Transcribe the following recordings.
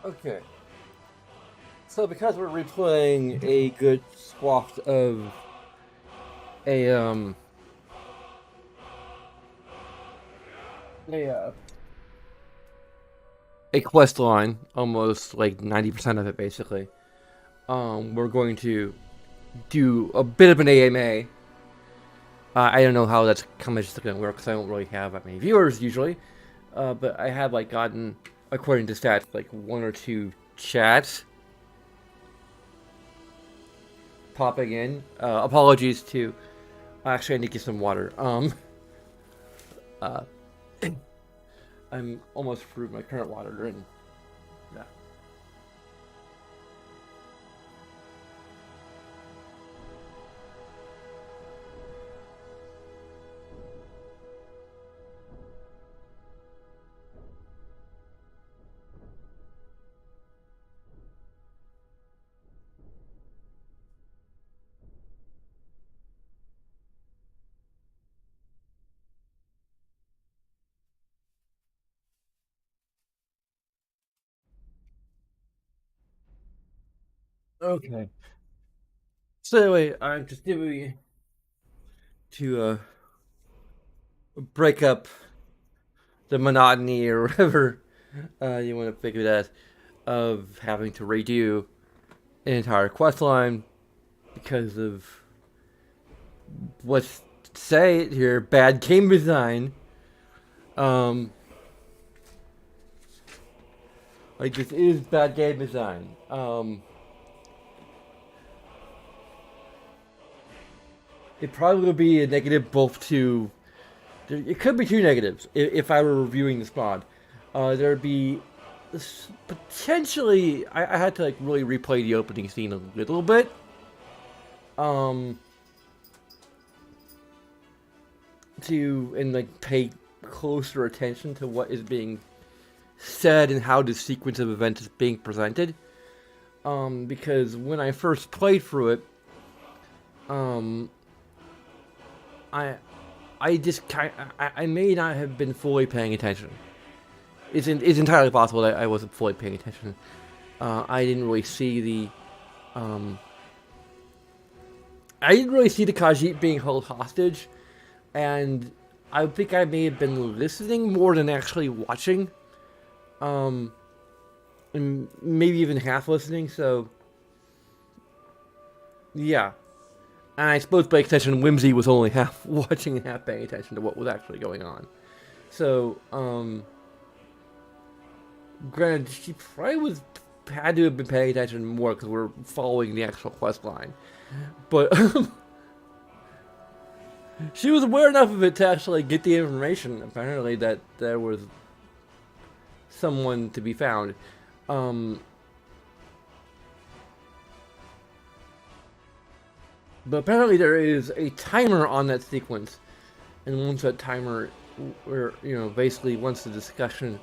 Okay. So because we're replaying a good swath of a a uh, a quest line, almost like 90% of it basically. We're going to do a bit of an AMA. I don't know how that's going to work because I don't really have that many viewers usually. But I have like gotten, according to stats, like one or two chats popping in. Apologies to. Actually, I need to get some water. Uh, I'm almost through my current water, and yeah. Okay. So anyway, I'm just doing to break up the monotony or whatever you want to think of it as of having to redo an entire quest line because of let's say it here bad game design. Um, like this is bad game design. It probably would be a negative both to. It could be two negatives if I were reviewing this mod. There'd be potentially. I had to like really replay the opening scene a little bit. Um, and like pay closer attention to what is being said and how the sequence of events is being presented. Because when I first played through it, um, I I may not have been fully paying attention. It's entirely possible that I wasn't fully paying attention. I didn't really see um, the Khajiit being held hostage, and I think I may have been listening more than actually watching, um, and maybe even half listening. So yeah, and I suppose by extension, Whimsy was only half watching and half paying attention to what was actually going on. So granted, she probably had to have been paying attention more because we're following the actual quest line. But she was aware enough of it to actually get the information. Apparently, that there was someone to be found. Um, but apparently, there is a timer on that sequence, and once that timer, or basically once the discussion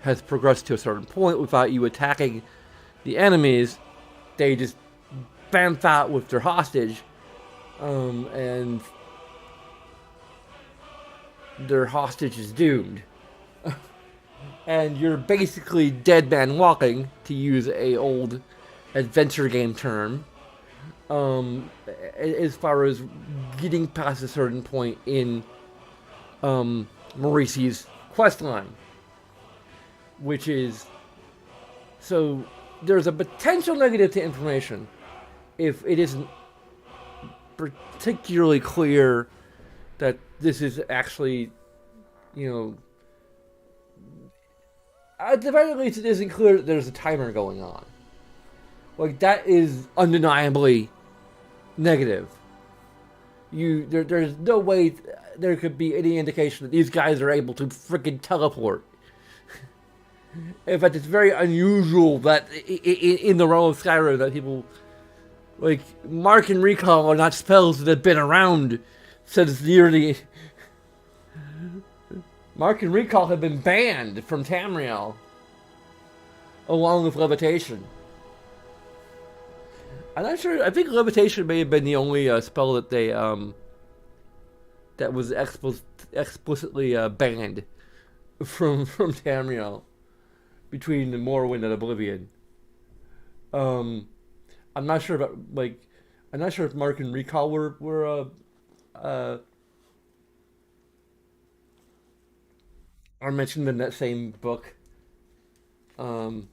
has progressed to a certain point without you attacking the enemies, they just bamf out with their hostage, and their hostage is doomed. And you're basically dead man walking, to use a old adventure game term, as far as getting past a certain point in Maurice's quest line, which is so there's a potential negative to information if it isn't particularly clear that this is actually, you know, at the very least, it isn't clear that there's a timer going on. Like that is undeniably negative. There's no way there could be any indication that these guys are able to freaking teleport. In fact, it's very unusual that in the realm of Skyrim that people like Mark and Recall are not spells that have been around since nearly. Mark and Recall have been banned from Tamriel, along with Levitation. I'm not sure. I think Levitation may have been the only spell that they that was explicitly banned from Tamriel. between the Morrowind and Oblivion. Um, I'm not sure about like I'm not sure if Mark and Recall were uh are mentioned in that same book. Um,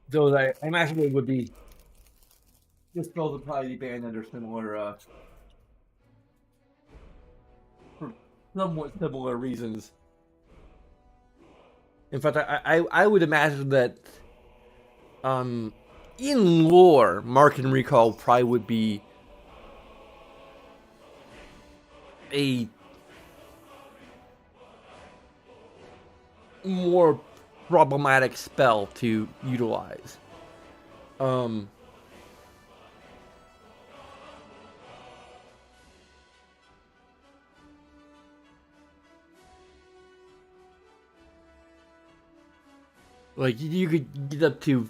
those I imagine it would be just those would probably be banned under similar for somewhat similar reasons. In fact, I would imagine that um in lore, Mark and Recall probably would be a more problematic spell to utilize. Um, like you could get up to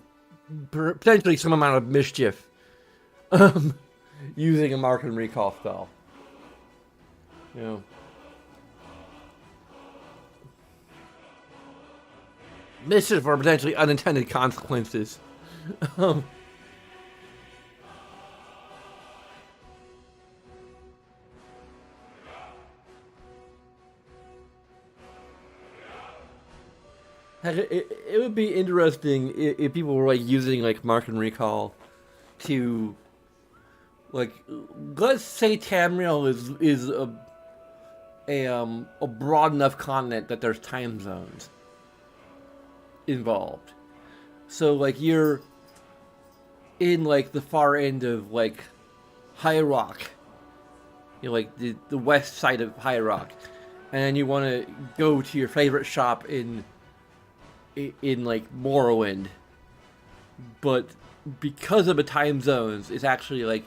potentially some amount of mischief um, using a Mark and Recall spell. You know, mischief or potentially unintended consequences. um, it would be interesting if people were like using like Mark and Recall to like let's say Tamriel is a broad enough continent that there's time zones involved. So like you're in like the far end of like High Rock, you know, like the west side of High Rock, and then you want to go to your favorite shop in like Morrowind, but because of the time zones, it's actually like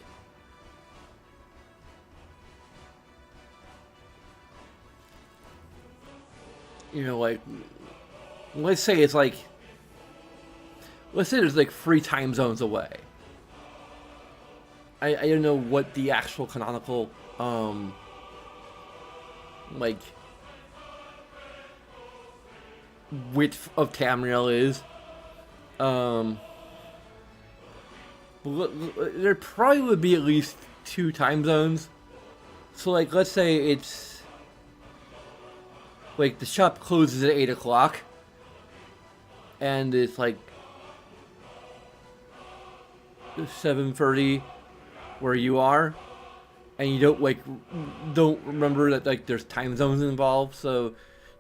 you know like let's say it's like let's say there's like 3 time zones away. I don't know what the actual canonical like width of Tamriel is. Um, there probably would be at least 2 time zones. So like let's say it's like the shop closes at 8 o'clock, and it's like 7:30 where you are, and you don't remember that like there's time zones involved, so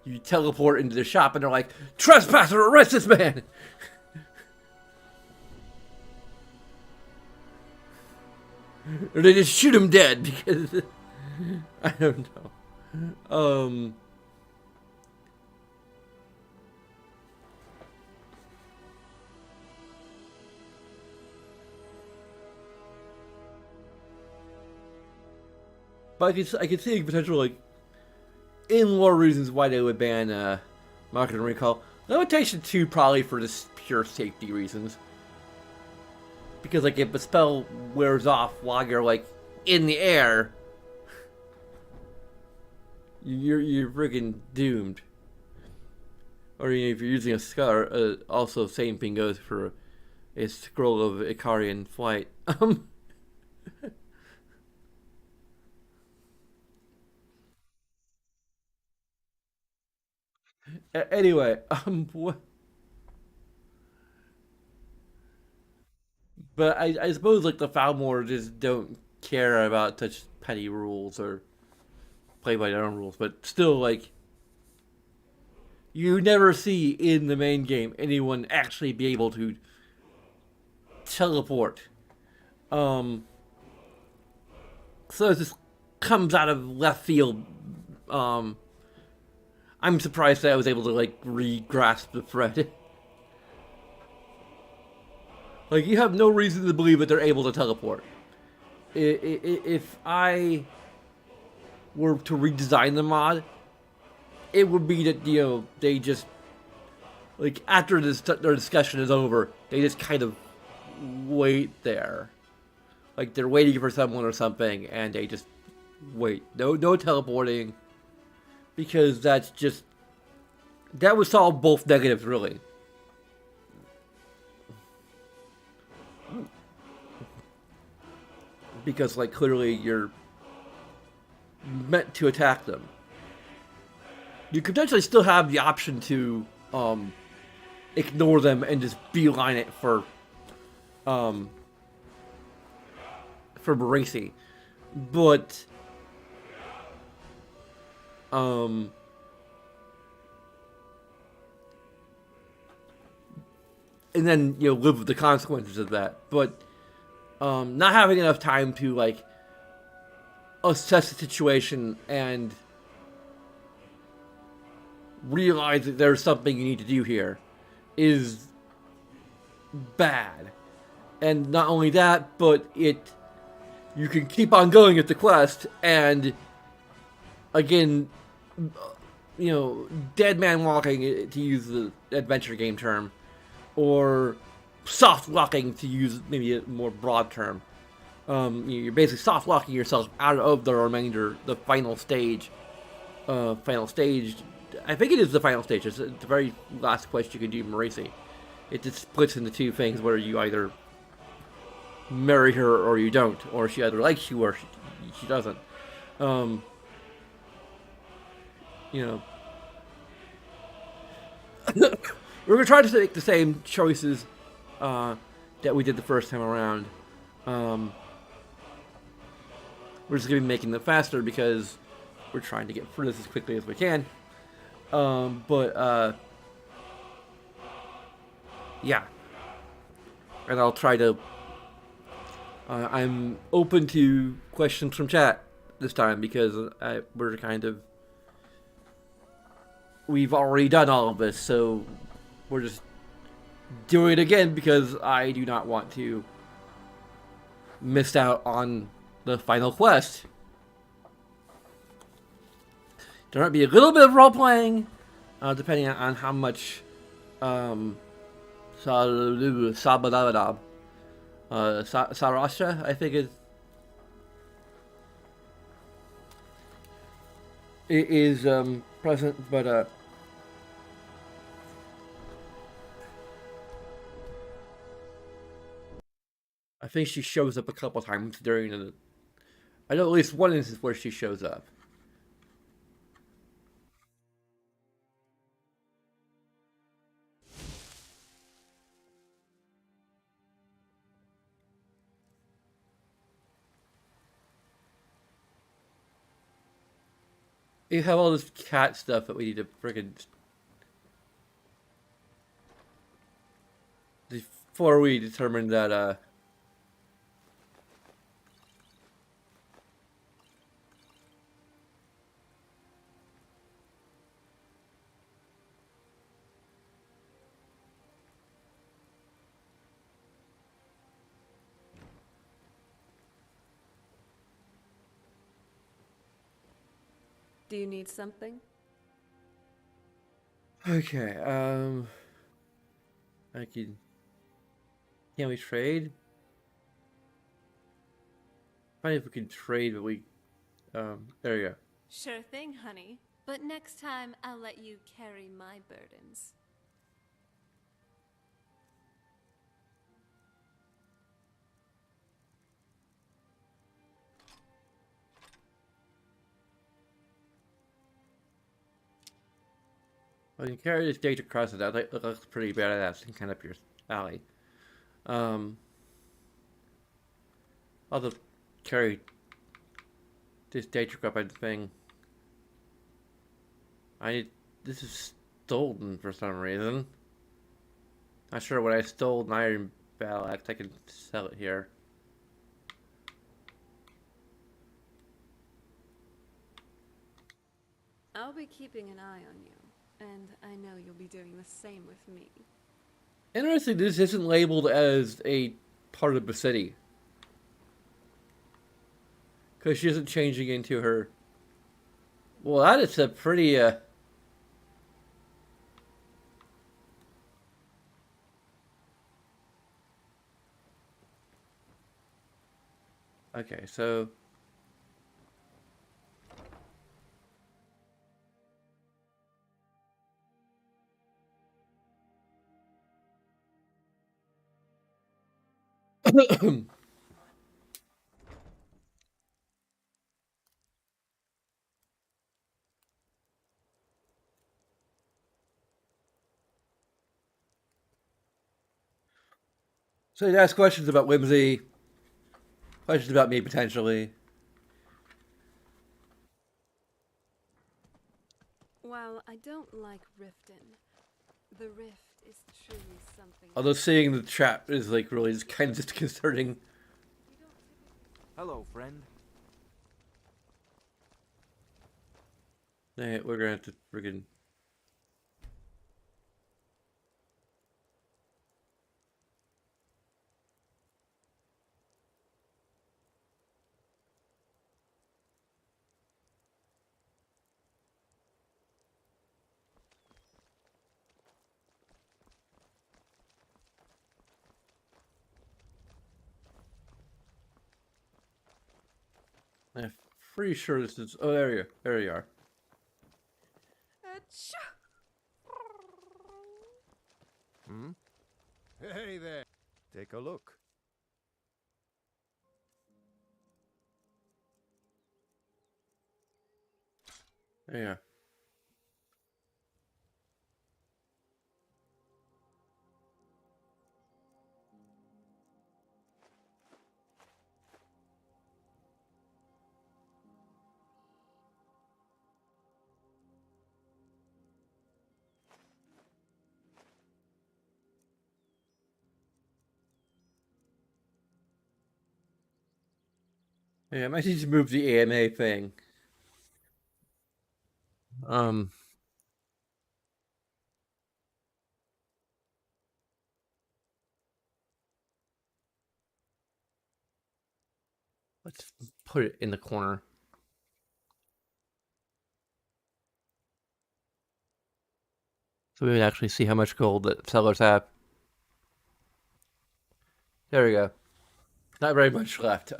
you teleport into the shop and they're like, "Trespasser, arrest this man!" Or they just shoot him dead because I don't know. But I could see a potential like in lore reasons why they would ban Market and Recall. Limitation 2 probably for just pure safety reasons. Because like if a spell wears off while you're like in the air, you're friggin' doomed. Or you know, if you're using a scar, also same thing goes for a scroll of Icarian flight. Anyway, but I suppose like the Falmor just don't care about such petty rules or play by their own rules. But still, like you never see in the main game anyone actually be able to teleport. Um, so it just comes out of left field. Um, I'm surprised that I was able to like re-grasp the thread. Like you have no reason to believe that they're able to teleport. If I were to redesign the mod, it would be that you know they just like after their discussion is over, they just kind of wait there. like they're waiting for someone or something, and they just wait. No teleporting, because that would solve both negatives really. Because like clearly you're meant to attack them. You could potentially still have the option to ignore them and just beeline it for Marisi. But and then live with the consequences of that. But not having enough time to like assess the situation and realize that there's something you need to do here is bad. And not only that, but you can keep on going with the quest, and again, dead man walking, to use the adventure game term, or soft locking, to use maybe a more broad term. You're basically soft locking yourself out of the final stage. I think it is the final stage. It's the very last quest you can do, Marisi. It just splits into two things where you either marry her or you don't, or she either likes you or she doesn't. We're gonna try to make the same choices that we did the first time around. We're just gonna be making them faster because we're trying to get through this as quickly as we can. Yeah. And I'll try to... I'm open to questions from chat this time because we're kind of... We've already done all of this, so we're just doing it again because I do not want to miss out on the final quest. There might be a little bit of role-playing, depending on how much Sarasha, I think it is present, but I think she shows up a couple times during the... I know at least one instance where she shows up. You have all this cat stuff that we need to friggin' before we determine that Do you need something? Okay, can we trade? Funny if we can trade, but there you go. Sure thing, honey. But next time, I'll let you carry my burdens. Well, you can carry this data across it. That looks pretty badass and kind of up your alley. I'll just carry this data up on the thing. This is stolen for some reason. Not sure what I stole. An iron battle axe. I can sell it here. I'll be keeping an eye on you. And I know you'll be doing the same with me. Interesting, this isn't labeled as a part of the city. Because she isn't changing into her... Well, that is a pretty, Okay, so so you ask questions about Whimsy, questions about me potentially. While I don't like Riften, the rift is truly something. Although seeing the trap is like really just kind of disconcerting. Hello, friend. Hey, we're gonna have to friggin'. I'm pretty sure this is. Oh, there you, there you are. Hmm? Hey there. Take a look. There you are. Yeah, I might need to move the AMA thing. Um, let's put it in the corner so we can actually see how much gold that sellers have. There we go. Not very much left.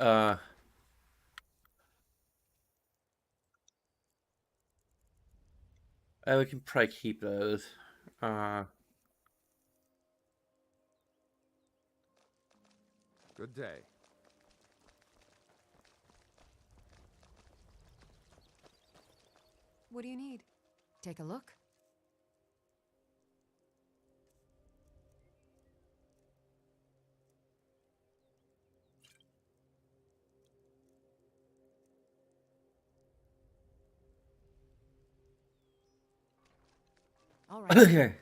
We can probably keep those. Uh, Good day. What do you need? Take a look. All right. okay.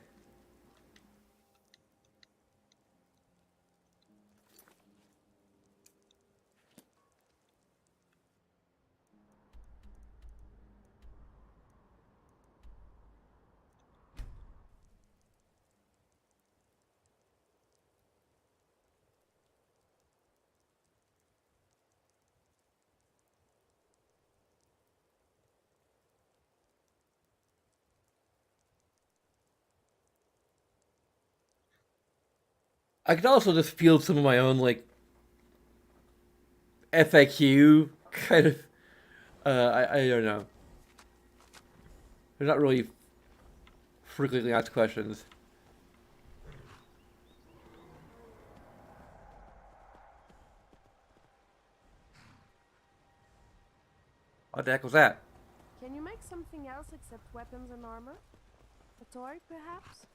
I could also just field some of my own like FAQ kind of. I don't know. They're not really frequently asked questions. What the heck was that? Can you make something else except weapons and armor? A toy, perhaps?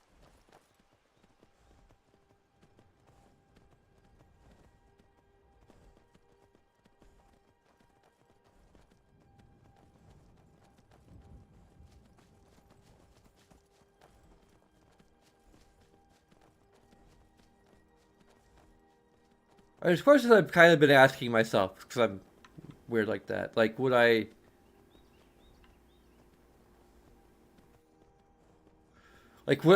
There's questions I've kind of been asking myself because I'm weird like that. Like, would I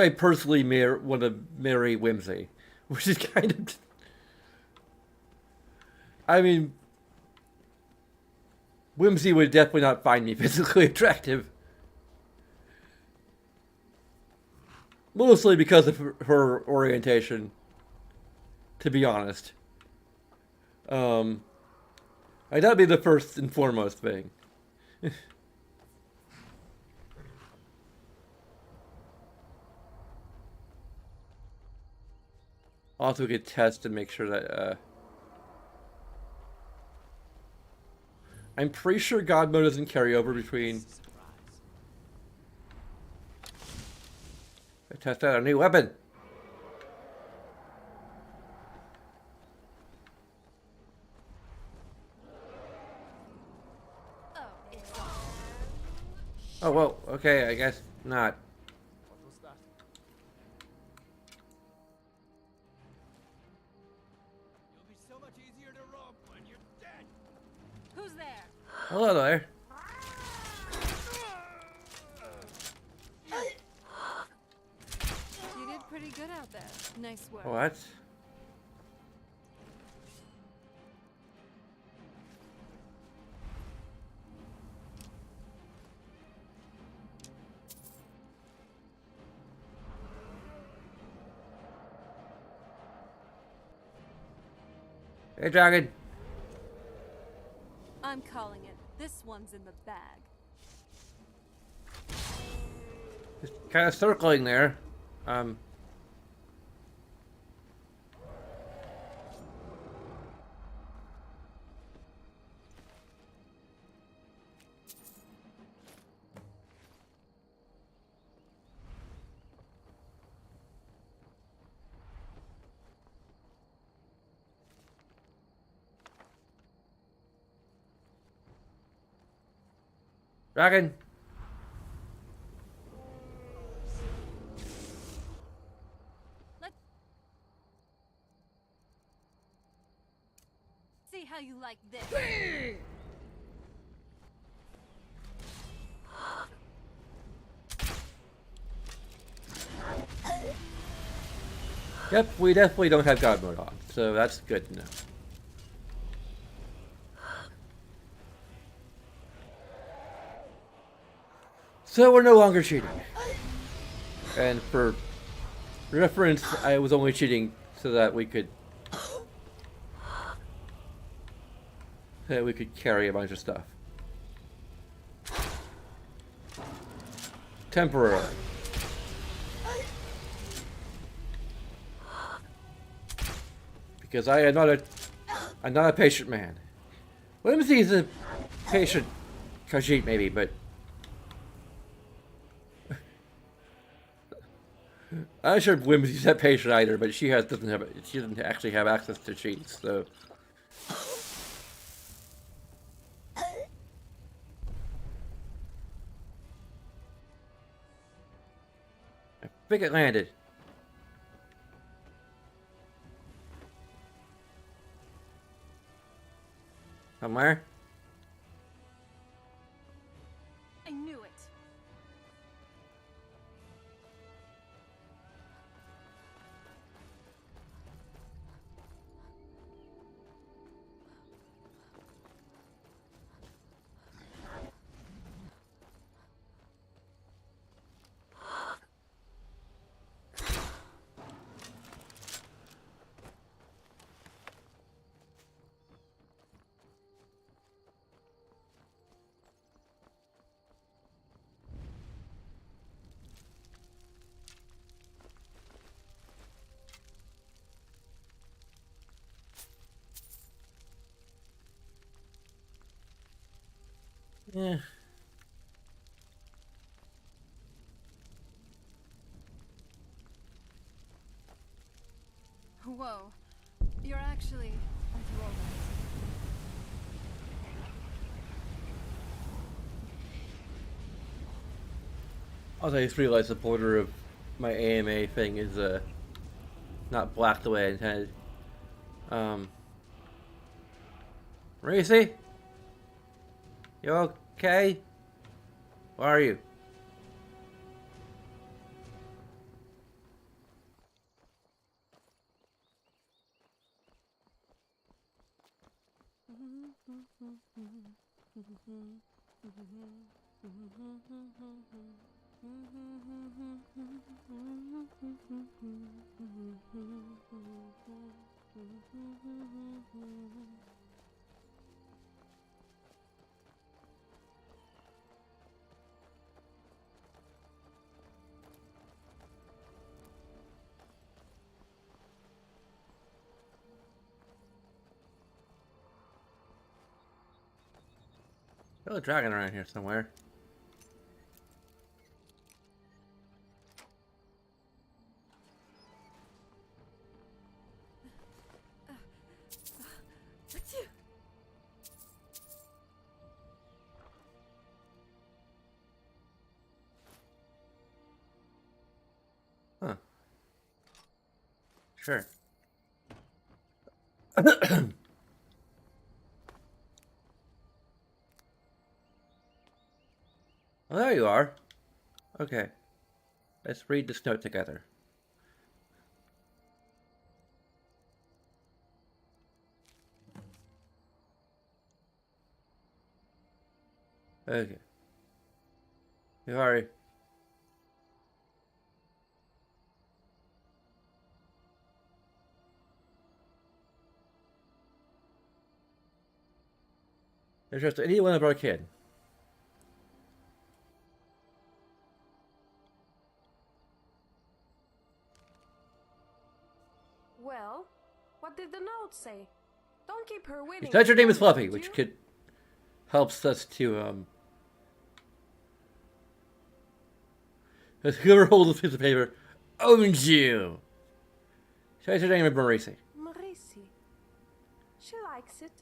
personally want to marry Whimsy? Which is kind of, I mean, Whimsy would definitely not find me physically attractive. Mostly because of her orientation, to be honest. Um, That'd be the first and foremost thing. Also, we could test to make sure that, I'm pretty sure God mode doesn't carry over between... I test out a new weapon! Oh, it's on. Oh, well, okay, I guess not. What was that? You'll be so much easier to rob when you're dead. Who's there? Hello there. You did pretty good out there. Nice work. What? Hey, Dragon. I'm calling it. This one's in the bag. Just kind of circling there. Dragon. Let's see how you like this. Yep, we definitely don't have God mode on, so that's good to know. So we're no longer cheating. And for reference, I was only cheating so that we could carry a bunch of stuff. Temporarily. Because I'm not a patient man. Whimsy is a patient Khajiit maybe, but I'm not sure if Whimsy's that patient either, but she doesn't actually have access to cheats, so I think it landed. Somewhere? I knew it. Yeah. Whoa. You're actually a throwback. Also, I just realized the border of my AMA thing is not black the way I intended. Racy? You okay? Where are you? There's a dragon around here somewhere. Achoo! Huh. Sure. Well, there you are. Okay. Let's read this note together. Okay. Sorry. There's just any one of our kid. Well, what did the note say? Don't keep her waiting. Besides, your name is Tell me, Fluffy, would which you? could helps us to whoever holds this piece of paper owns you. Besides, your name is Marisi. Marisi. She likes it.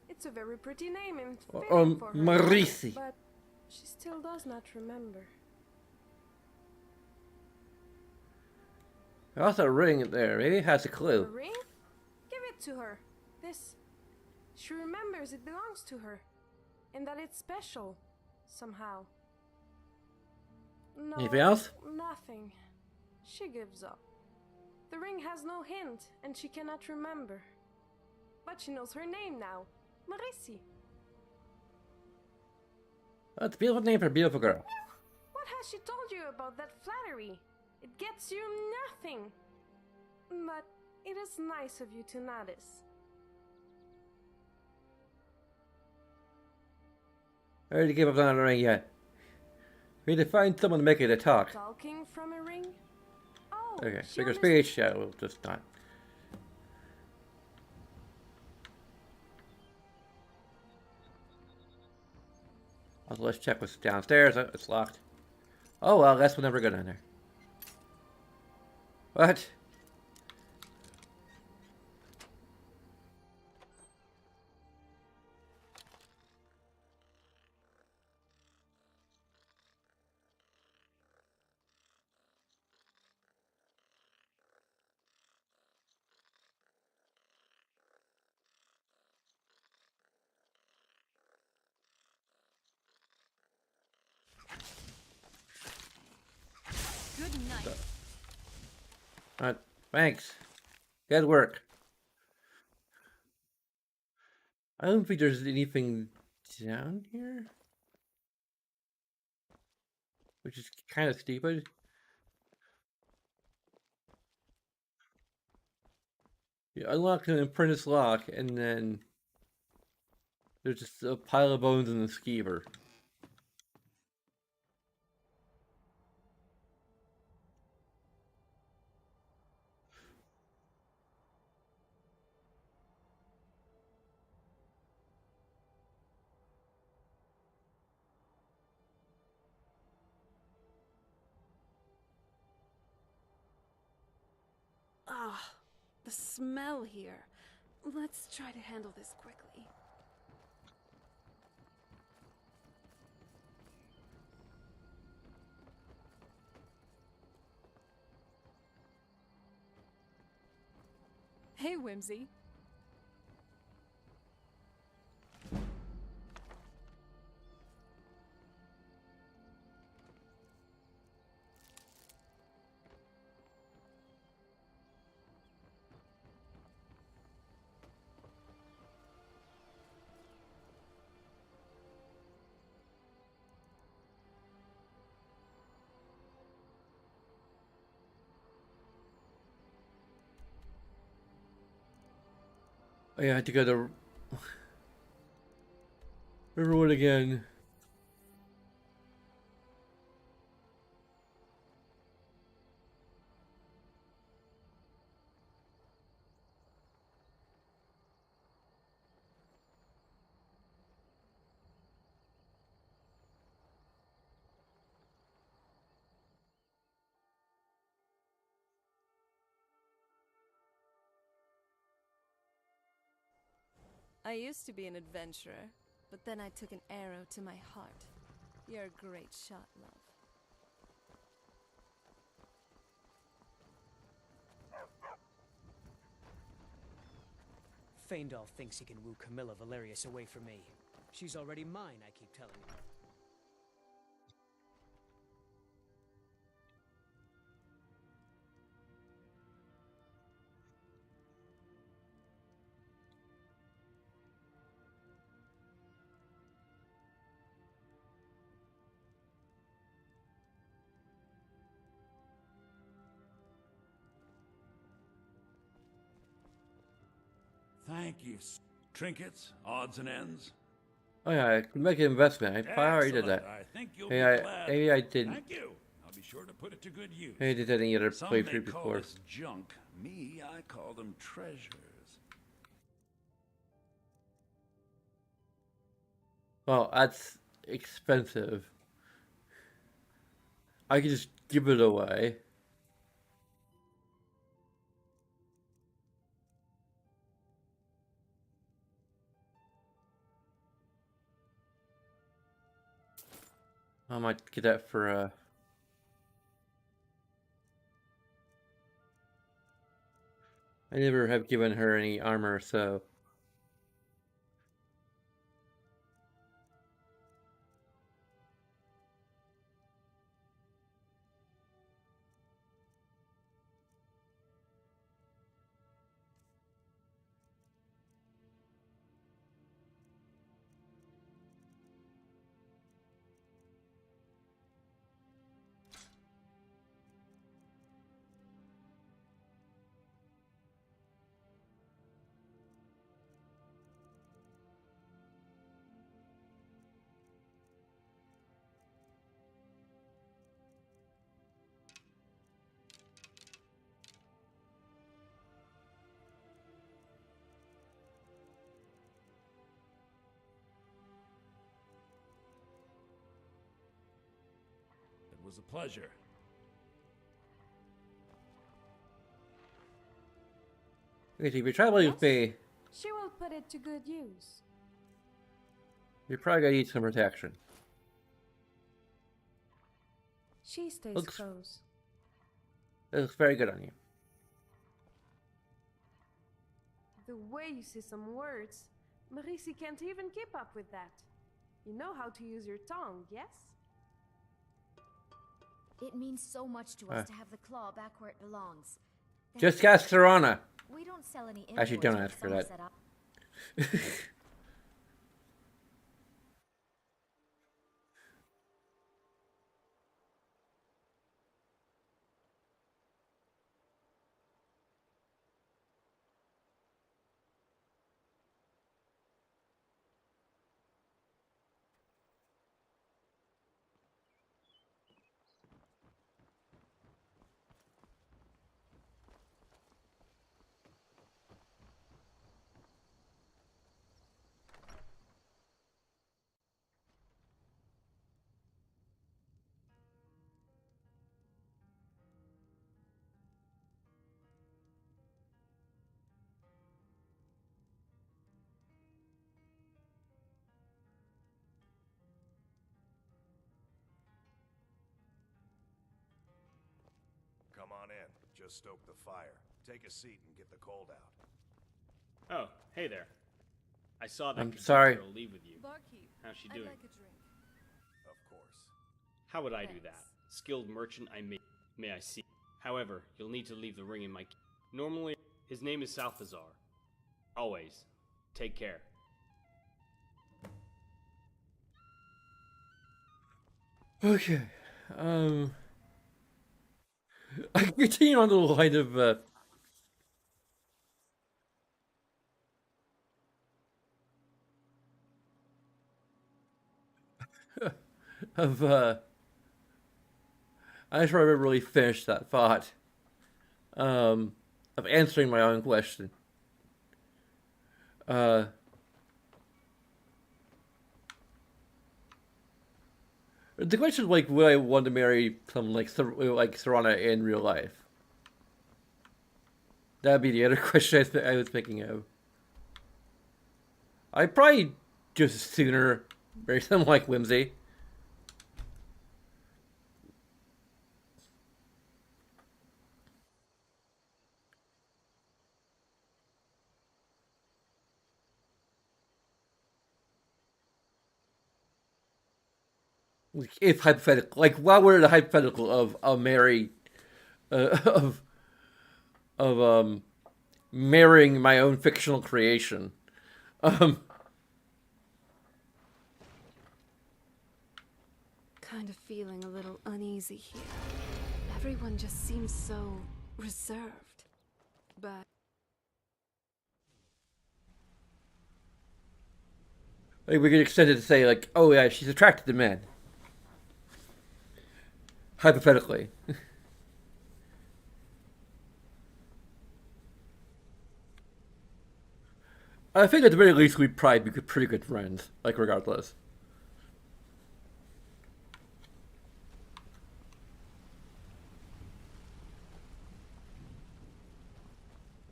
It's a very pretty name and Oh, fitting for her. Marisi. But she still does not remember. There's also a ring there. Maybe it has a A clue. ring? Give it to her. This. She remembers it belongs to her. And that it's special. Somehow. No. Anything else? Nothing. She gives up. The ring has no hint, and she cannot remember. But she knows her name now. Marisi. That's a beautiful name for a beautiful girl. What has she told you about that flattery? It gets you nothing. But it is nice of you to notice. I already gave up on the ring yet. We need to find someone to make it a talk. Talking from a ring? Oh, Okay, she figure understood. speech. Yeah, we'll just not. Also, let's check what's downstairs. Oh, it's locked. Oh well, guess we'll never go down there. What? Good night. Thanks. Good work. I don't think there's anything down here, which is kind of stupid. You unlock an apprentice lock, and then there's just a pile of bones in the skeever. Ah, the smell here. Let's try to handle this quickly. Hey, Whimsy. Oh, yeah, I had to go to Riverwood again. I used to be an adventurer, but then I took an arrow to my heart. You're a great shot, love. Faendal thinks he can woo Camilla Valerius away from me. She's already mine, I keep telling him. Thank you. Trinkets, odds and ends. Oh yeah, I can make an investment. I probably already did Excellent. that. I think you'll Maybe be I, glad. maybe I didn't. Thank you. I'll be sure to put it to good use. Maybe I did that in the other Some may playthrough call before. this junk. Me, I call them treasures. Well, that's expensive. I could just give it away. I might get that for I never have given her any armor, so It was a pleasure. if you're traveling with me, She will put it to good use. you're probably gonna need some protection. She stays Looks- close. It looks very good on you. The way you say some words, Marisi can't even keep up with that. You know how to use your tongue, yes? It means so much to us to have the claw back where it belongs. Just ask Serana. We don't sell any Actually, imports don't with ask her Somerset that. up. Come on in. Just stoke the fire. Take a seat and get the cold out. Oh, hey there. I saw that I'm Caduce sorry. girl leave with you. Barkeep, How's she I'd doing? like a drink. Of course. How would I do that? Thanks. Skilled merchant may I see. However, you'll need to leave the ring in my key. Normally, his name is Salthazar. Always. Take care. Okay. I continue on the line of I just never really finished that thought. Of answering my own question. The question is like, would I want to marry someone like Serana in real life? That'd be the other question I was thinking of. I probably just sooner marry someone like Whimsy. If hypothetical, like, what were the hypothetical of a marry, uh, of of marrying my own fictional creation? Um, Kind of feeling a little uneasy here. Everyone just seems so reserved. But like we could extend it to say, like, oh yeah, she's attracted to men. Hypothetically. I think at the very least we'd probably be pretty good friends, like, regardless.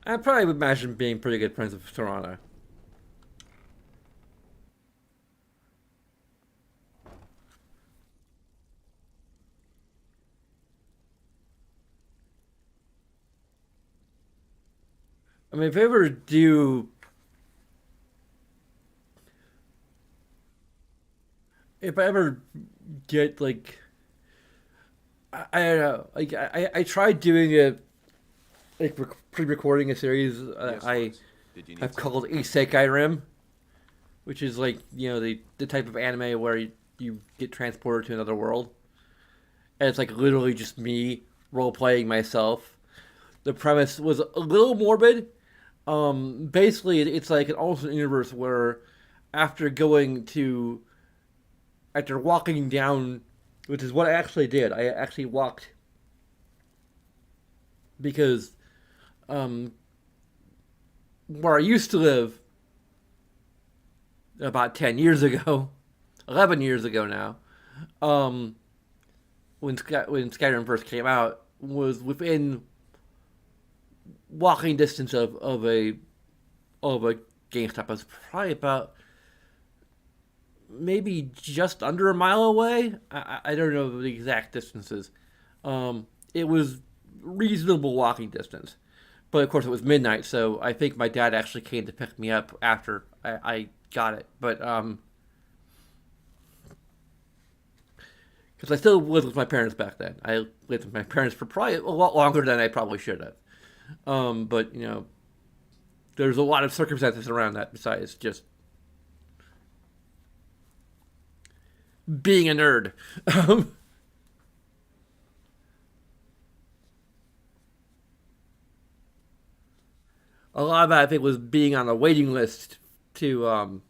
I probably would imagine being pretty good friends with Toronto. I mean, if I ever do, if I ever get like, I don't know, like I tried doing it, like pre-recording a series I have called Skyrim, which is like, you know, the type of anime where you get transported to another world, and it's like literally just me role playing myself. The premise was a little morbid. Basically, it's like an alternate universe where after going to, after walking down, which is what I actually did. I actually walked because where I used to live about 10 years ago, 11 years ago now, when Skyrim first came out, was within walking distance of a GameStop. I was probably about maybe just under a mile away. I don't know the exact distances. It was reasonable walking distance, but of course it was midnight, so I think my dad actually came to pick me up after I got it. But because I still lived with my parents back then. I lived with my parents for probably a lot longer than I probably should have. But, you know, there's a lot of circumstances around that besides just being a nerd. A lot of that, I think, was being on a waiting list to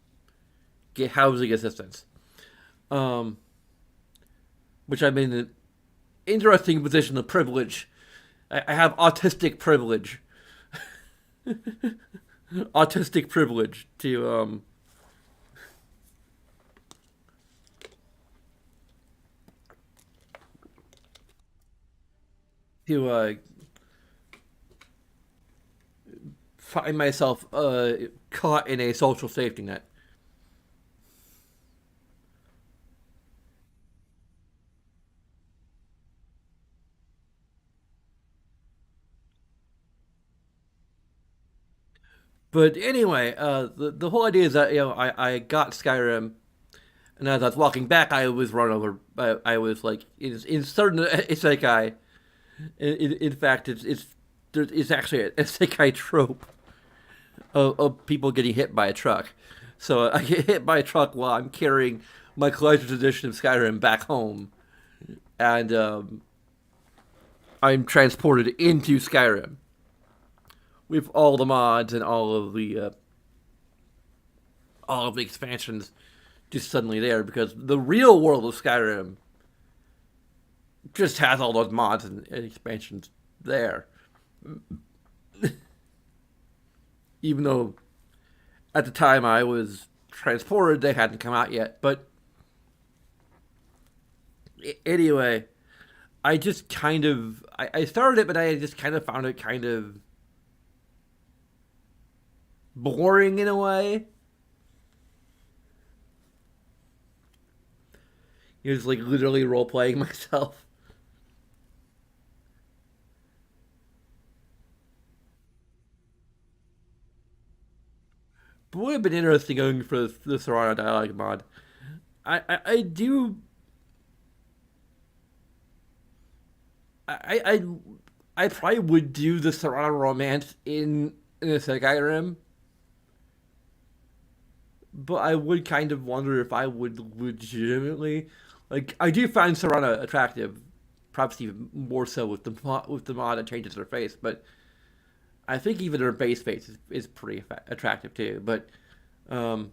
get housing assistance. Which I'm in an interesting position of privilege. I have autistic privilege. Autistic privilege to find myself caught in a social safety net. But anyway, the whole idea is that, you know, I got Skyrim, and as I was walking back, I was run over. I was like, in certain isekai, in fact, it's actually a isekai trope of people getting hit by a truck. So I get hit by a truck while I'm carrying my collector's edition of Skyrim back home, and I'm transported into Skyrim with all the mods and all of the expansions just suddenly there, because the real world of Skyrim just has all those mods and expansions there. Even though at the time I was transported, they hadn't come out yet. But anyway, I just kind of I started it, but I just kind of found it kind of boring in a way. He was like literally role playing myself. But would have been interesting going for the Serrano dialogue mod. I do. I I probably would do the Serrano romance in a Skyrim, but I would kind of wonder if I would legitimately like. I do find Serrano attractive, perhaps even more so with the mod that changes her face. But I think even her base face is pretty attractive too. But um,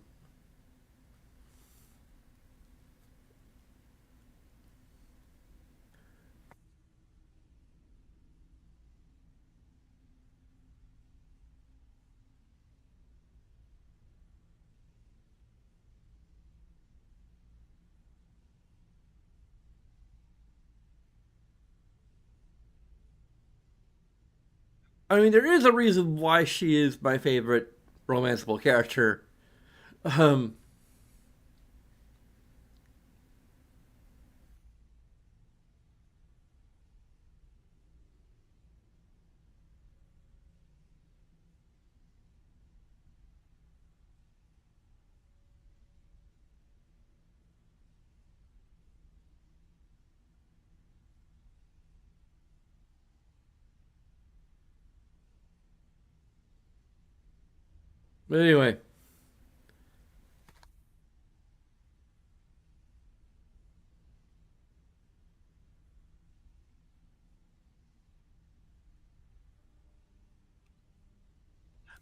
I mean, there is a reason why she is my favorite romanceable character. Um, but anyway,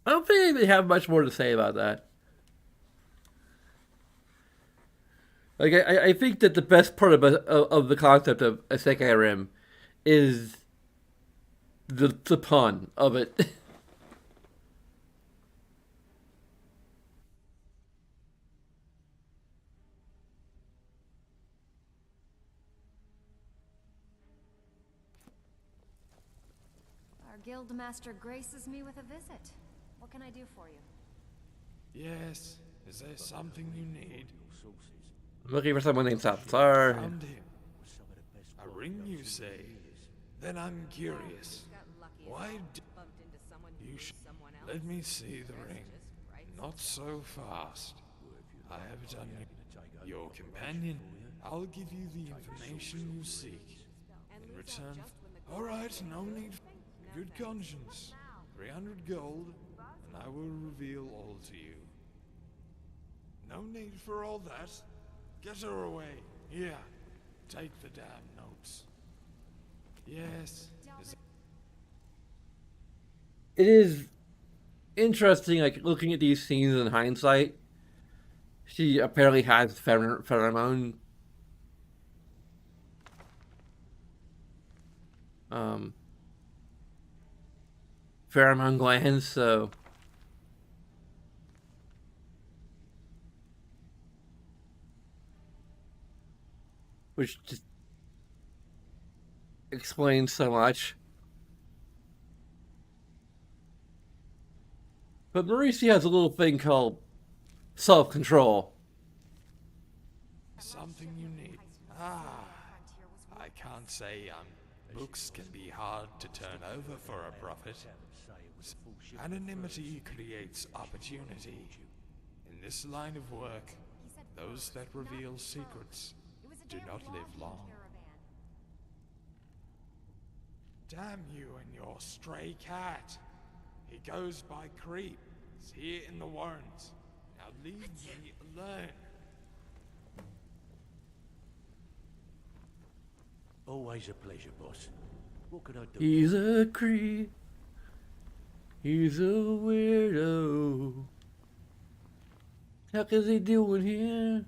I don't think they have much more to say about that. Like I think that the best part of the concept of a Skyrim is the pun of it. Our guild master graces me with a visit. What can I do for you? Yes. Is there something you need? I'm looking for someone named Salazar. Found him. A ring, you say? Then I'm curious. Why d you should let me see the ring? Not so fast. I have done your companion. I'll give you the information you seek. In return, all right, no need. Good conscience. 300 gold, and I will reveal all to you. No need for all that. Get her away. Here, take the damn notes. Yes. It is interesting, like looking at these scenes in hindsight. She apparently has pheromone. Um, Pheromone glands, so which just explains so much. But Marisi has a little thing called self-control. Something you need. Ah, I can't say, books can be hard to turn over for a prophet. Anonymity creates opportunity. In this line of work, those that reveal secrets do not live long. Damn you and your stray cat. He goes by Creep. He's here in the warrants. Now leave me alone. Always a pleasure, boss. What can I do? He's a creep. He's a weirdo. Heck is he doing here?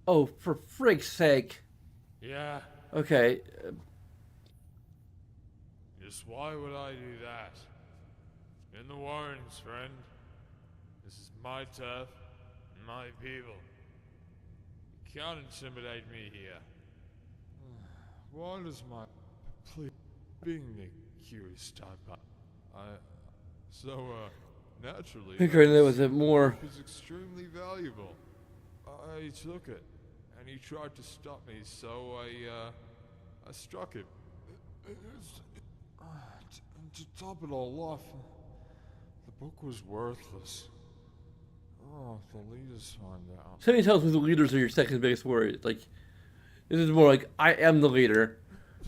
Oh, for frig's sake. Yeah, Okay. just why would I do that? In the warrants, friend. This is my turf, my people. You can't intimidate me here. Why does my being the curious type? Naturally, Figuring there was a it more. was extremely valuable. I took it, and he tried to stop me, so I struck him. To top it all off, the book was worthless. Oh, the leaders found out. Somebody tells me the leaders are your second biggest worry. Like, this is more like, I am the leader.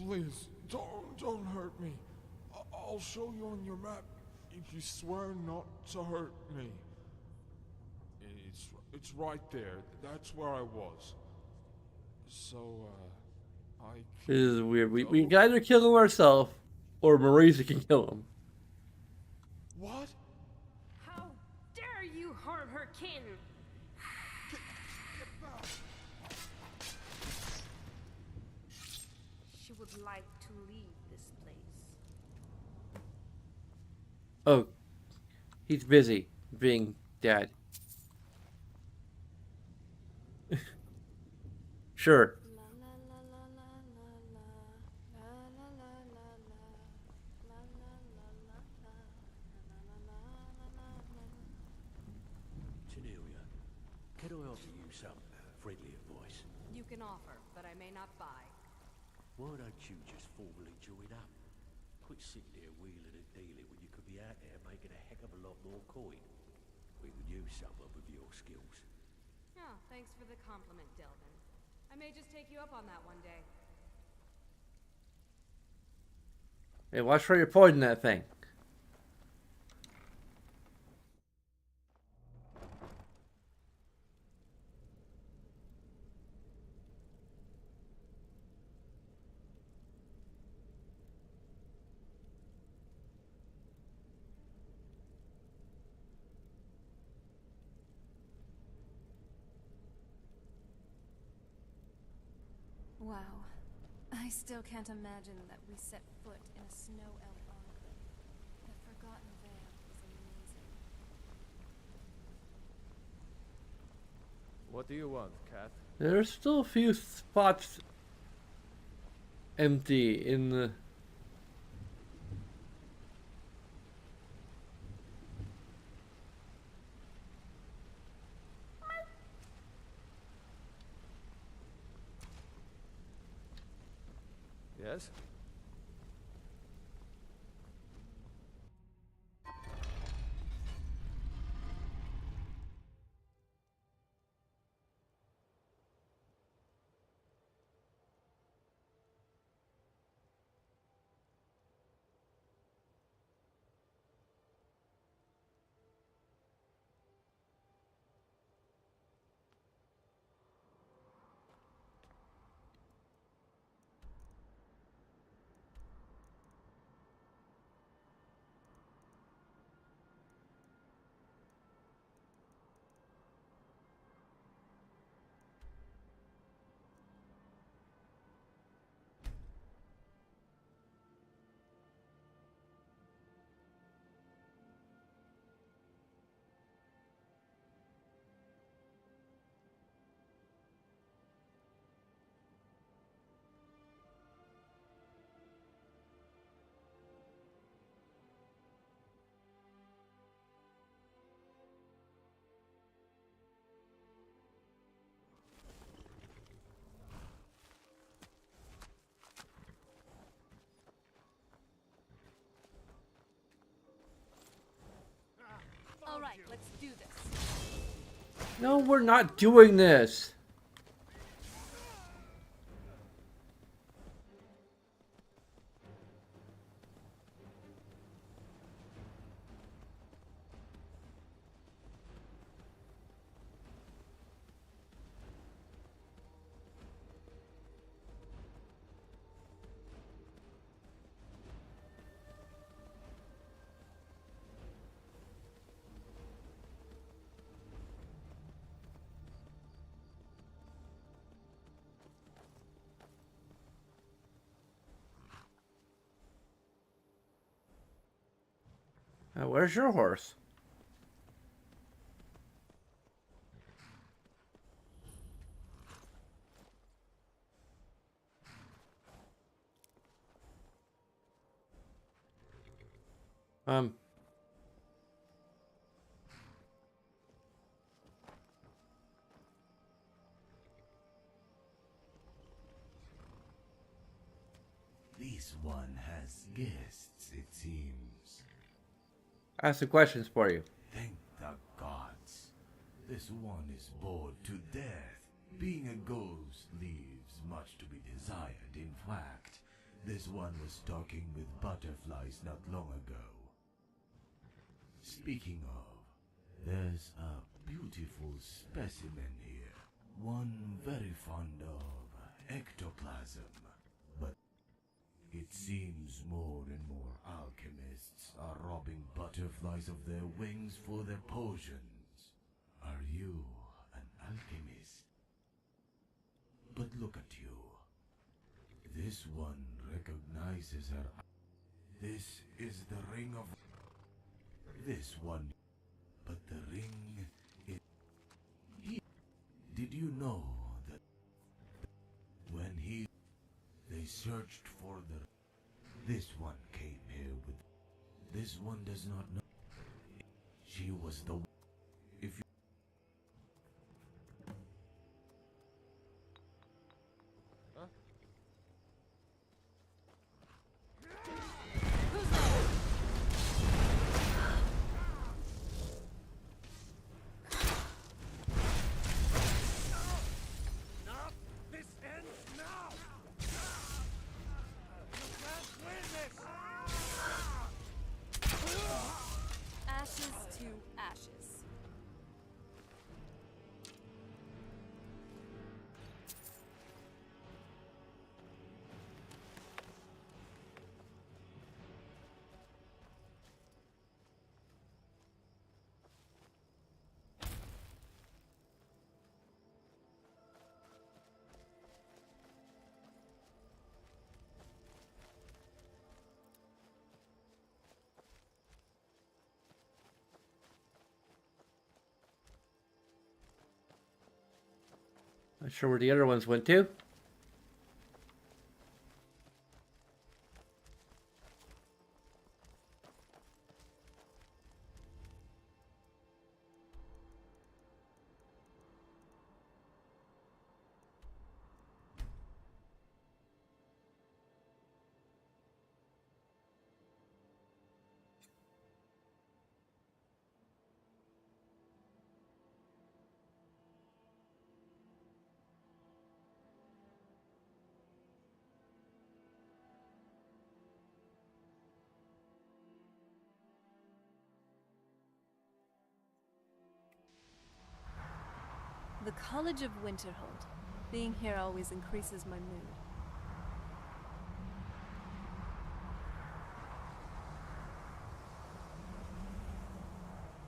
Please, don't hurt me. I'll show you on your map if you swear not to hurt me. It's right there. That's where I was. So, I This is weird. We can either kill him ourselves, or Marisa can kill him. What? How dare you harm her kin? Get back! She would like to leave this place. Oh, he's busy being dad. Sure. Cornelia, can I offer you some friendly advice? You can offer, but I may not buy. Why don't you just formally join up? Quit sitting there wheeling and dealing when you could be out there making a heck of a lot more coin. We could use someone with your skills. Oh, thanks for the compliment, Delvin. I may just take you up on that one day. Hey, watch where you're pointing that thing. Wow. I still can't imagine that we set foot in a snow elf enclave. The Forgotten Vale is amazing. What do you want, Cat? There's still a few spots empty in the. Yes? All right, let's do this. No, we're not doing this. Where's your horse? Um. This one has guests, it seems. I have some questions for you. Thank the gods. This one is bored to death. Being a ghost leaves much to be desired. In fact, this one was talking with butterflies not long ago. Speaking of, there's a beautiful specimen here. One very fond of ectoplasm. But it seems more and more alchemists are robbing butterflies of their wings for their potions. Are you an alchemist? But look at you. This one recognizes her. This is the ring of... This one. But the ring is... Did you know that when they searched for this one came here with... This one does not know. She was the... If you... Ashes to ashes. Not sure where the other ones went to. The College of Winterhold. Being here always increases my mood.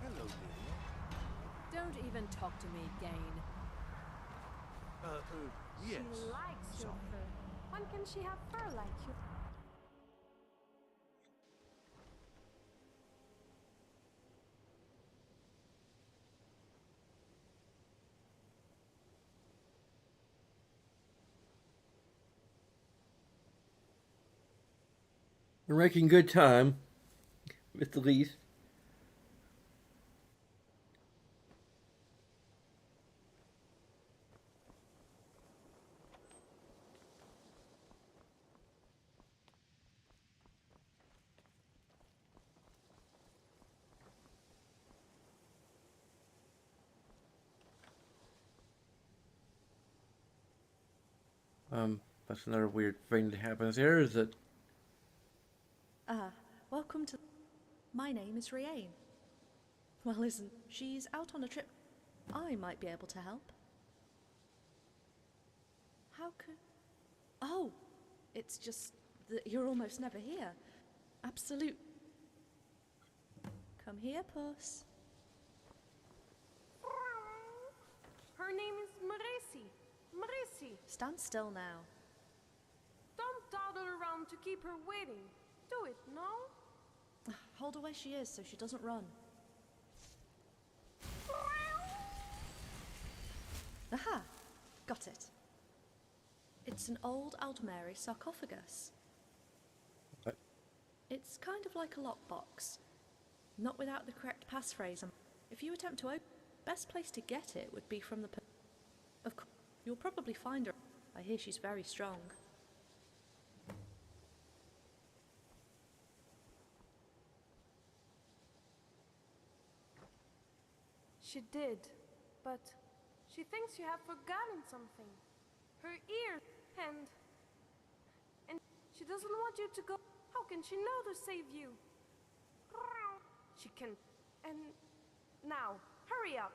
Hello, Lydia. Don't even talk to me, Gain. Yes. She likes your fur. When can she have fur like you? We're making good time, at the least. That's another weird thing that happens here, is that... Welcome to... My name is Riane. Well, isn't... She's out on a trip. I might be able to help. How could... Oh! It's just that you're almost never here. Absolute... Come here, puss. Her name is Marisi. Marisi. Stand still now. Don't dawdle around to keep her waiting. Do it, no? Hold her where she is so she doesn't run. Aha! Got it. It's an old Aldmeri sarcophagus. What? It's kind of like a lockbox. Not without the correct passphrase. If you attempt to open, best place to get it would be from the... Of course, you'll probably find her. I hear she's very strong. She did, but she thinks you have forgotten something. Her ears, and she doesn't want you to go. How can she know to save you? She can, and now, hurry up.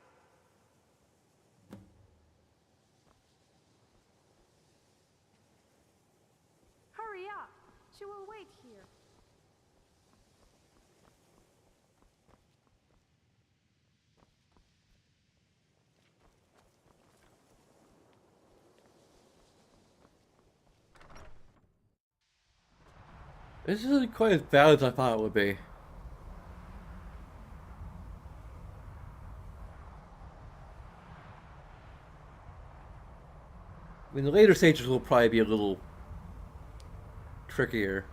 Hurry up. She will wait here. This isn't quite as bad as I thought it would be. I mean, the later stages will probably be a little trickier.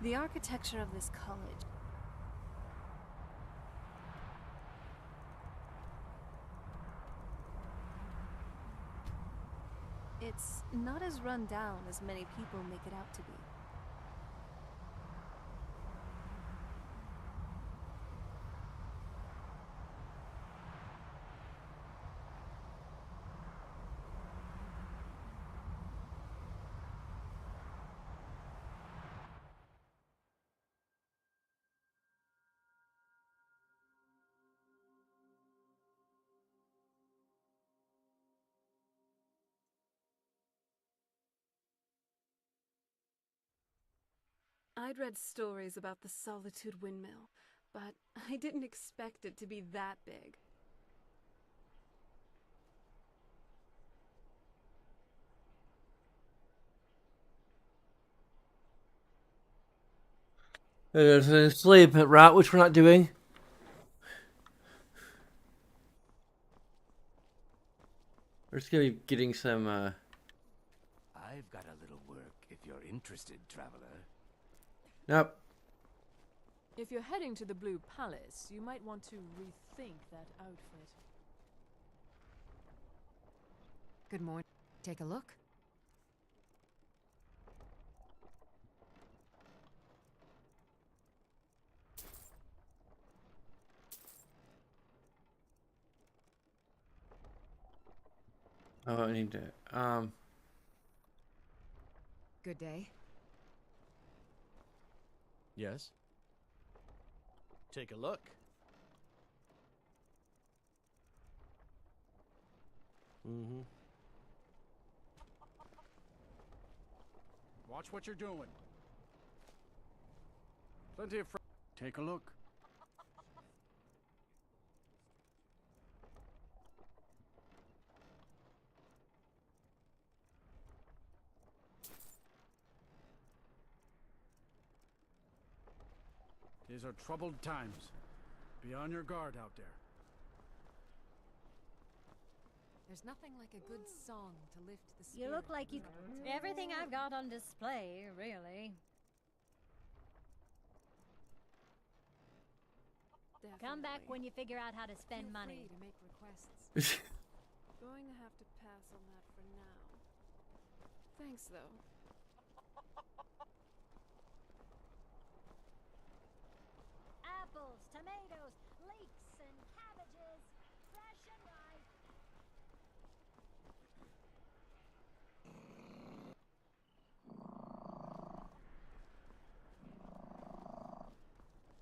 The architecture of this college. It's not as run down as many people make it out to be. I'd read stories about the Solitude Windmill, but I didn't expect it to be that big. There's an enslavement route, which we're not doing. We're just gonna be getting some, I've got a little work if you're interested, traveler. Nope. If you're heading to the Blue Palace, you might want to rethink that outfit. Good morning. Take a look. Oh, I need to, Good day. Yes? Take a look. Mm-hmm. Watch what you're doing. Plenty of take a look. These are troubled times. Be on your guard out there. There's nothing like a good song to lift the spirit. You look like you... Everything I've got on display, really. Definitely. Come back when you figure out how to spend Feel money. free to make requests. Going to have to pass on that for now. Thanks, though. Apples, tomatoes, leeks, and cabbages. Fresh and ripe.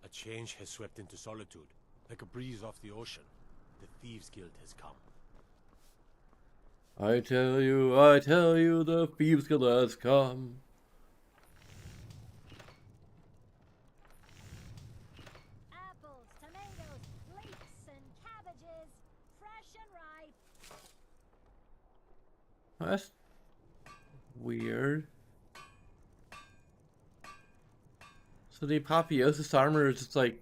A change has swept into Solitude, like a breeze off the ocean. The Thieves' Guild has come. I tell you, the Thieves Guild has come. Apples, tomatoes, leeks, and cabbages. Fresh and ripe. That's weird. So the Apotheosis armor is just like...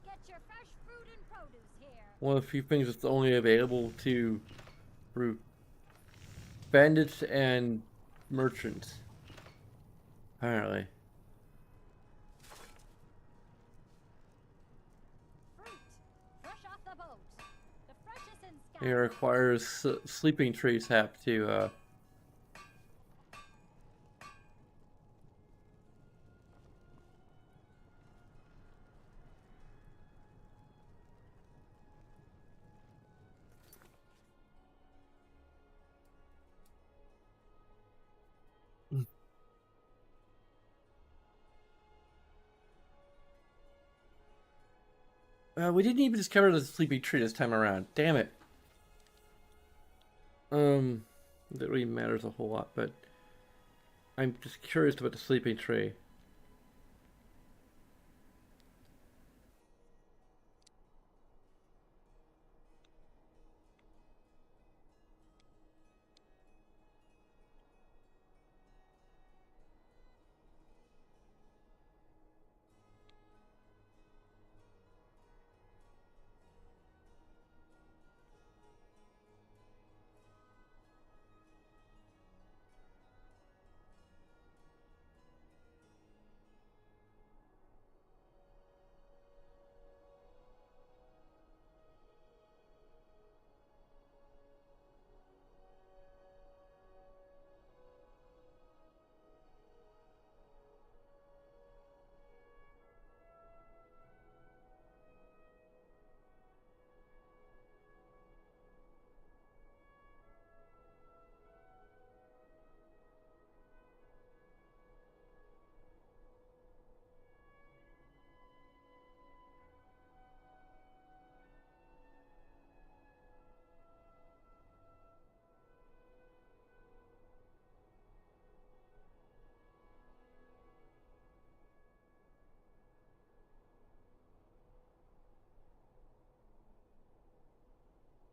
Get your fresh fruit and produce here. one of the few things that's only available to bandits and merchants, apparently. Fruit, fresh off the boat. The freshest in It Skyrim. requires sleeping tree sap to We didn't even discover the sleeping tree this time around. Damn it. That really matters a whole lot, but I'm just curious about the sleeping tree.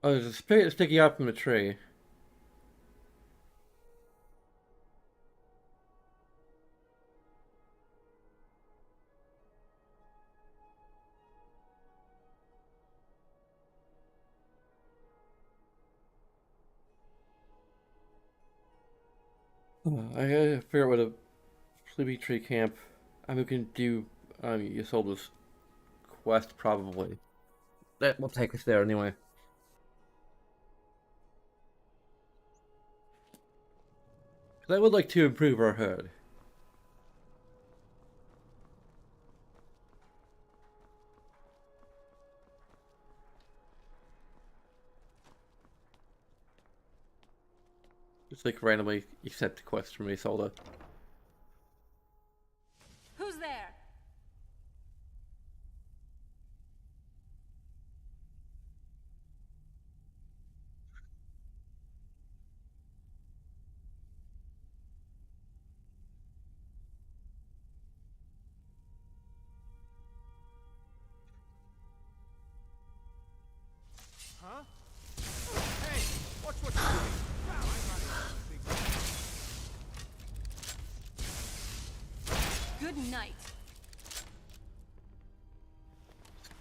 Oh, there's a spirit sticking out from the tree. I gotta figure out what a sleeping tree camp. I mean, we can do Isolde's quest probably. That will take us there anyway. I would like to improve our hood. Just like randomly accept quests from Isolde. Who's there? Huh? Hey, watch what you're doing. Wow, I'm running Good night.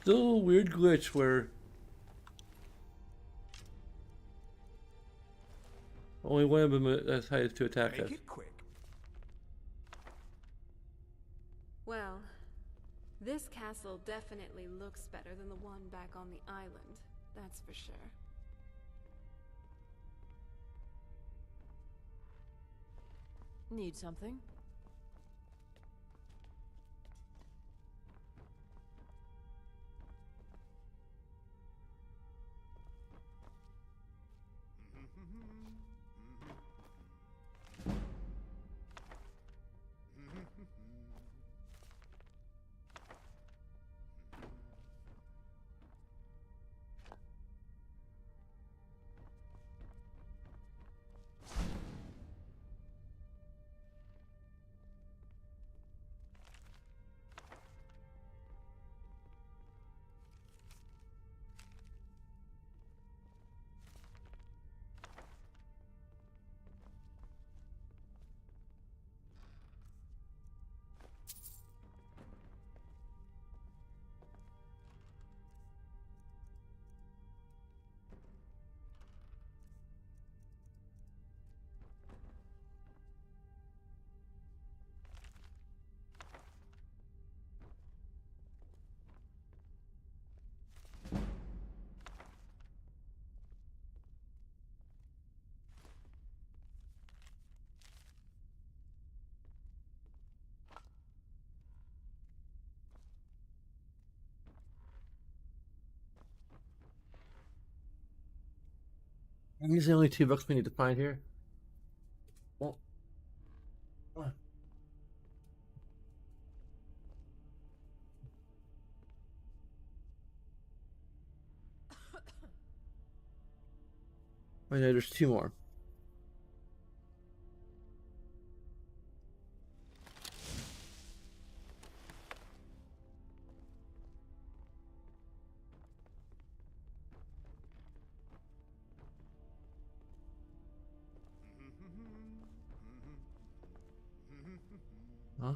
Still a weird glitch where only one of them decided to attack us. Make it quick. Well, this castle definitely looks better than the one back on the island, that's for sure. Need something? These are the only 2 books we need to find here. Well, I know there's 2 more. Huh?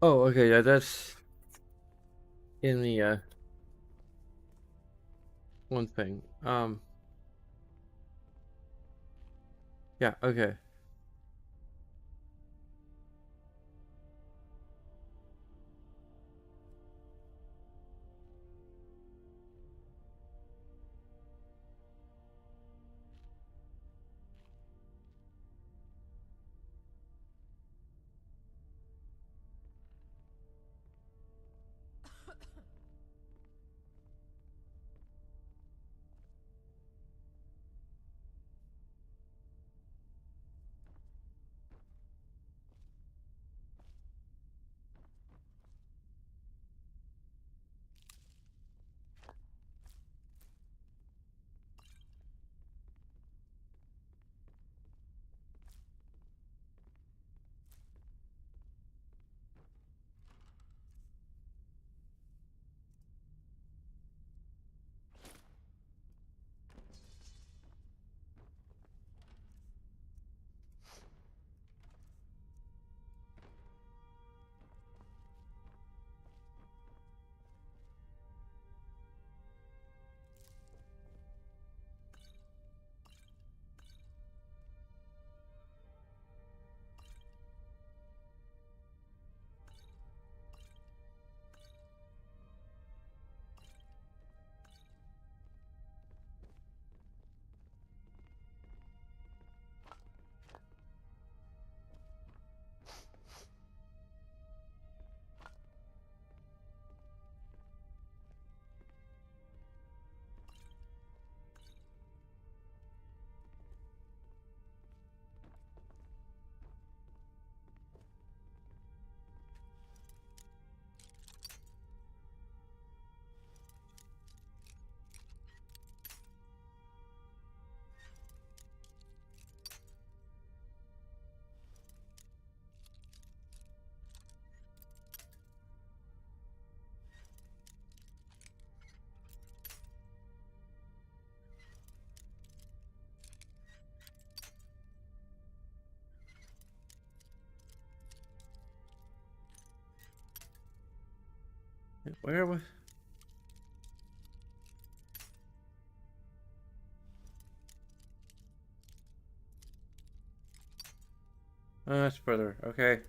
Oh, okay, yeah, that's in the one thing. Yeah, okay. Where was... Oh, that's further. Okay.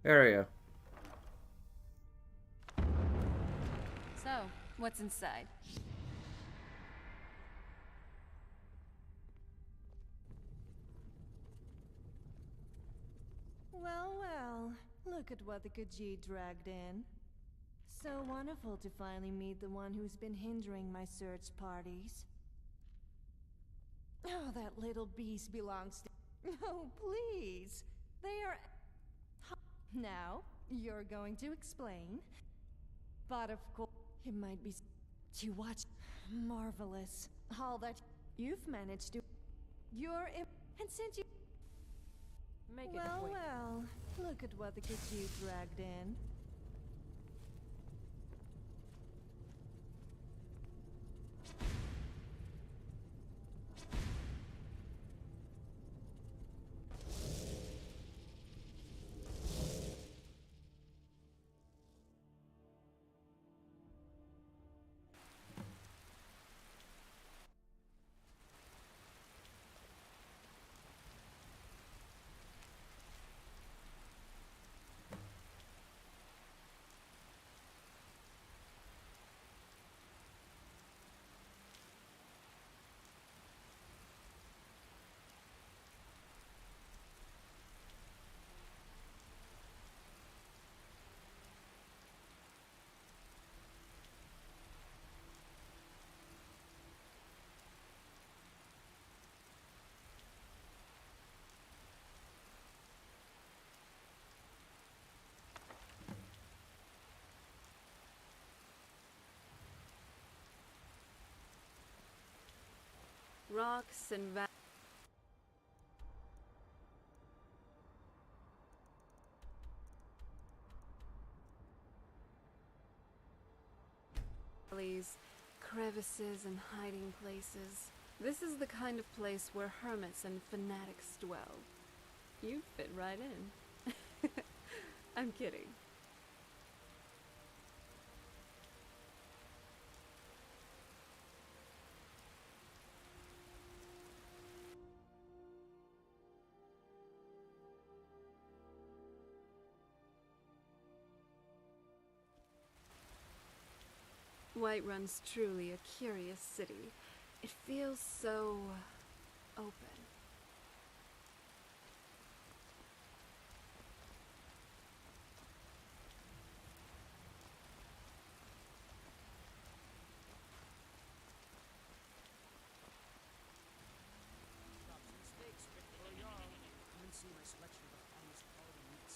There we go. So, what's inside? Well, well, look at what the Khajiit dragged in. So wonderful to finally meet the one who's been hindering my search parties. Oh, that little beast belongs to... Oh, please! They are... Now, you're going to explain. But of course, it might be... To watch... Marvelous. All that you've managed to... You're... And since you... Make it well, quick. well, look at what the Khajiit dragged in. rocks and valleys, crevices, and hiding places. This is the kind of place where hermits and fanatics dwell. You fit right in. I'm kidding. Whiterun's truly a curious city. It feels so open. Come and see my selection of the finest quality meats.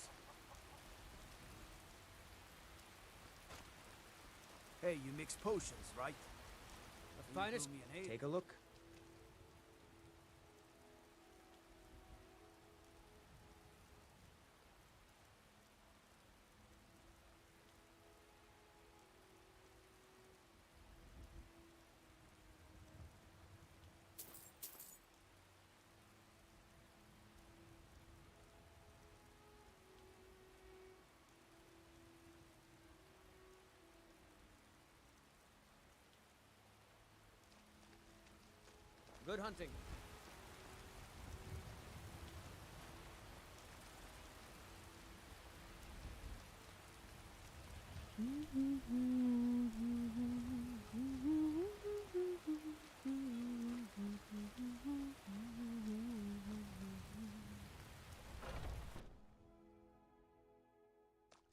Hey, you mix potions, right? The finest. Take a look. Good hunting.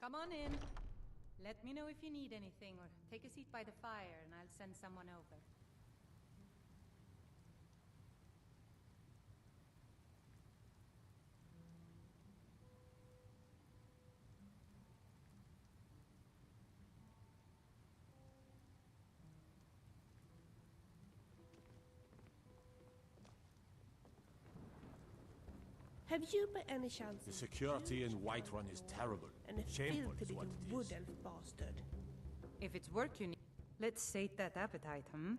Come on in. Let me know if you need anything, or take a seat by the fire and I'll send someone over. Have you by any chance... The security in Whiterun is terrible. And a Shameful filthy is what little it wood is. elf bastard. If it's work you need, let's sate that appetite, hmm?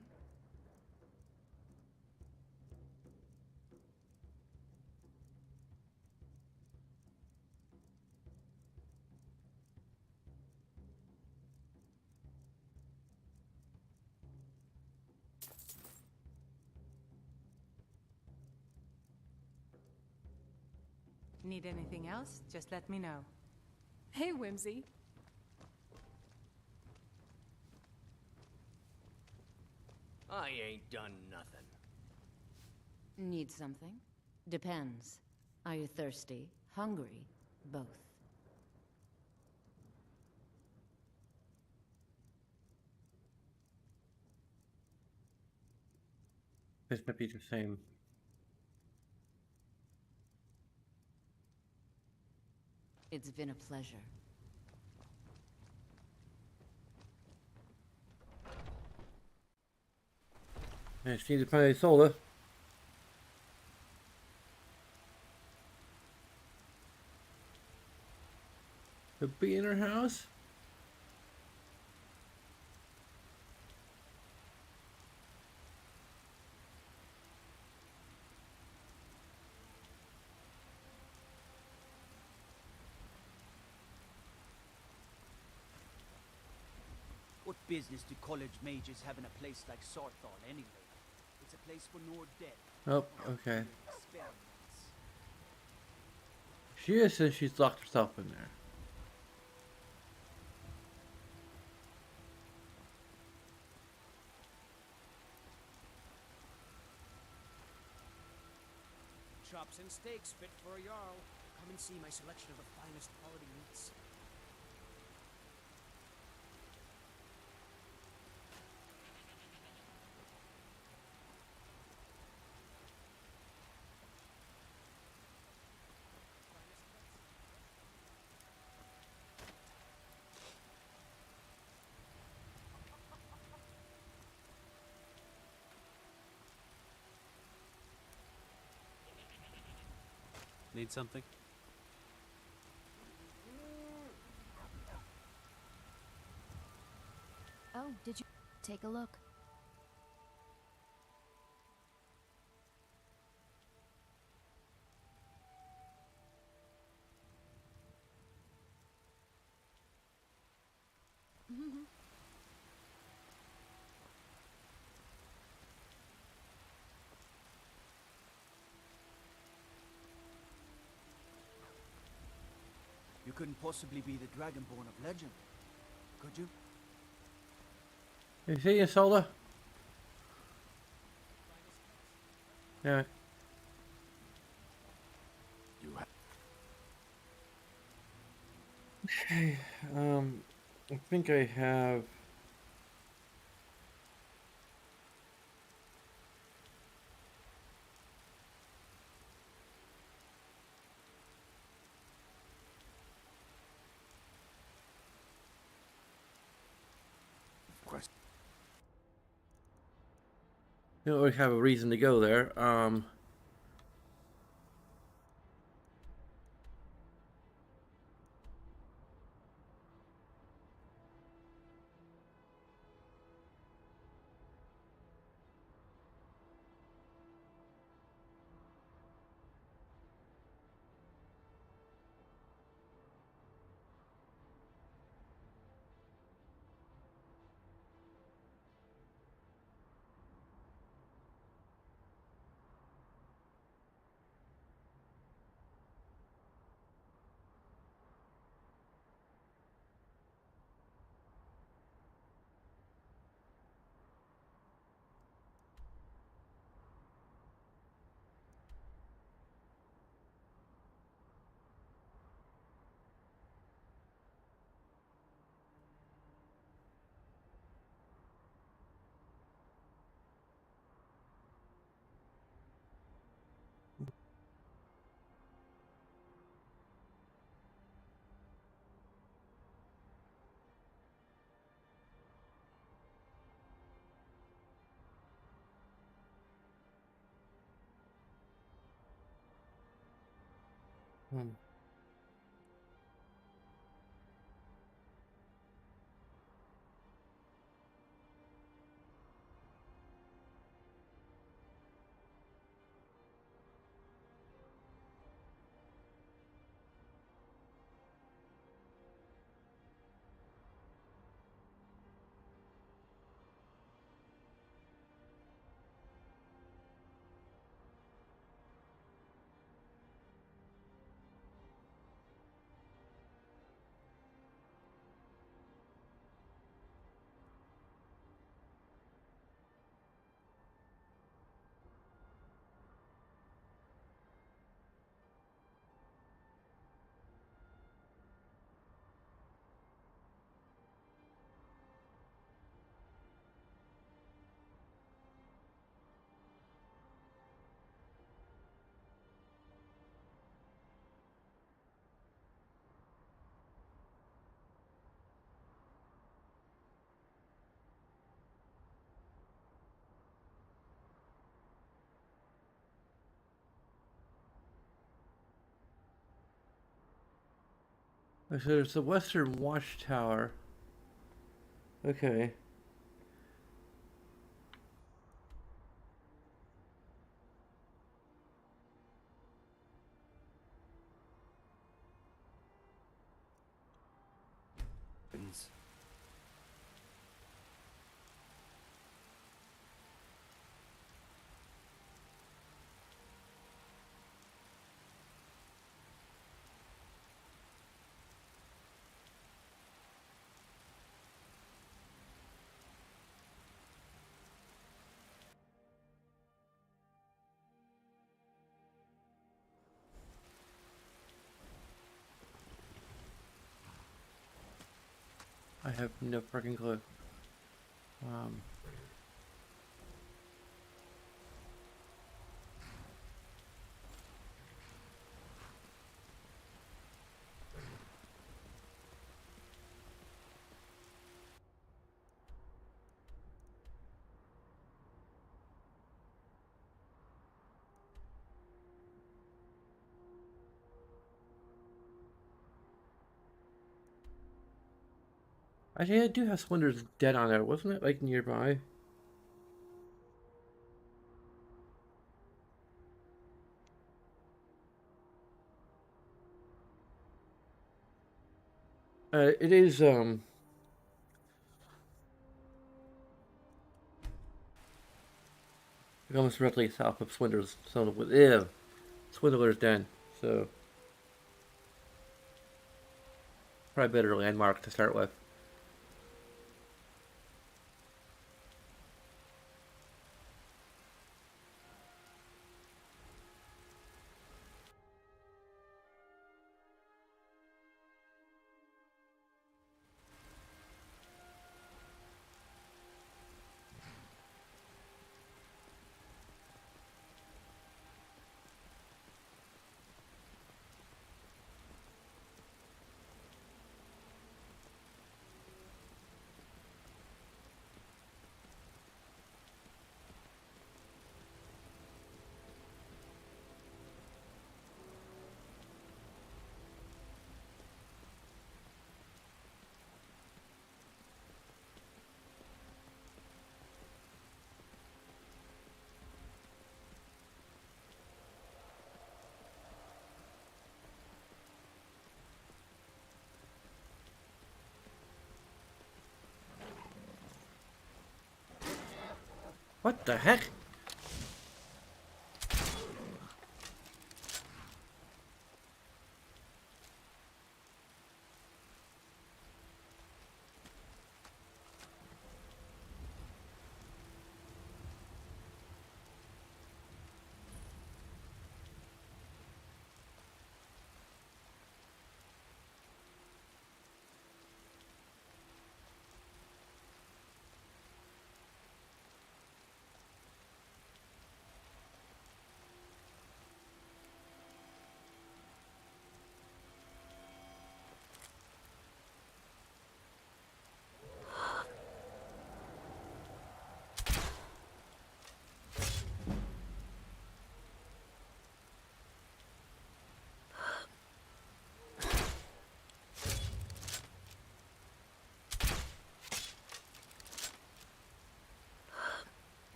Need anything else? Just let me know. Hey, Whimsy. I ain't done nothing. Need something? Depends. Are you thirsty? Hungry? Both. This might be the same. It's been a pleasure. Yeah, she needs to find a soda. To be in her house? What business do college mages have in a place like Sarthal anyway? It's a place for Nord dead. Oh, okay. Experiments. She is, since she's locked herself in there. Chops and steaks fit for a jarl. Come and see my selection of the finest quality meats. Need something? Oh, did you take a look? You couldn't possibly be the Dragonborn of legend, could you? You see your solar? Yeah. Okay, I think I have. You don't really have a reason to go there. So there's the Western Watchtower. Okay. I have no freaking clue. I think I do have Swindler's Dead on there, wasn't it? Like nearby. It is almost directly south of Swindler's Swindler's Den, so probably better landmark to start with. What the heck?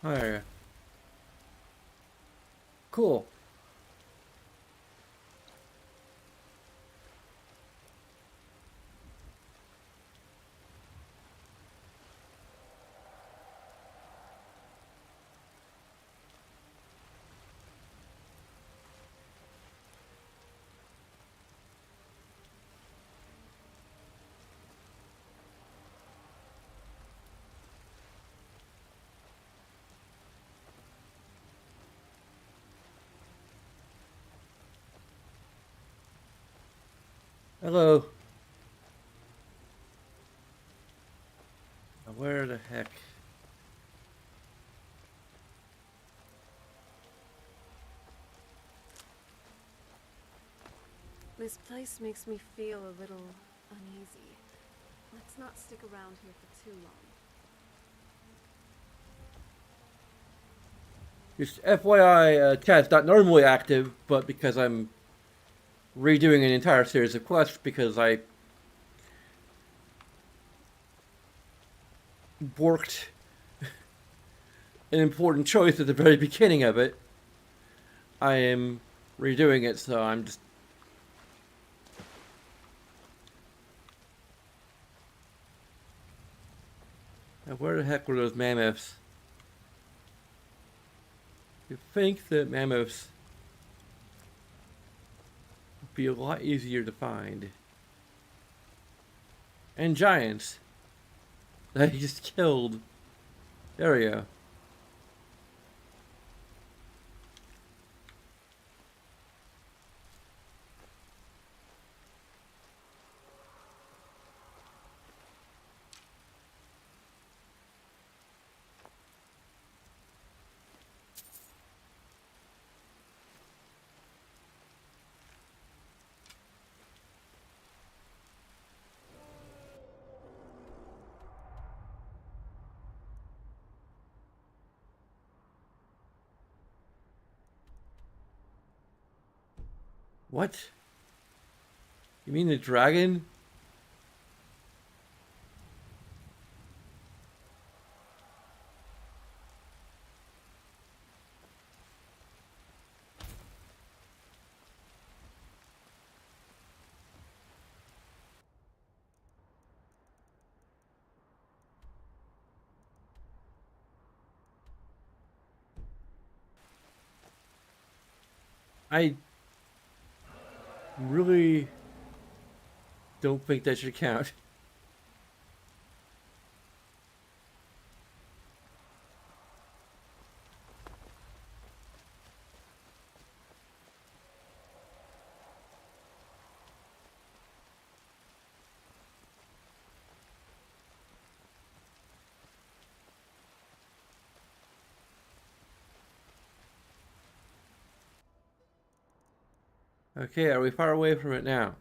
Alright. Cool. Hello. Now where the heck? This place makes me feel a little uneasy. Let's not stick around here for too long. Just FYI, chat's not normally active, but because I'm redoing an entire series of quests because I borked an important choice at the very beginning of it. I am redoing it, so I'm just... Now where the heck were those mammoths? You'd think that mammoths would be a lot easier to find. And giants that he just killed. There we go. What? You mean the dragon? I really don't think that should count. Okay, are we far away from it now?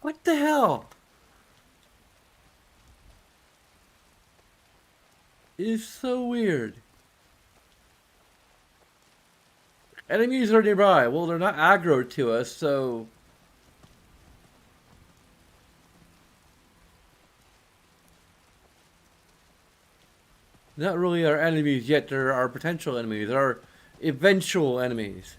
What the hell? It is so weird. Enemies are nearby. Well, they're not aggro to us, so... Not really our enemies yet, they're our potential enemies. They're our eventual enemies.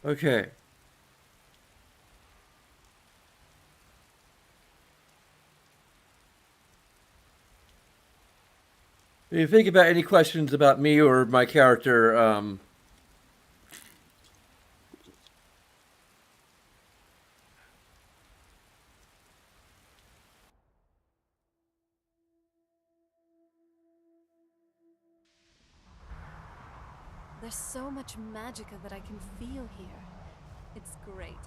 Okay. If you think about any questions about me or my character, There's so much magicka that I can feel here. It's great.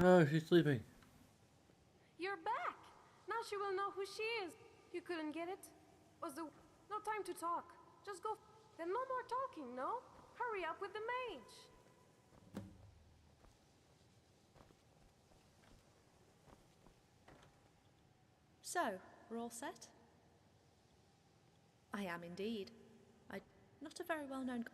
oh, she's sleeping. You're back! Now she will know who she is. You couldn't get it? Was the... No time to talk. Just go... Then no more talking, no? Hurry up with the mage. So, we're all set? I am indeed. Not a very well-known...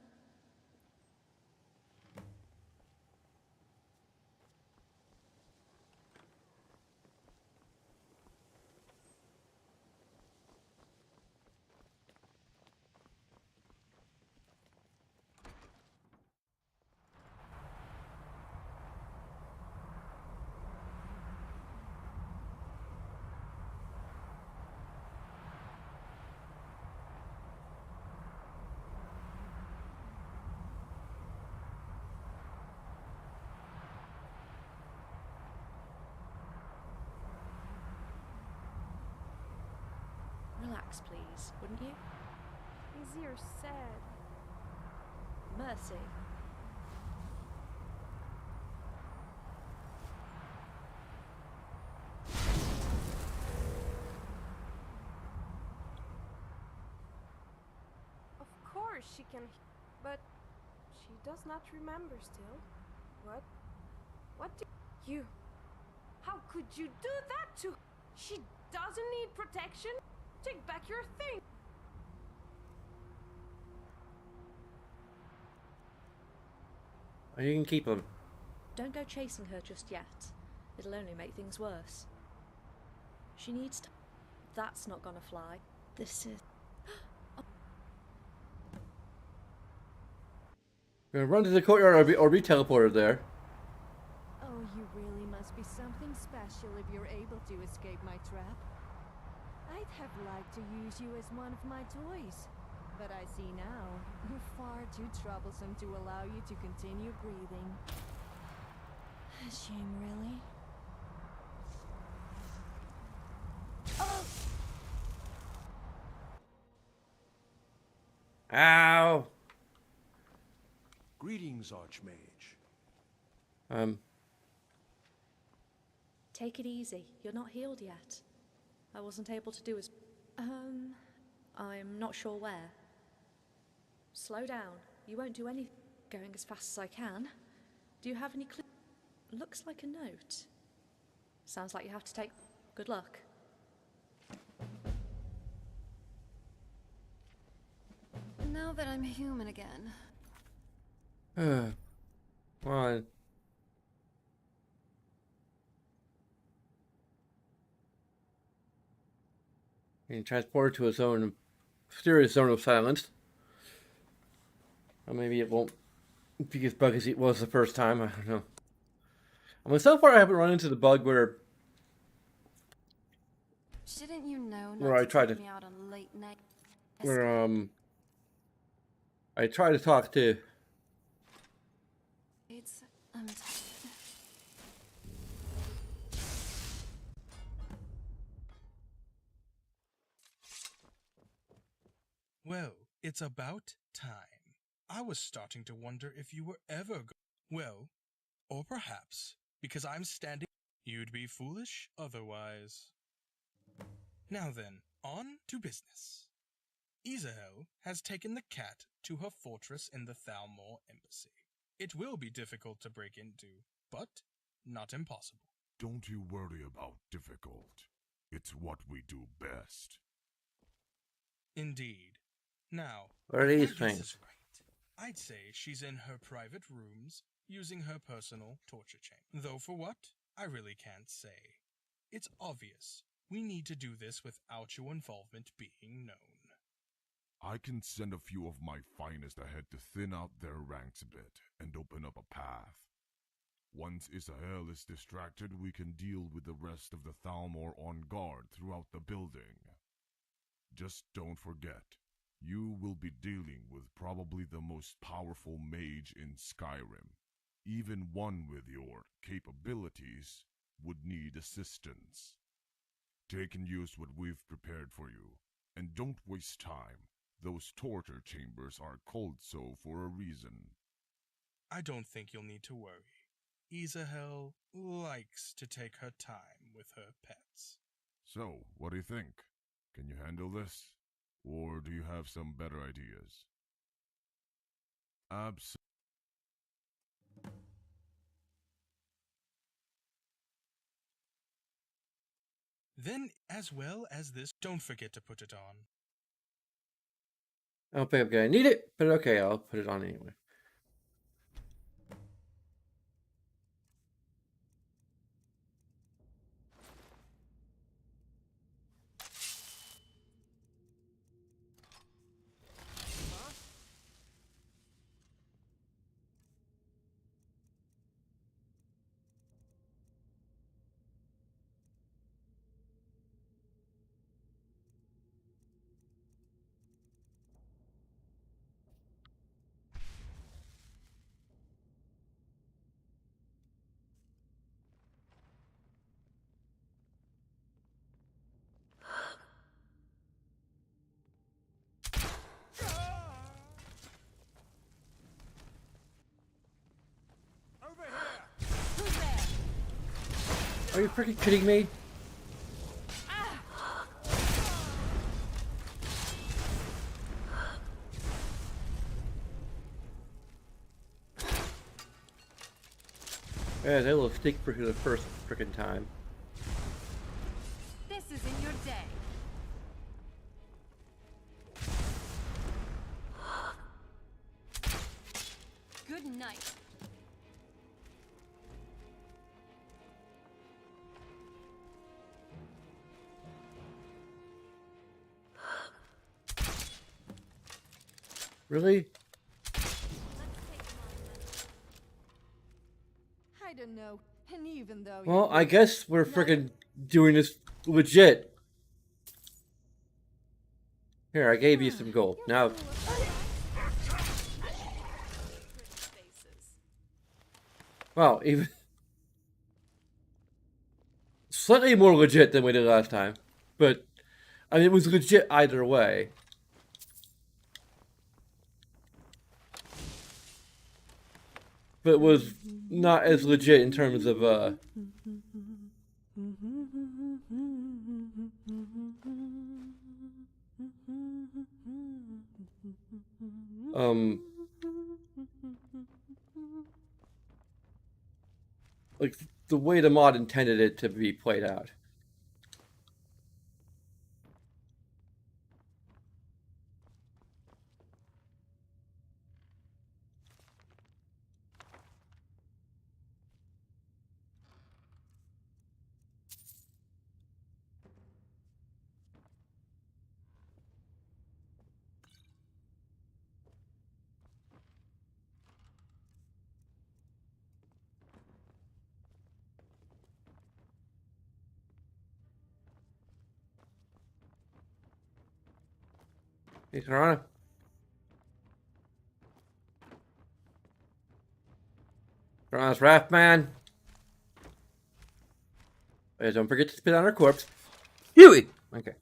Relax, please, wouldn't you? Easier said. Mercy. Of course she can... But she does not remember still. What What do you... How could you do that to... She doesn't need protection. Take back your thing. You can keep them. Don't go chasing her just yet. It'll only make things worse. She needs to... That's not gonna fly. This is... We're gonna run to the courtyard or be teleported there. Oh, you really must be something special if you're able to escape my trap. I'd have liked to use you as one of my toys. But I see now, you're far too troublesome to allow you to continue breathing. A shame, really. Ow! Greetings, Archmage. Take it easy. You're not healed yet. I wasn't able to do as... I'm not sure where. Slow down. You won't do anything. Going as fast as I can. Do you have any clue? Looks like a note. Sounds like you have to take... Good luck. Now that I'm human again. Come on. Being transported to a zone, mysterious zone of silence. Or maybe it won't be as bug as it was the first time. I don't know. I mean, so far I haven't run into the bug where Shouldn't you know not where I to tried take to me out on late night? where I try to talk to. I'm tired. Well, it's about time. I was starting to wonder if you were ever well, or perhaps, because I'm standing, you'd be foolish otherwise. Now then, on to business. Isahel has taken the cat to her fortress in the Thalmor Embassy. It will be difficult to break into, but not impossible. Don't you worry about difficult. It's what we do best. Indeed. Now, What are if my these guess things? is right, I'd say she's in her private rooms using her personal torture chamber. Though for what, I really can't say. It's obvious. We need to do this without your involvement being known. I can send a few of my finest ahead to thin out their ranks a bit and open up a path. Once Isahel is distracted, we can deal with the rest of the Thalmor on guard throughout the building. Just don't forget, you will be dealing with probably the most powerful mage in Skyrim. Even one with your capabilities would need assistance. Take and use what we've prepared for you, and don't waste time. Those torture chambers are called so for a reason. I don't think you'll need to worry. Isahel likes to take her time with her pets. So, what do you think? Can you handle this? Or do you have some better ideas? Then, as well as this, don't forget to put it on. I don't think I'm gonna need it, but okay, I'll put it on anyway. Are you freaking kidding me? Yeah, that will stick for the first frickin' time. This isn't your day. Good night. Really? I don't know. And even though Well, I guess we're frickin' doing this legit. Here, I gave you some gold. Now. Well, even slightly more legit than we did last time, but I mean, it was legit either way. But it was not as legit in terms of like the way the mod intended it to be played out. Hey, Corona. Corona's raft man. Hey, don't forget to spit on our corpse. Huey! Okay.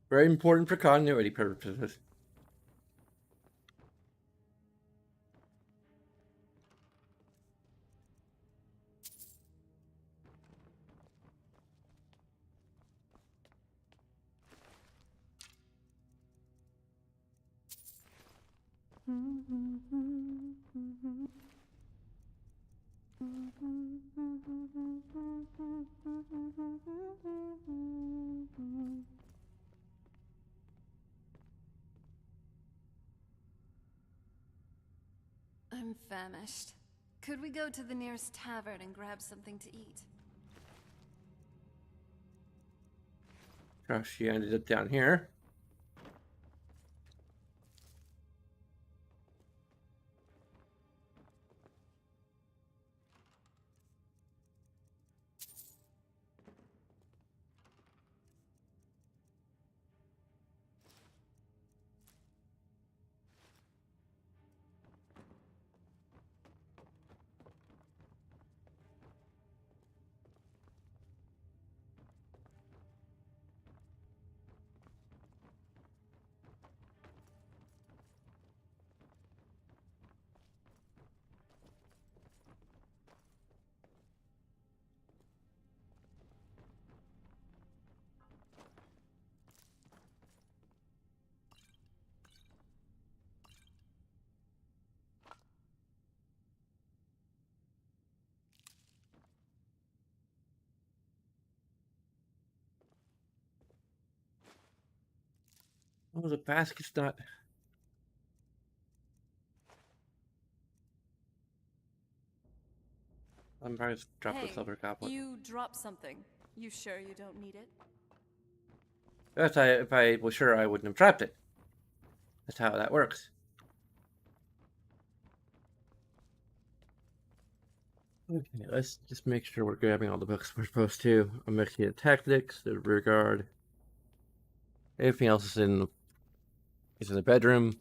Very important for continuity purposes. I'm famished. Could we go to the nearest tavern and grab something to eat? Gosh, she ended up down here. Oh, the basket's not. I'm probably just drop the silver goblet. You dropped something. You sure you don't need it? That's if I was sure I wouldn't have dropped it. That's how that works. Okay, let's just make sure we're grabbing all the books we're supposed to. I'm mixing the tactics, the rear guard. Everything else is in the bedroom.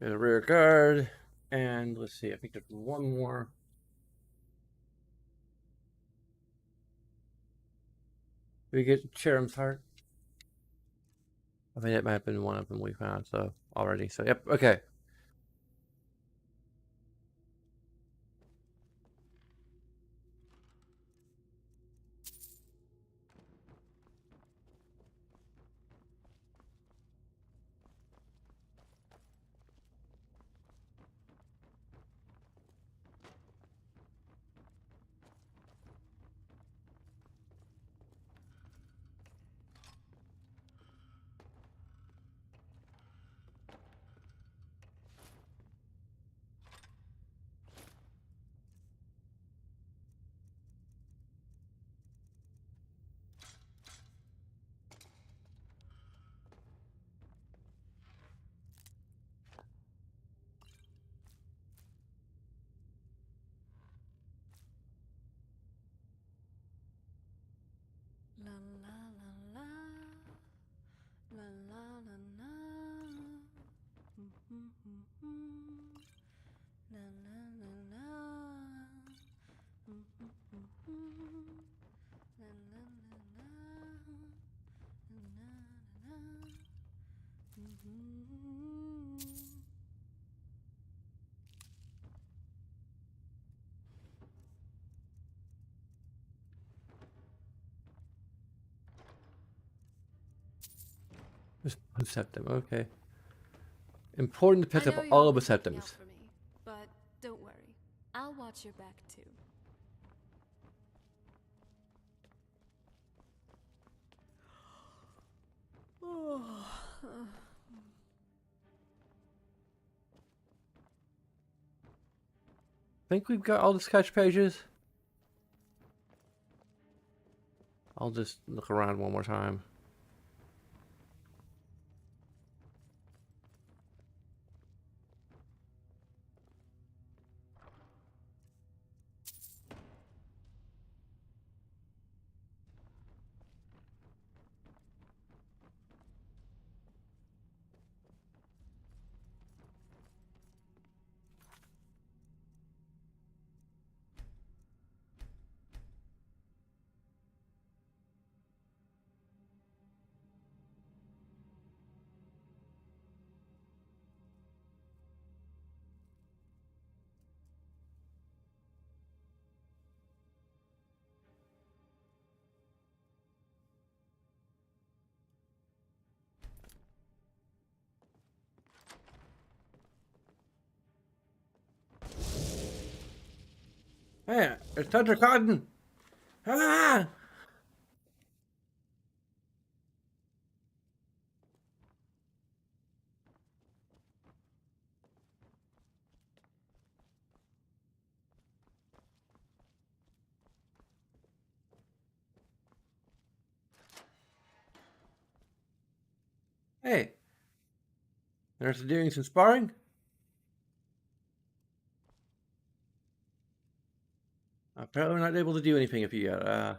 And a rear guard. And let's see, I think there's one more. We get Cherum's heart. I think that might have been one of them we found so already. So yep, okay. La la la la la la la la la la la la la la la. Just one septum, okay. Important to pick I up know you're all of the always looking out septums. for me, but don't worry. I'll watch your back too. Think we've got all the sketch pages. I'll just look around one more time. Hey, it's Dr. Cotton! Ah! Hey, there's doing some sparring? Apparently not able to do anything if you got, how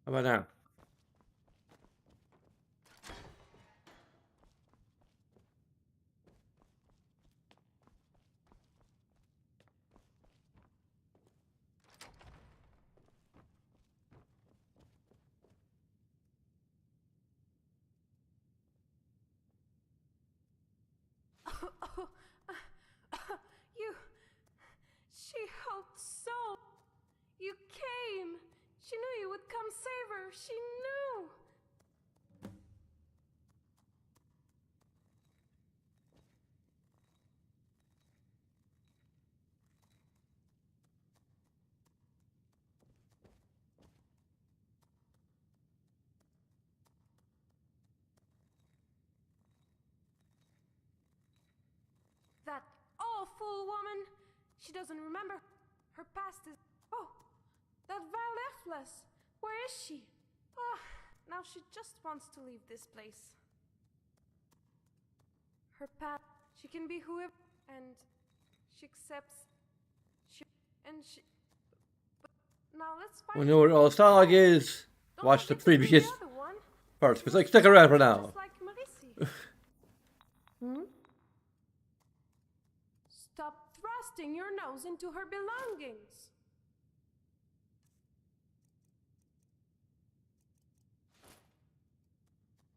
about now? You... She hoped so. You came. She knew you would come save her. She knew. That awful woman. She doesn't remember. Her past is... Oh, that Valethless. Where is she? Ah, now she just wants to leave this place. Her past... She can be whoever... And she accepts... She... And she... Now let's We find know what all dialogue is. Watch the previous parts. It's like, stick around for now. just like Marisi. Hmm? Stop thrusting your nose into her belongings.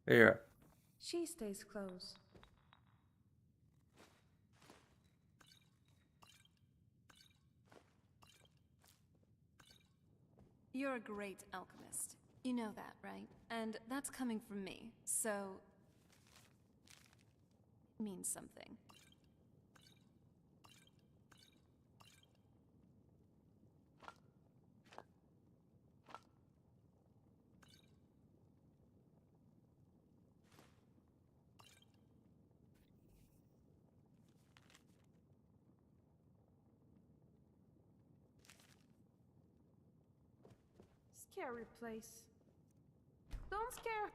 Here. She stays close. You're a great alchemist. You know that, right? And that's coming from me, so... it means something. Scary place. Don't scare her,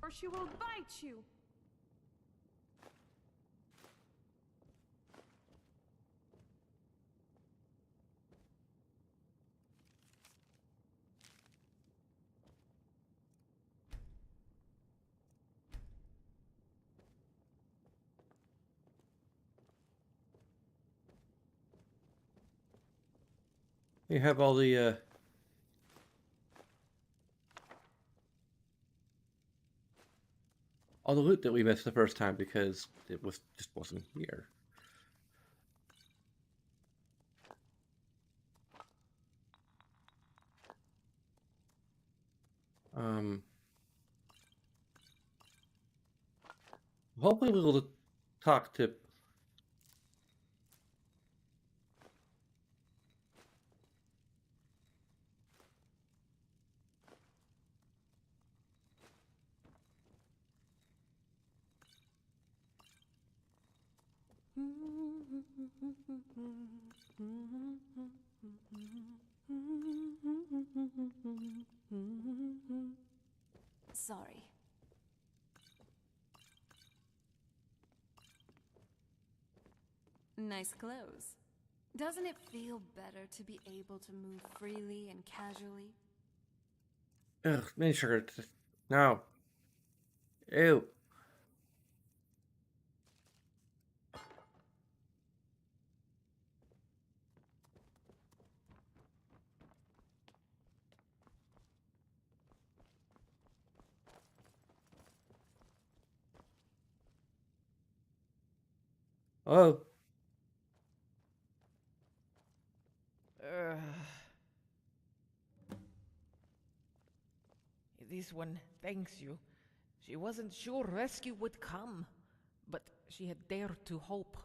or she will bite you. You have all the loot that we missed the first time because it just wasn't here. Hopefully we'll talk to... Sorry. Nice clothes. Doesn't it feel better to be able to move freely and casually? Ugh, mini sugar. No. Ew. Oh. This one thanks you. She wasn't sure rescue would come, but she had dared to hope.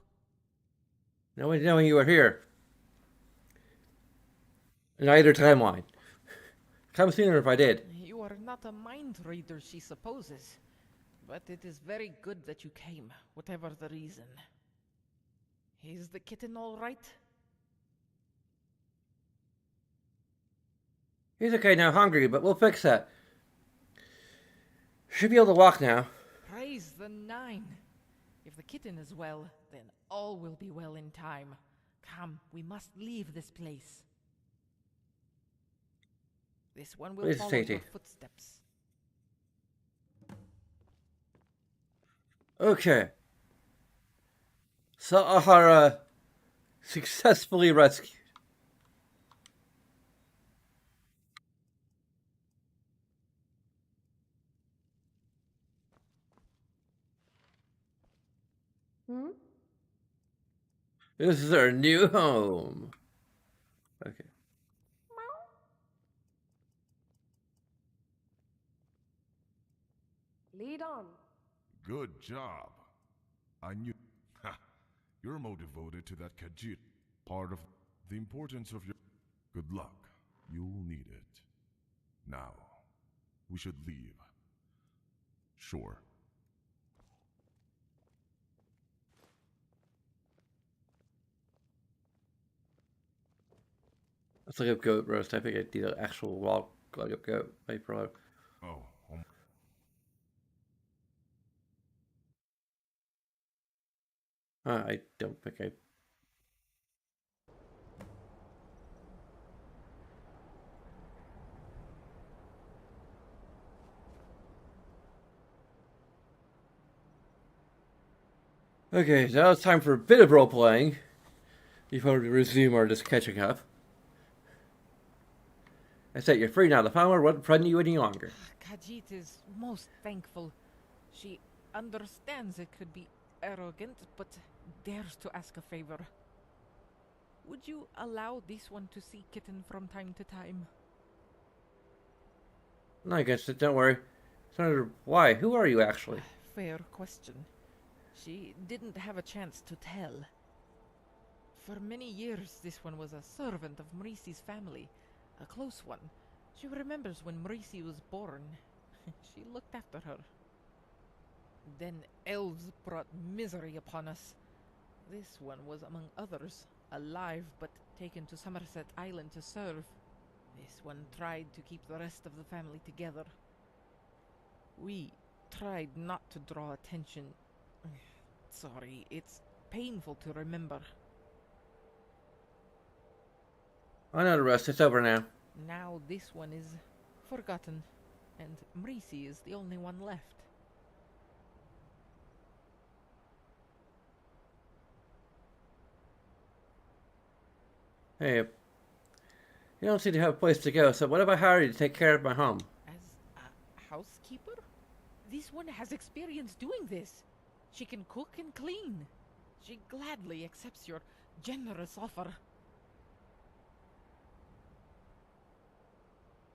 No one knowing you were here. In either timeline. Come sooner if I did. You are not a mind reader, she supposes. But it is very good that you came, whatever the reason. Is the kitten all right? He's okay now, hungry, but we'll fix that. Should be able to walk now. Praise the nine. If the kitten is well, then all will be well in time. Come, we must leave this place. This one will follow your footsteps. Okay. Sahara successfully rescued. Hmm? This is our new home. Okay. Lead on. Good job. I knew... Ha! You're more devoted to that Khajiit. Part of the importance of your... Good luck. You'll need it. Now, we should leave. Sure. That's like a goat roast. I think I did an actual walk like a goat. Oh. I don't think I... Okay, so now it's time for a bit of role playing before we resume our just catching up. I said you're free now. The farmer won't frighten you any longer. Khajiit is most thankful. She understands it could be arrogant, but dares to ask a favor. Would you allow this one to see Kitten from time to time? No, I guess it. Don't worry. Senator, why? Who are you actually? Fair question. She didn't have a chance to tell. For many years, this one was a servant of Marisi's family, a close one. She remembers when Marisi was born. She looked after her. Then elves brought misery upon us. This one was among others, alive but taken to Somerset Island to serve. This one tried to keep the rest of the family together. We tried not to draw attention. Sorry, it's painful to remember. I know the rest. It's over now. Now this one is forgotten, and Marisi is the only one left. Hey, you don't seem to have a place to go, so what if I hire you to take care of my home? As a housekeeper? This one has experience doing this. She can cook and clean. She gladly accepts your generous offer.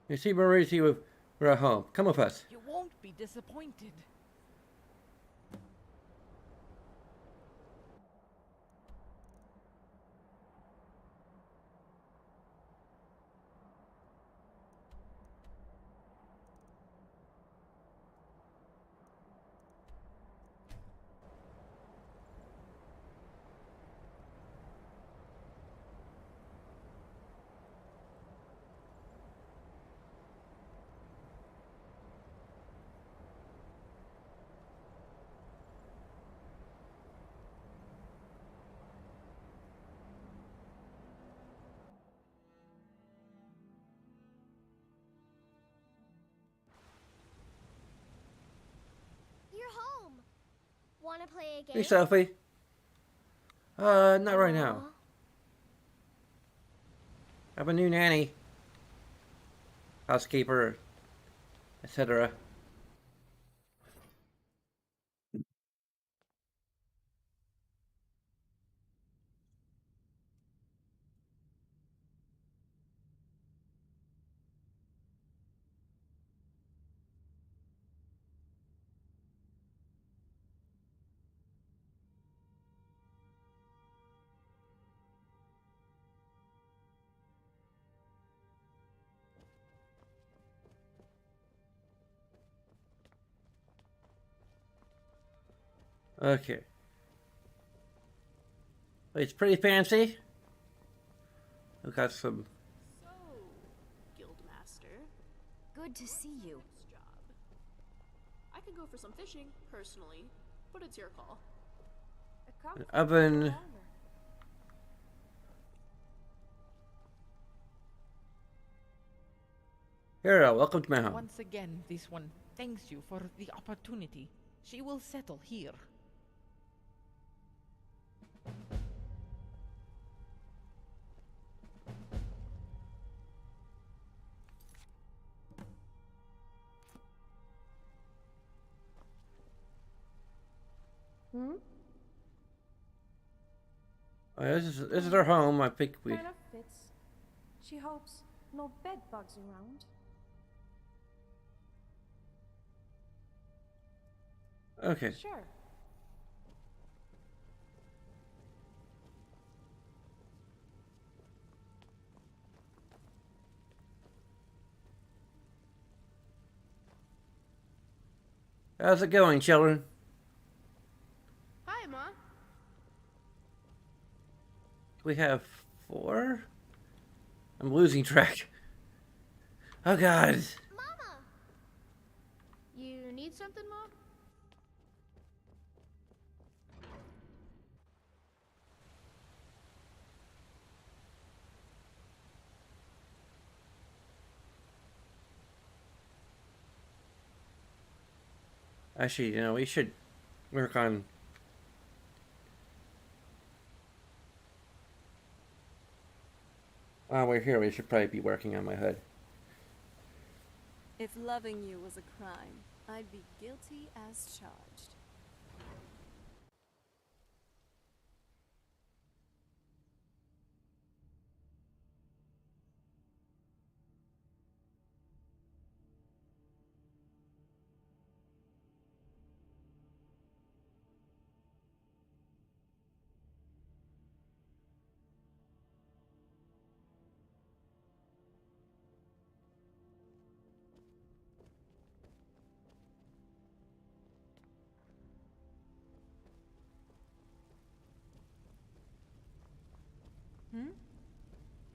You see, Marisi, we're at home. Come with us. You won't be disappointed. You're home. Wanna play a game? Hey, Sophie. Not right now. I have a new nanny, housekeeper, etc. Okay. It's pretty fancy. We've got some. So, Guildmaster. Good to see you. Next job. I could go for some fishing, personally, but it's your call. An oven. Here, welcome to my home. Once again, this one thanks you for the opportunity. She will settle here. This is our home. I think we. Kind of fits. She hopes no bed bugs around. Okay. Sure. How's it going, children? Hi, Ma. We have 4? I'm losing track. Oh God. Mama! You need something, Ma? Actually, we should work on We're here. We should probably be working on my hood. If loving you was a crime, I'd be guilty as charged.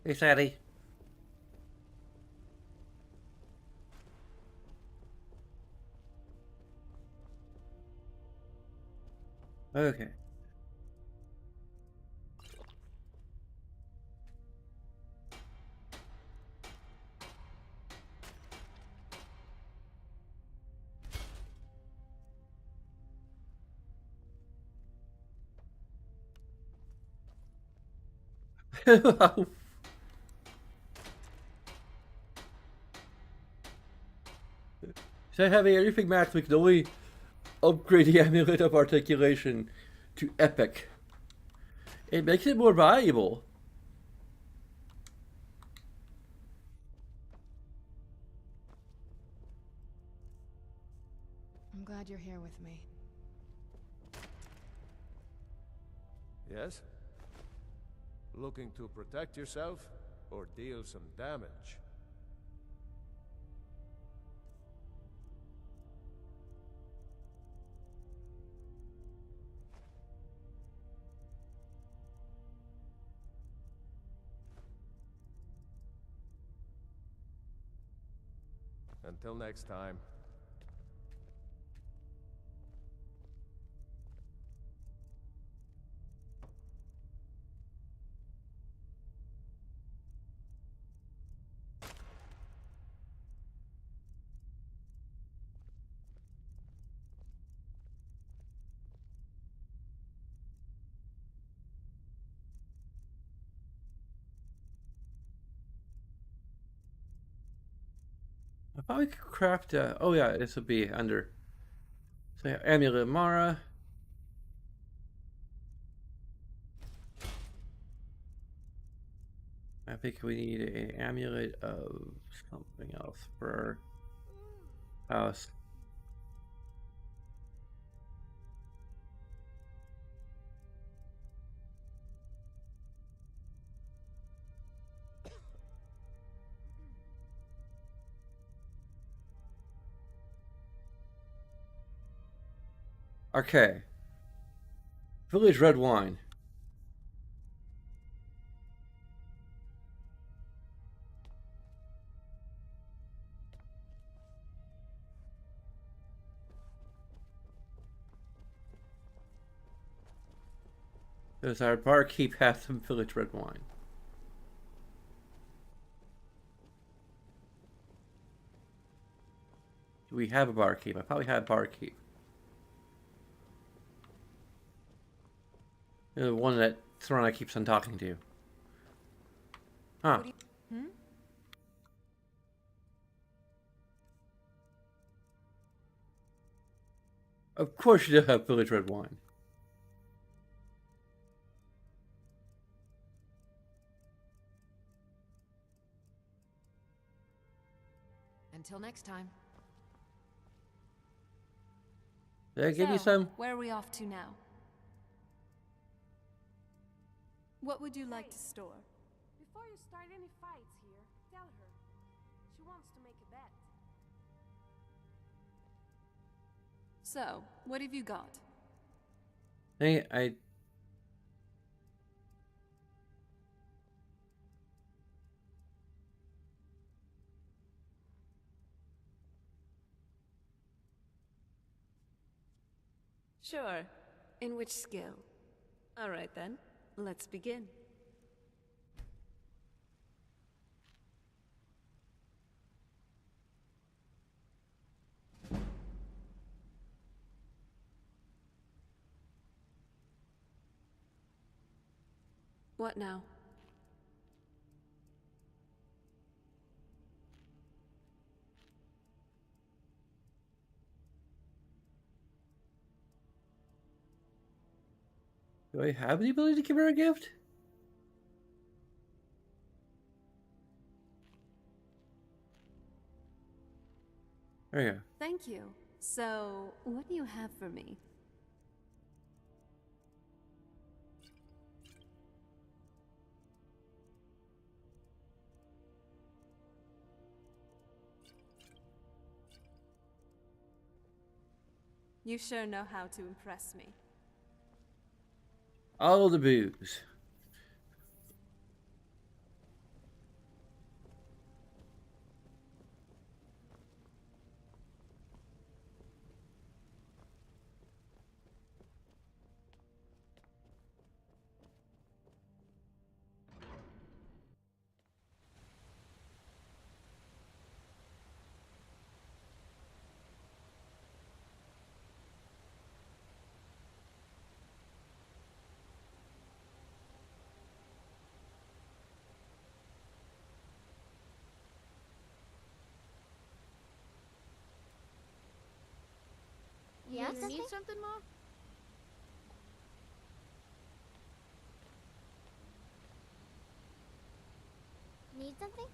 Hey, Sadie. Okay. So having everything max, we can only upgrade the amulet of articulation to epic. It makes it more valuable. I'm glad you're here with me. Yes? Looking to protect yourself or deal some damage? Until next time. I probably could craft a... Oh yeah, this would be under... So yeah, amulet Mara. I think we need an amulet of something else for our house. Okay. Village red wine. Does our barkeep have some village red wine? Do we have a barkeep? I probably have a barkeep. The one that Serana keeps on talking to. Huh. Of course you do have village red wine. Until next time. Did I give you some? Where are we off to now? What would you like to store? Before you start any fights here, tell her. She wants to make a bet. So, what have you got? Hey, I... Sure. In which skill? All right then, let's begin. What now? Do I have the ability to give her a gift? There you go. Thank you. So, what do you have for me? You sure know how to impress me. All the booze. Yes, You need something, Ma? Need something?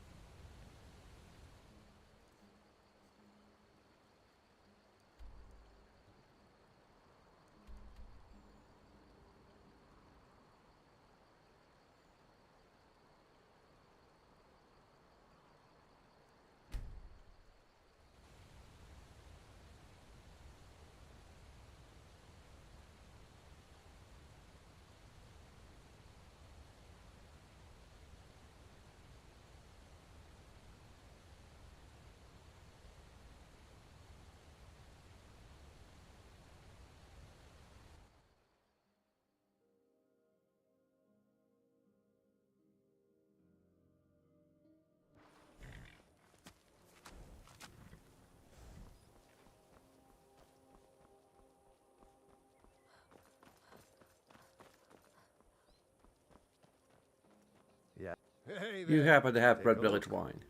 Yeah. Hey You there. happen to have Take Red a Village look. wine.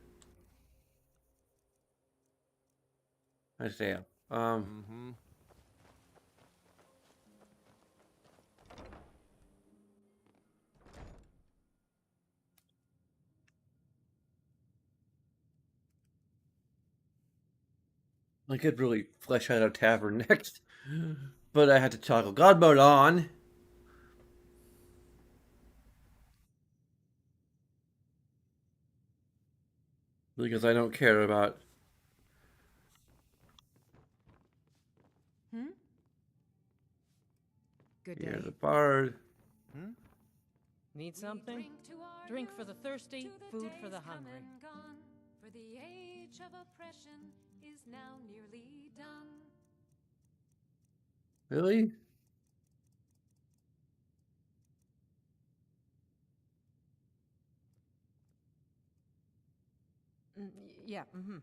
I say, Mm-hmm. I could really flesh out a tavern next, but I had to toggle God mode on. Because I don't care about. Hmm? Good day. Here's a bard. Hmm? Need something? Drink for the thirsty, food for the hungry. For the age of oppression is now nearly done. Really? Yeah, mm-hmm.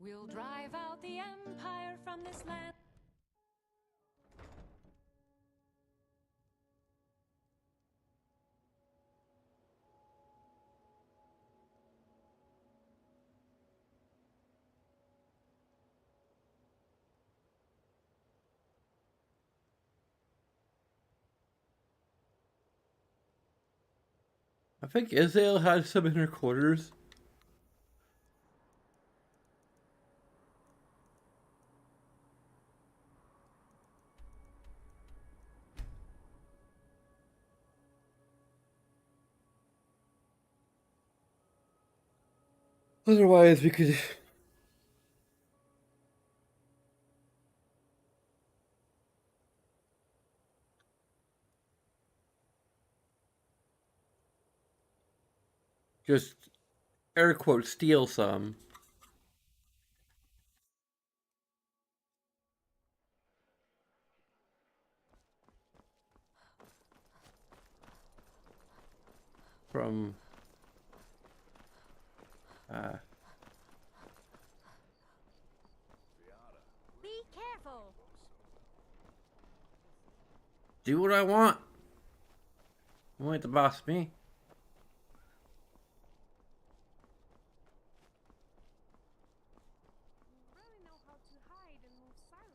We'll drive out the empire from this land. I think Israel had some in her quarters. Otherwise, we could. Just air quote steal some. From Be careful. do what I want. You ain't the boss of me. You really know how to hide and move silently.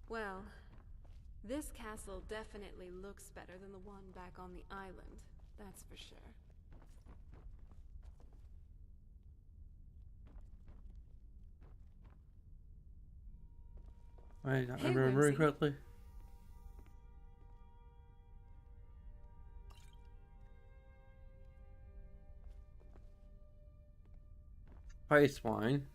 Well, this castle definitely looks better than the one back on the island, that's for sure. I not Hey, remembering Whimsy. correctly. Ice wine.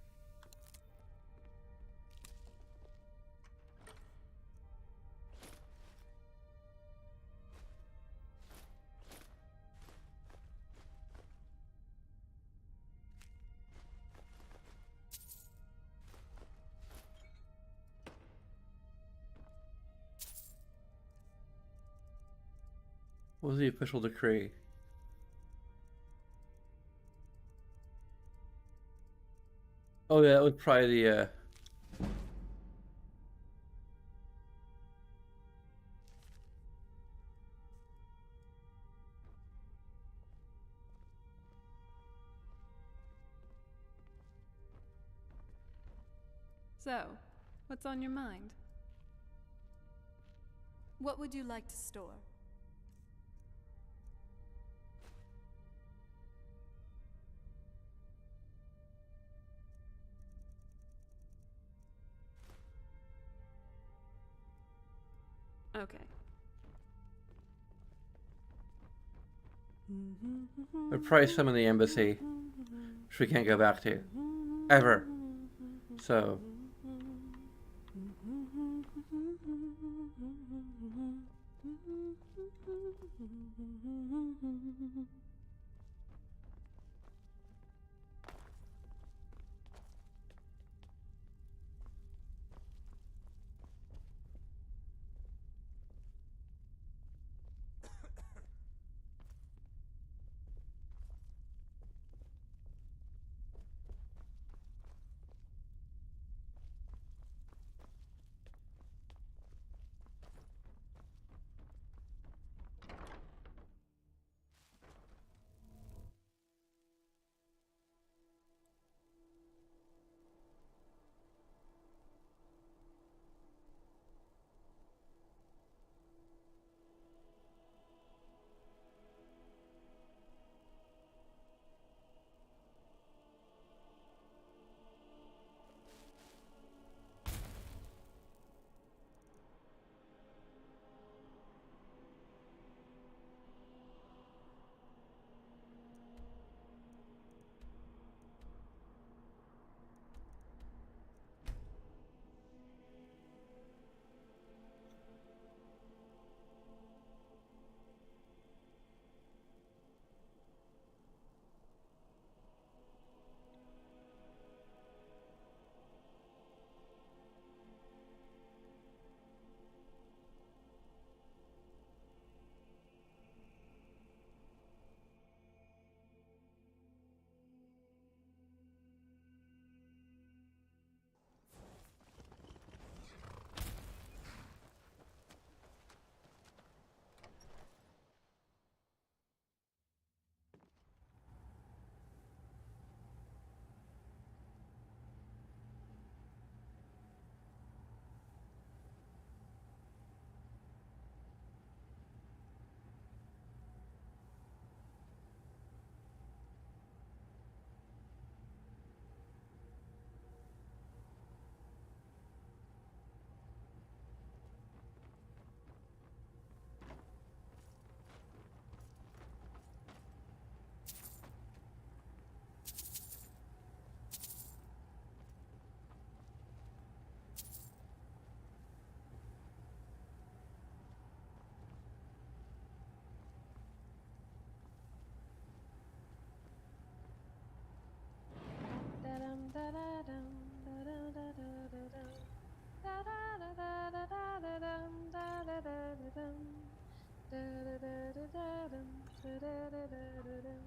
What was the official decree? Oh yeah, that was probably the So, what's on your mind? What would you like to store? Okay. or probably some in the embassy, which we can't go back to. Ever. So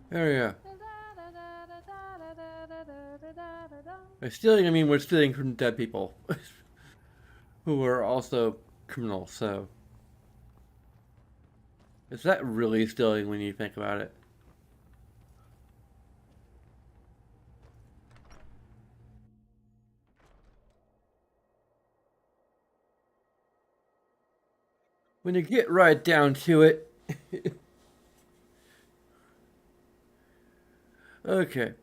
there we go. By stealing, I mean we're stealing from dead people who are also criminals. So is that really stealing when you think about it? when you get right down to it. Okay.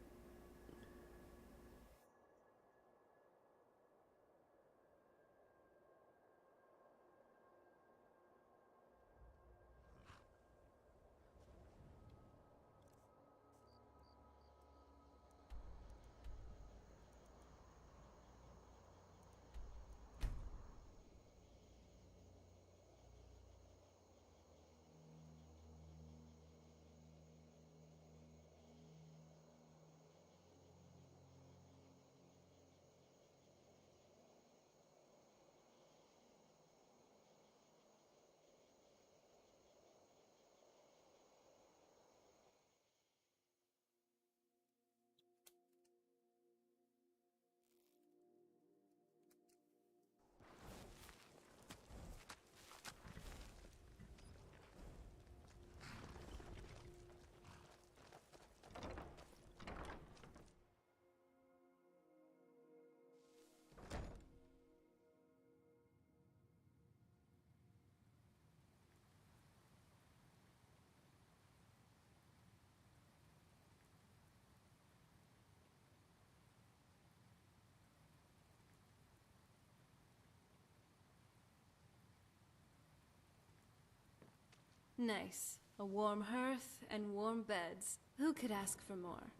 Nice. A warm hearth and warm beds. Who could ask for more?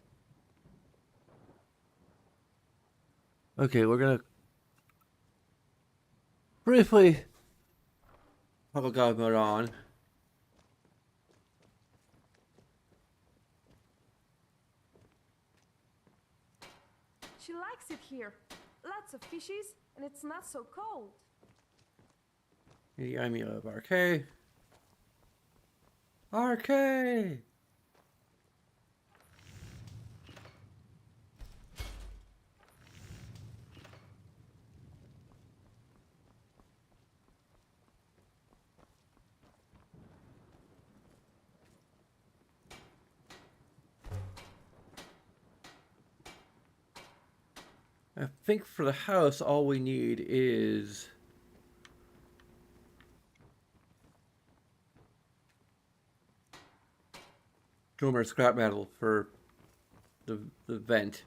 Okay, we're gonna briefly toggle God mode on. She likes it here. Lots of fishies, and it's not so cold. The enemy of RK. RK! I think for the house, all we need is Drummer scrap metal for the vent.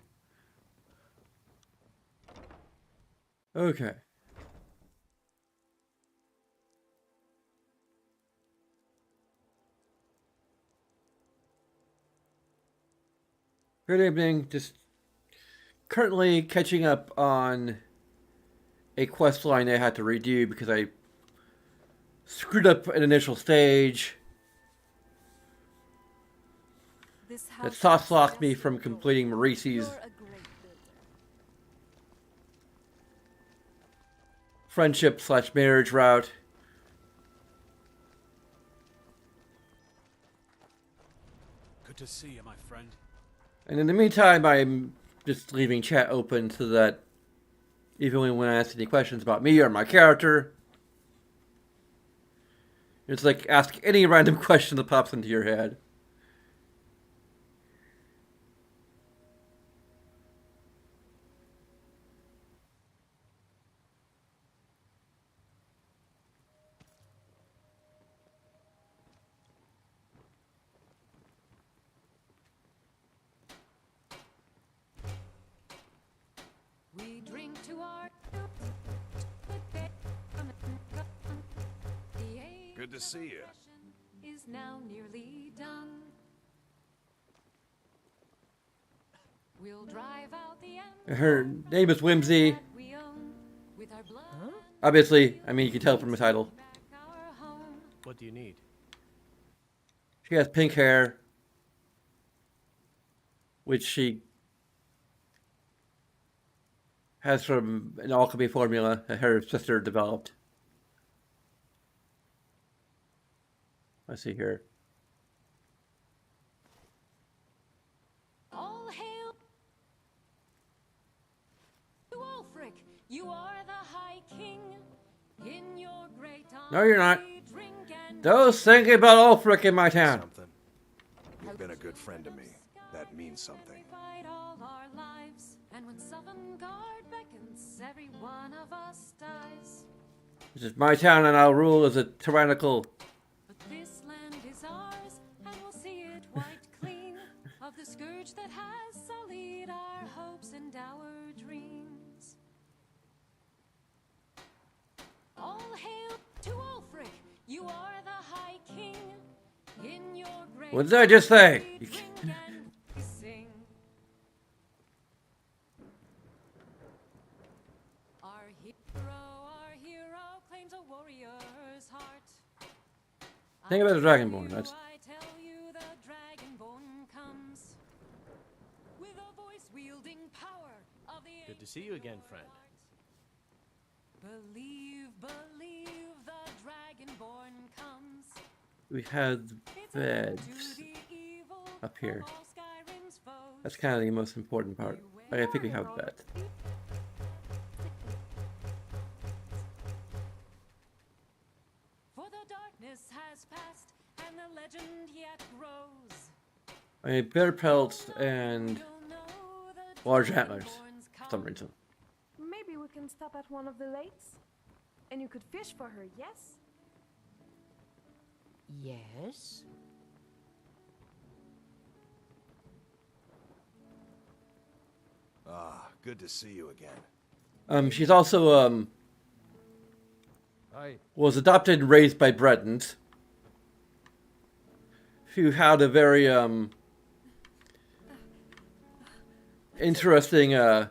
Okay. Good evening. Just currently catching up on a quest line I had to redo because I screwed up an initial stage that soft locked me from completing Maurice's friendship/marriage route. Good to see you, my friend. And in the meantime, I'm just leaving chat open so that even when I ask any questions about me or my character, it's like ask any random question that pops into your head. We drink to our Good to see you. is now nearly done. We'll drive out the Her name is Whimsy. with our blood. Obviously, I mean, you can tell from the title. What do you need? She has pink hair, which she has from an alchemy formula that her sister developed. Let's see here. All hail to Ulfric. You are the High King. In your great No, you're not. Those thinking about Ulfric in my town. Something. You've been a good friend to me. That means something. All our lives, and when Sovngarde beckons, every one of us dies. This is my town and I'll rule as a tyrannical. But this land is ours, and we'll see it wiped clean of the scourge that has sullied our hopes and our dreams. All hail to Ulfric, you are the High King. In your great What did I just say? sing. Our hero claims a warrior's heart. Think about the Dragonborn. That's I tell you the Dragonborn comes with a voice wielding power of the Good to see you again, friend. Believe the Dragonborn comes. we had beds up here. That's kind of the most important part. I think we have beds. For the darkness has passed and the legend yet grows. I mean, bear pelts and large antlers for some reason. Maybe we can stop at one of the lakes? And you could fish for her, yes? Yes? Ah, good to see you again. She's also, was adopted and raised by Bretons, who had a very, interesting, a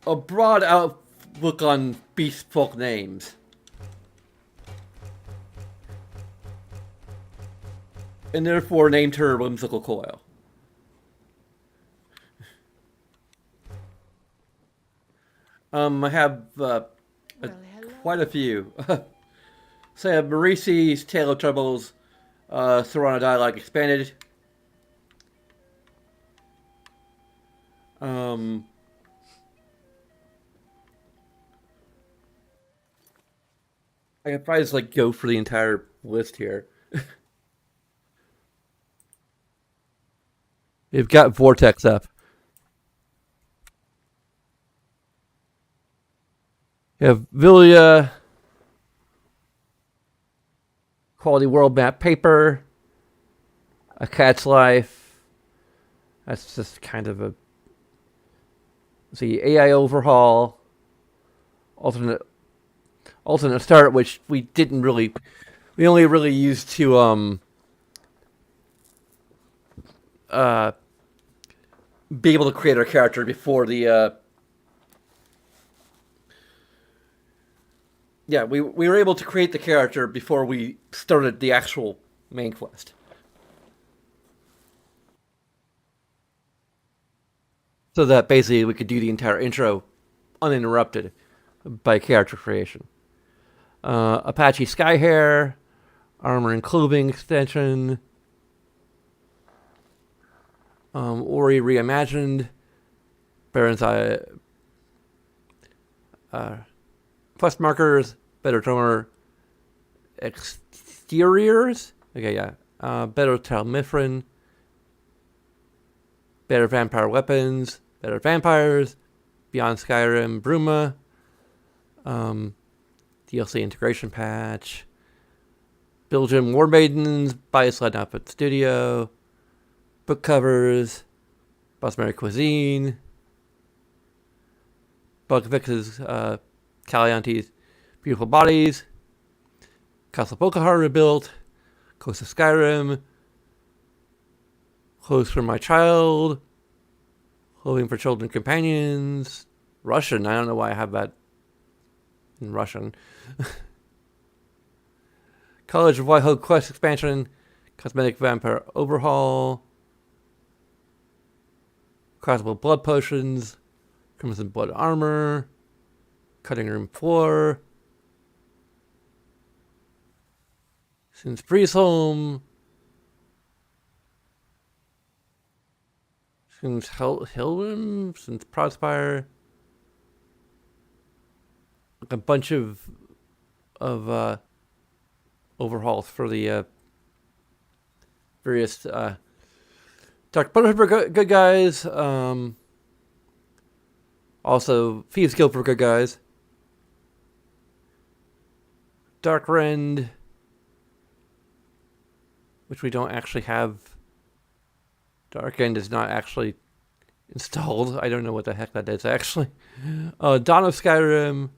broad outlook on beast folk names. And therefore named her Whimsical Coil. I have quite a few. So I have Marisi's Tale of Troubles, Serrano Dialogue Expanded. I could probably just like go for the entire list here. We've got Vortex up. You have Villia, Quality World Map Paper, A Cat's Life. That's just kind of a... See, AI Overhaul, Alternate Start, which we didn't really... We only really used to, be able to create our character before the, yeah, we were able to create the character before we started the actual main quest. So that basically we could do the entire intro uninterrupted by character creation. Apache Skyhair, Armor and Clothing Extension, Ori Reimagined, Baron's Eye, Quest Markers, Better Drummer, Exteriors, okay, yeah, Better Talmithrin, Better Vampire Weapons, Better Vampires, Beyond Skyrim, Bruma, DLC Integration Patch, Belgium War Maidens, Biosled Outfit Studio, book covers, Bosmary Cuisine, Bugvix's Caliante's Beautiful Bodies, Castle Pokahar Rebuilt, Coast of Skyrim, Clothes for My Child, Clothing for Children Companions, Russian, I don't know why I have that in Russian. College of Whitehood Quest Expansion, Cosmetic Vampire Overhaul, Craftable Blood Potions, Crimson Blood Armor, Cutting Room Floor, Since Priestholm, Since Hilrim, Since Prospire, like a bunch of overhauls for the various Dark Brotherhood for good guys, also Thieves Guild for good guys, Dark Rend, which we don't actually have. Dark End is not actually installed. I don't know what the heck that is actually. Dawn of Skyrim,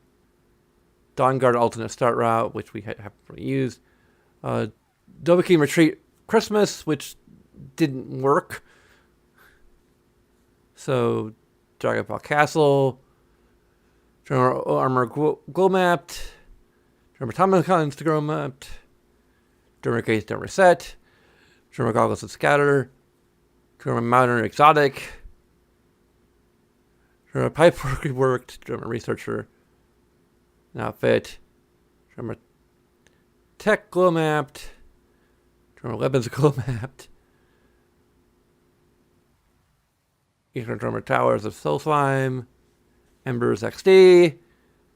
Dawnguard Alternate Start Route, which we haven't really used. Dovahkiin Retreat Christmas, which didn't work. So, Dragonfall Castle, Drummer Armor Glow Mapped, Drummer Tomahawk's Glow Mapped, Drummer Gates Don't Reset, Drummer Goggles and Scatter, Drummer Modern Exotic, Drummer Pipework Reworked, Drummer Researcher, an Outfit, Drummer Tech Glow Mapped, Drummer Weapons Glow Mapped, Eastern Drummer Towers of Soul Slime, Embers XD.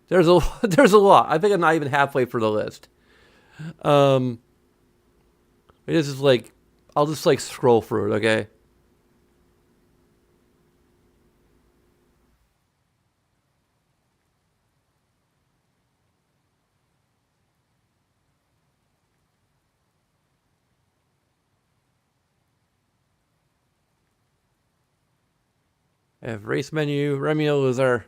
There's a lot. I think I'm not even halfway through the list. This is like, I'll just like scroll through it, okay? I have race menu. Remiel is our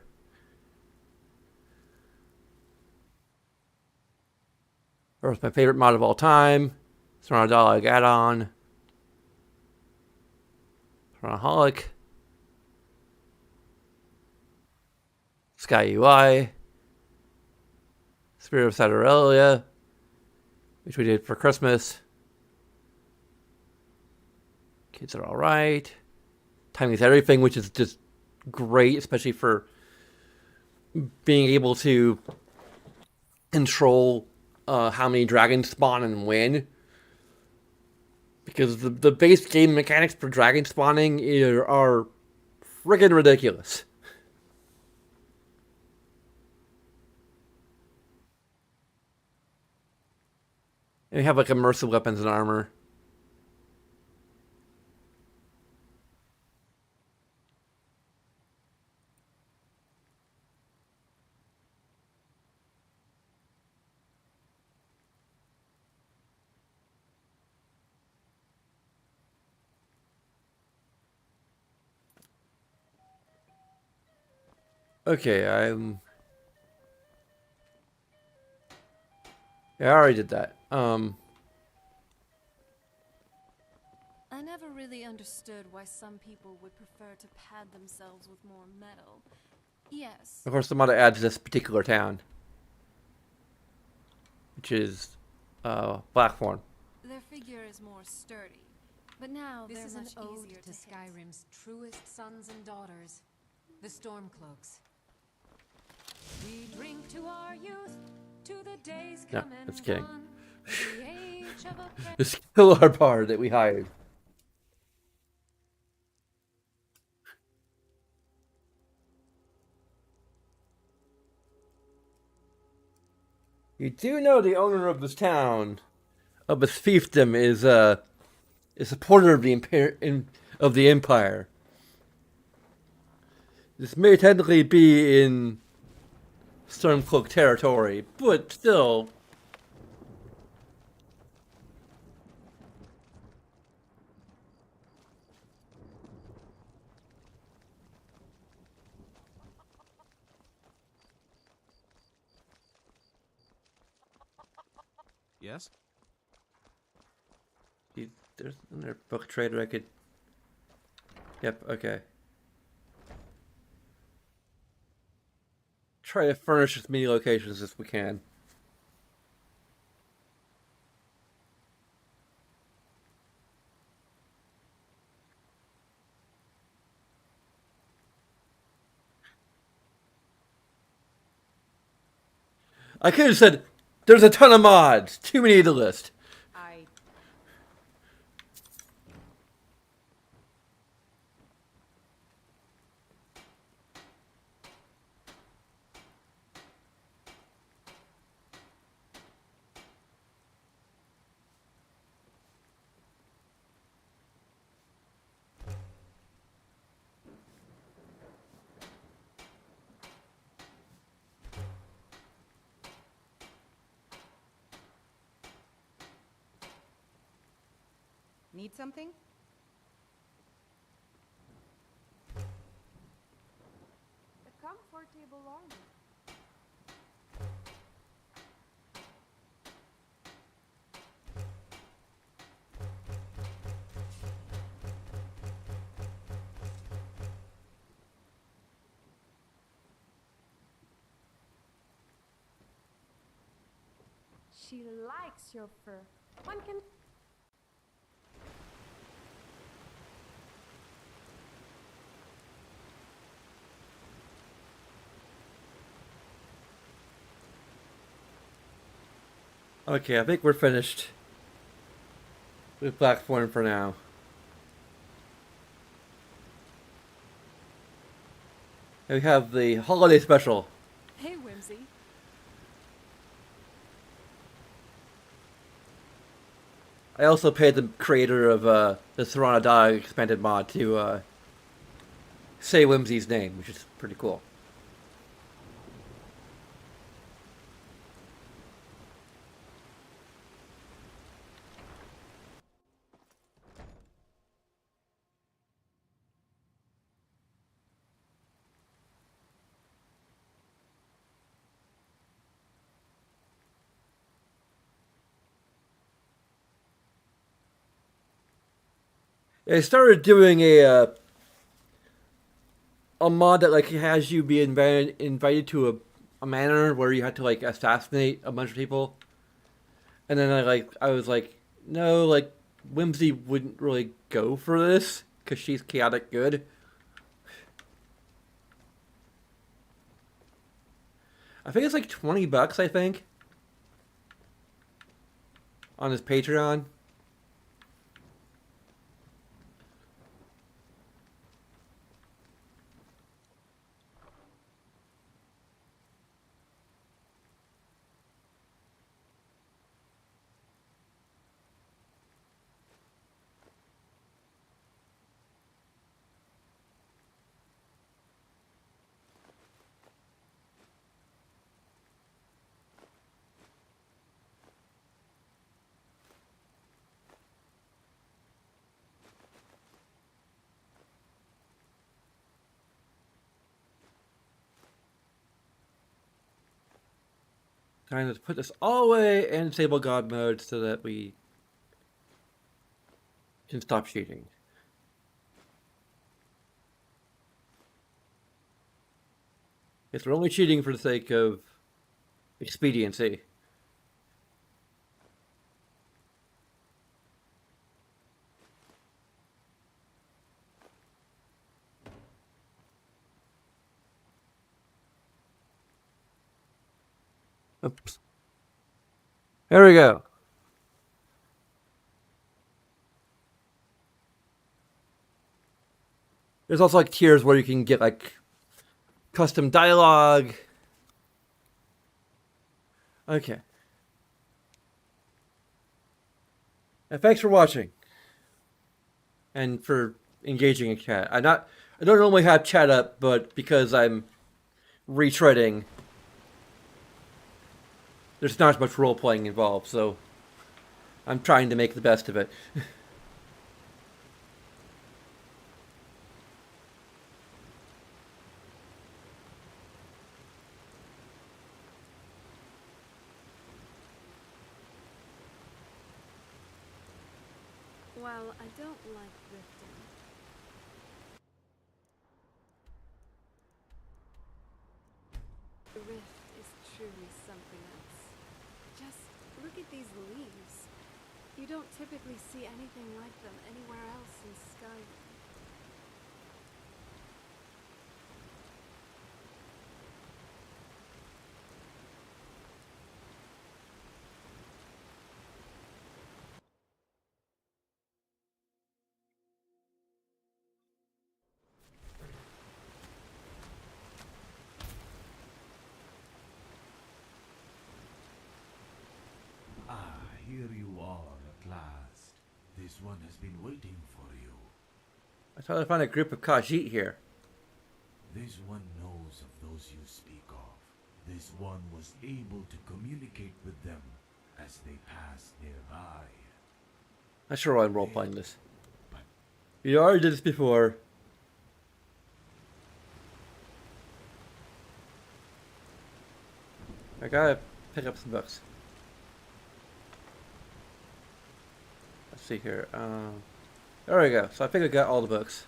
my favorite mod of all time. Sonadolic add-on. Chronaholic. Sky UI. Spirit of Saturnalia, which we did for Christmas. Kids are alright. Timing is everything, which is just great, especially for being able to control how many dragons spawn and when. Because the base game mechanics for dragon spawning are friggin' ridiculous. And we have like immersive weapons and armor. Okay, yeah, I already did that. I never really understood why some people would prefer to pad themselves with more metal. Yes. Of course, the mod adds this particular town, which is Blackthorn. Their figure is more sturdy, but now This they're is an much ode easier to hit. Skyrim's truest sons and daughters, the Stormcloaks. We drink to our youth, to the days No, come and just kidding. gone, the age of a This still our bard that we hired. You do know the owner of this town, of this fiefdom, is a supporter of the Empire. This may technically be in Stormcloak territory, but still. Yes? There's another book trader I could... Yep, okay. Try to furnish as many locations as we can. I could have said, there's a ton of mods. Too many to list. Need something? The comfortable armor. She likes your fur. One can. Okay, I think we're finished with Blackthorn for now. And we have the holiday special. Hey, Whimsy. I also paid the creator of the Serana Dog expanded mod to say Whimsy's name, which is pretty cool. They started doing a mod that like has you be invited to a manor where you had to like assassinate a bunch of people, and then I was like, no, like Whimsy wouldn't really go for this because she's chaotic good. I think it's like $20, I think, on his Patreon. Kind of put this all the way in disable God mode so that we can stop cheating. If we're only cheating for the sake of expediency. Oops. There we go. There's also like tiers where you can get like custom dialogue. Okay. And thanks for watching. And for engaging in chat. I don't normally have chat up, but because I'm retreading, there's not as much role playing involved, so I'm trying to make the best of it. While I don't like drifting, the rift is truly something else. Just look at these leaves. You don't typically see anything like them anywhere else in Skyrim. Here you are at last. This one has been waiting for you. I thought I found a group of Khajiit here. This one knows of those you speak of. This one was able to communicate with them as they passed nearby. I'm sure I'm role playing this. You already did this before. I gotta pick up some books. Let's see here. There we go. So I think I got all the books.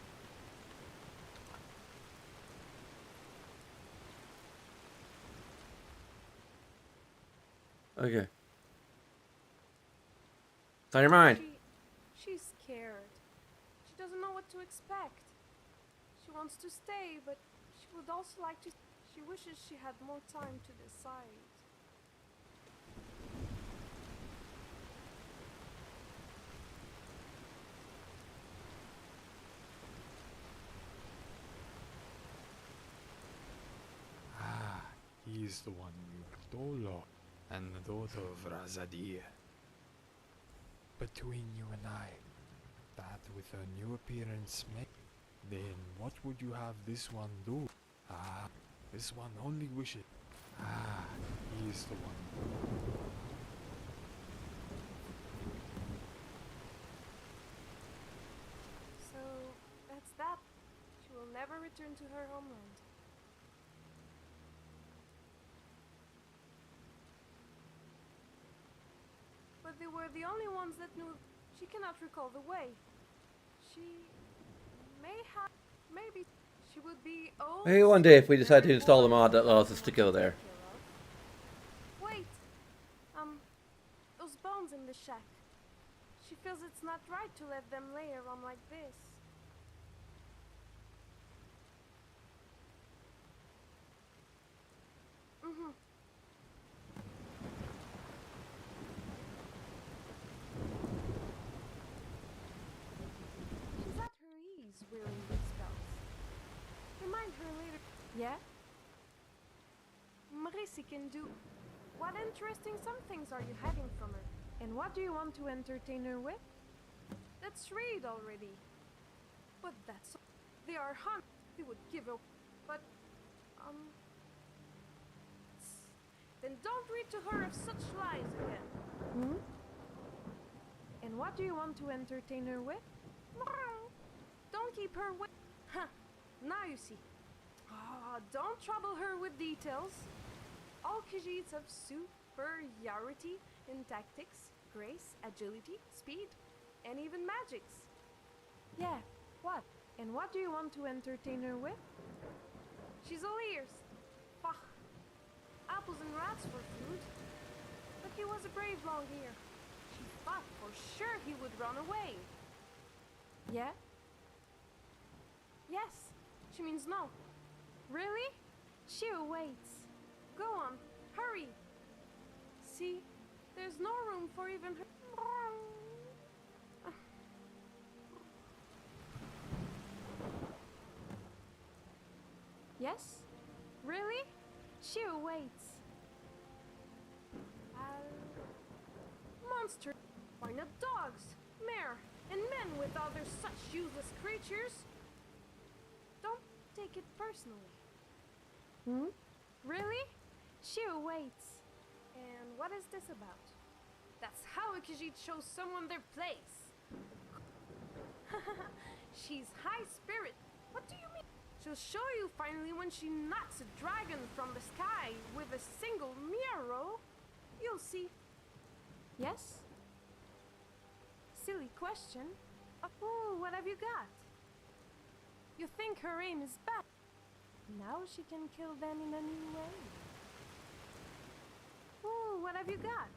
Okay. It's on your mind. She's scared. She doesn't know what to expect. She wants to stay, but she would also like to. She wishes she had more time to decide. Ah, he's the one you Dolo and the daughter of Razadir. Between you and I, that with her new appearance then what would you have this one do? Ah, this one only wishes. Ah, he's the one. So, that's that. She will never return to her homeland. But they were the only ones that knew. She cannot recall the way. She may have. Maybe she would be old. Maybe one day if we decide to install the mod that allows us to go there. Wait. Those bones in the shack. She feels it's not right to let them lay around like this. Mm-hmm. She's at her ease wearing these belts. Remind her later. Yeah? Marisi can do. What interesting some things are you hiding from her? And what do you want to entertain her with? Let's read already. But that's... They are hunt. They would give up. But, then don't read to her of such lies again. Hmm? And what do you want to entertain her with? Don't keep her with... Huh. Now you see. Ah, don't trouble her with details. All Khajiits have superiority in tactics, grace, agility, speed, and even magics. Yeah, what? And what do you want to entertain her with? She's all ears. Fah. Apples and rats for food. But he was a brave long ear. She thought for sure he would run away. Yeah? Yes. She means no. Really? She awaits. Go on, hurry. See, there's no room for even her. Yes? Really? She awaits. Monster. Why not dogs, mare, and men with other such useless creatures? Don't take it personally. Hmm? Really? She awaits. And what is this about? That's how a Khajiit shows someone their place. She's high spirit. What do you mean? She'll show you finally when she knocks a dragon from the sky with a single arrow. You'll see. Yes? Silly question. Oh, what have you got? You think her aim is bad. Now she can kill them in a new way. Oh, what have you got?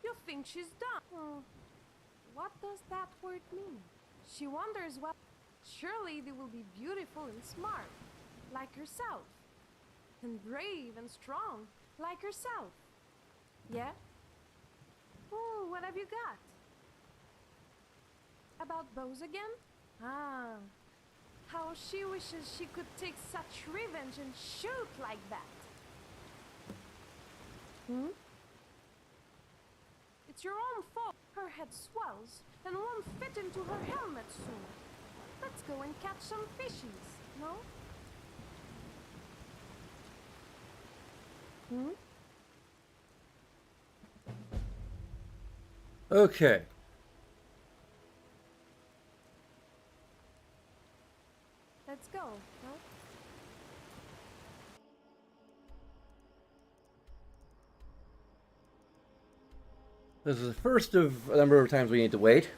You think she's done. What does that word mean? She wonders what... Surely they will be beautiful and smart, like herself. And brave and strong, like herself. Yeah? Oh, what have you got? About bows again? Ah. How she wishes she could take such revenge and shoot like that. Hmm? It's your own fault. Her head swells and won't fit into her helmet soon. Let's go and catch some fishies, no? Hmm? Okay. Let's go, no? This is the first of a number of times we need to wait.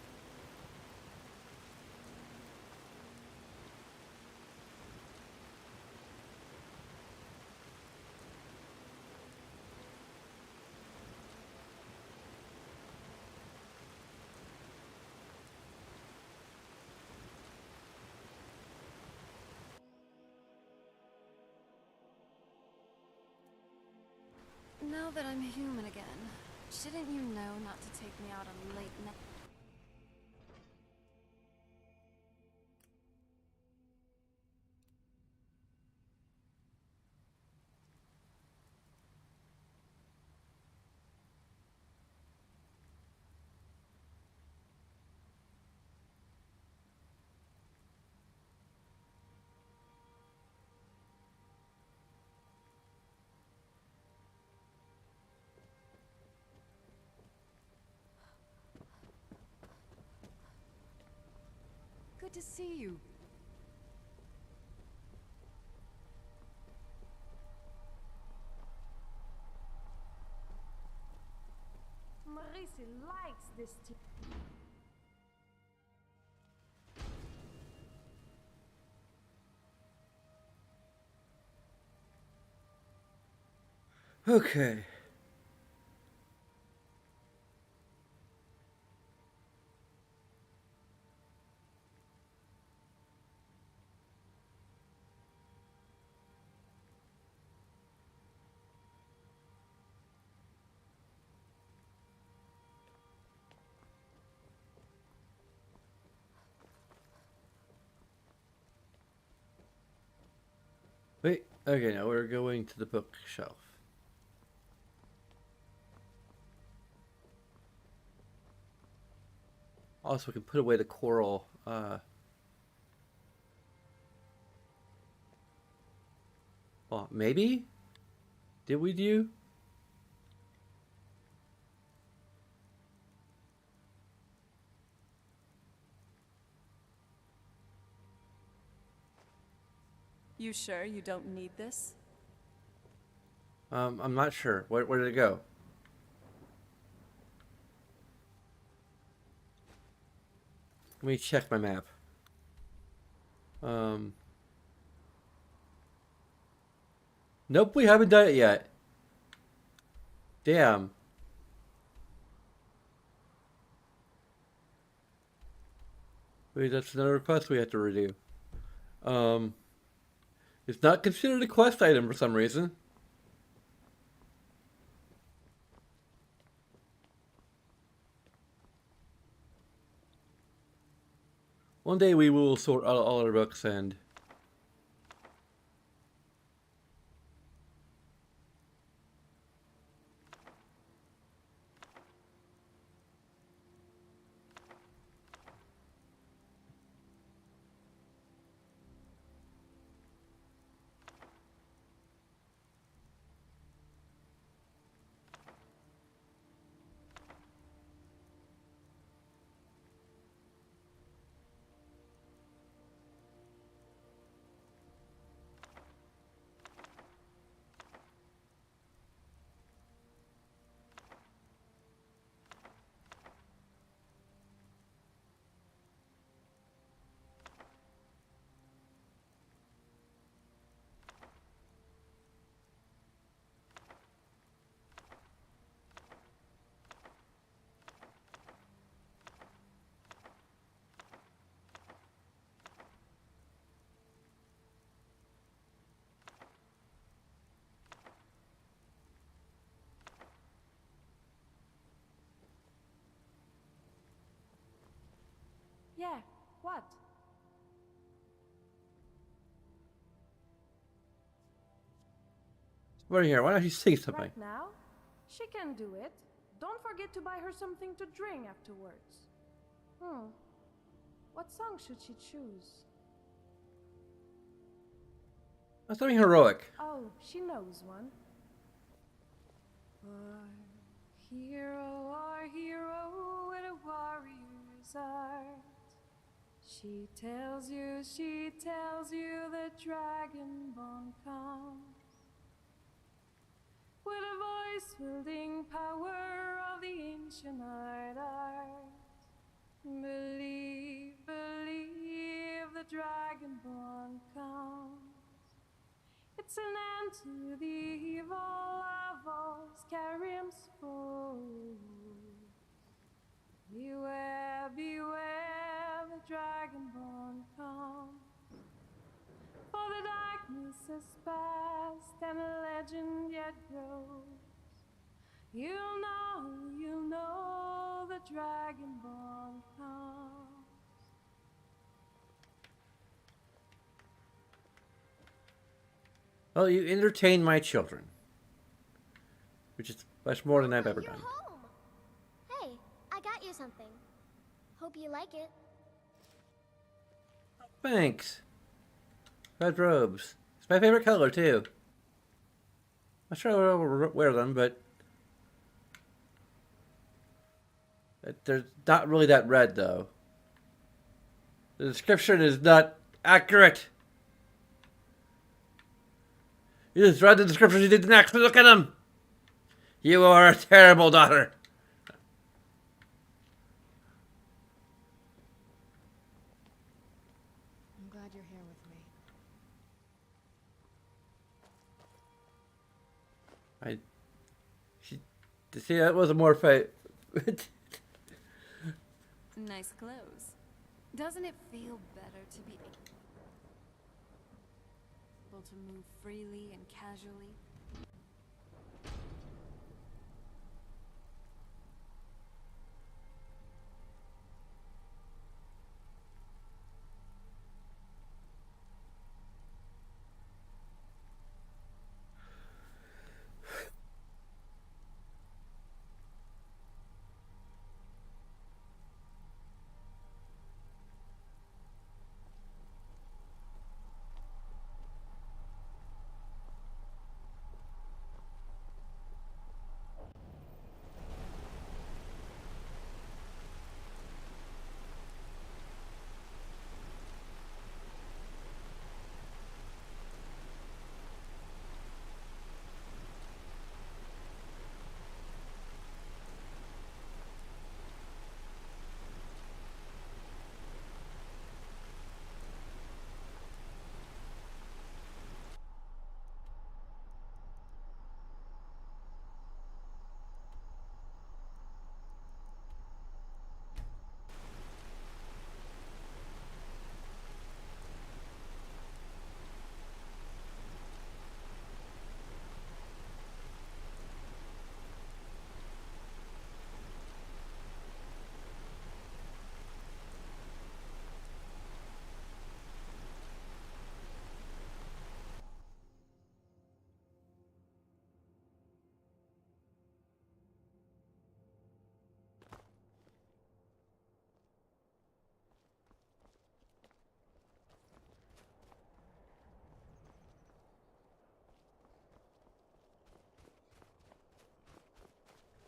Now that I'm human again, shouldn't you know not to take me out on late night? Good to see you. Marisi likes this tea. Okay. Wait, okay, now we're going to the bookshelf. Also, we can put away the coral, well, maybe? Did we do? You sure you don't need this? I'm not sure. Where did it go? Let me check my map. Nope, we haven't done it yet. Damn. Wait, that's another quest we have to redo. It's not considered a quest item for some reason. One day we will sort out all our books and... Yeah, what? Right here, why don't you say something? Right now? She can do it. Don't forget to buy her something to drink afterwards. What song should she choose? Something heroic. Oh, she knows one. Our hero a warrior's art. She tells you the dragonborn comes with a voice-wielding power of the ancient art. Believe, believe the dragonborn comes. It's an end to the evil of all Skyrim's foes. Beware, beware, the dragonborn comes. For the darkness has passed and a legend yet grows. You'll know the dragonborn comes. Well, you entertain my children, which is much more than I've ever done. Home. Hey, I got you something. Hope you like it. Thanks. Red robes. It's my favorite color, too. I'm sure I'll wear them, but they're not really that red, though. The description is not accurate. You just read the description, you didn't actually look at them. You are a terrible daughter. I'm glad you're here with me. See, that was a more fight. Nice clothes. Doesn't it feel better to be able to move freely and casually?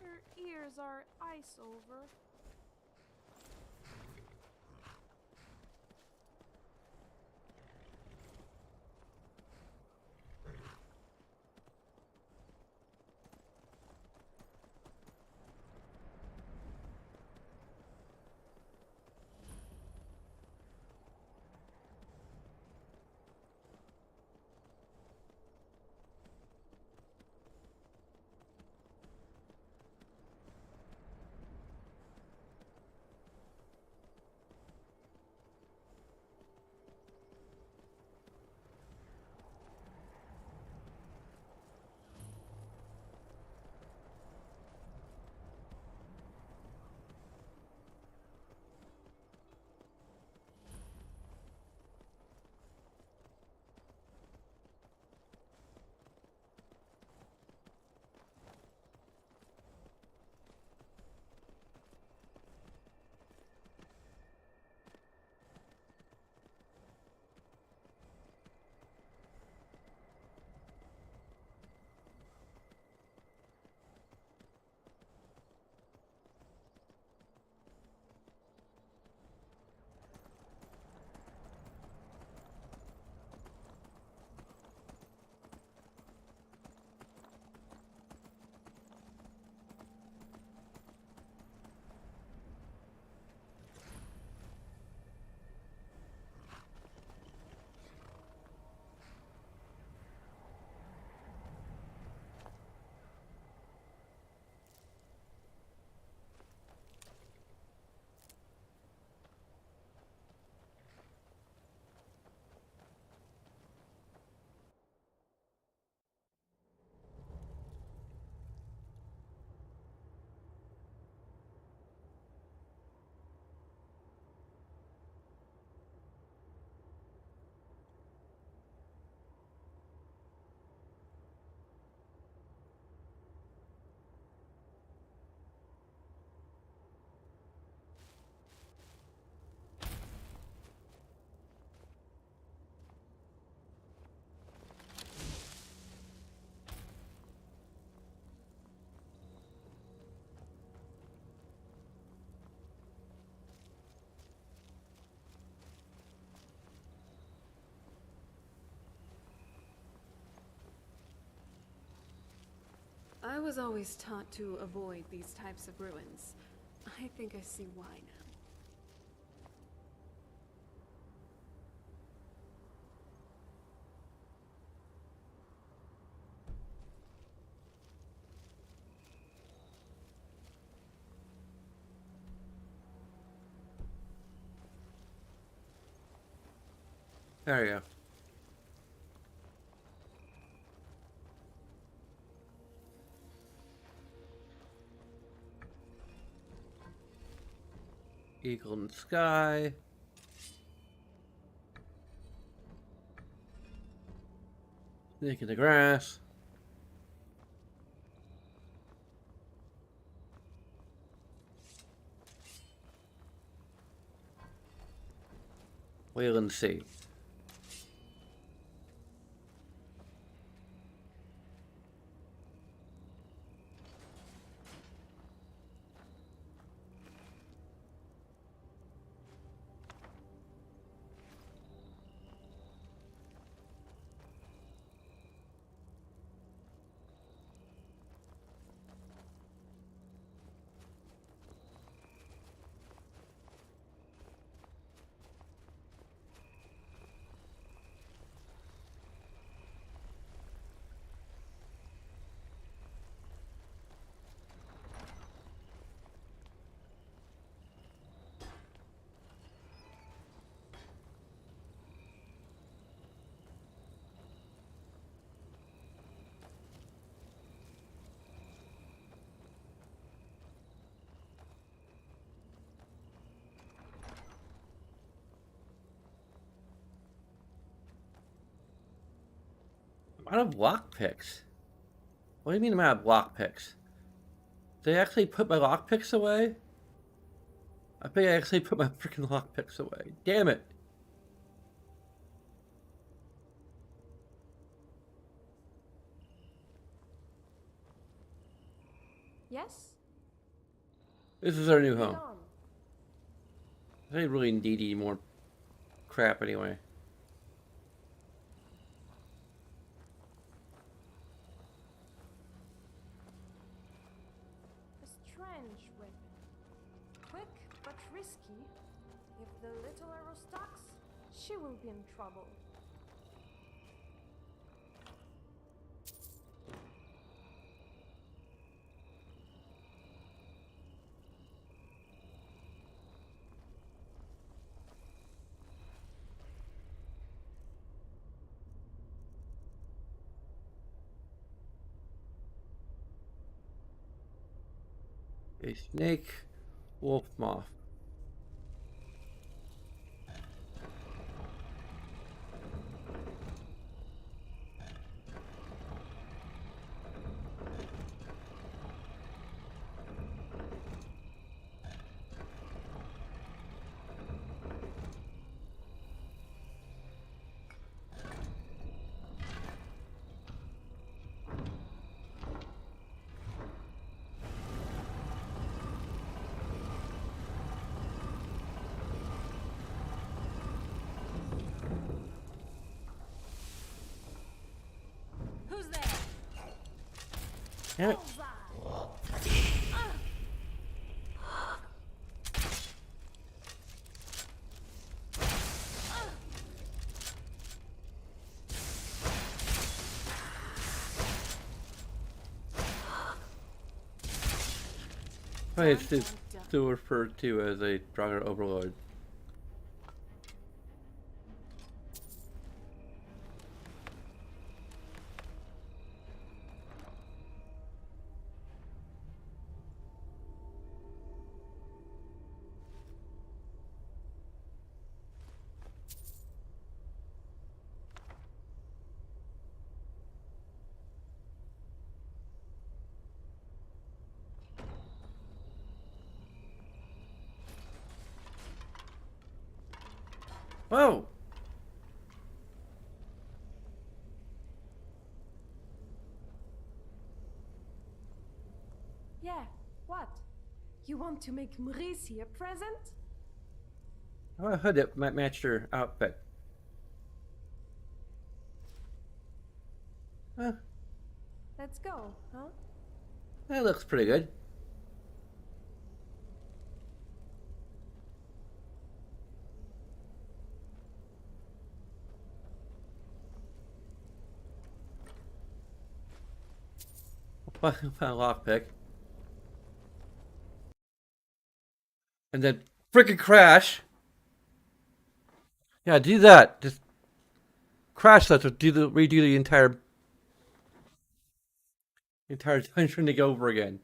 Her ears are ice over. I was always taught to avoid these types of ruins. I think I see why now. There you go. Eagle in the sky. Snake in the grass. Whale in the sea. I'm out of lockpicks. What do you mean I'm out of lockpicks? Did I actually put my lockpicks away? I think I actually put my freaking lockpicks away. Damn it. Yes? This is our new Lead home. on. I didn't really need any more crap anyway. A strange weapon. Quick, but risky. If the little arrow stalks, she will be in trouble. A snake, wolf moth. Who's there? Damn it. It's still referred to as a Draugr Overlord. Whoa! Yeah, what? You want to make Maurice a present? I want a hood that might match your outfit. Huh? Let's go, huh? That looks pretty good. Find a lockpick. And then freaking crash. Yeah, do that. Just crash that to redo the entire dungeon to go over again.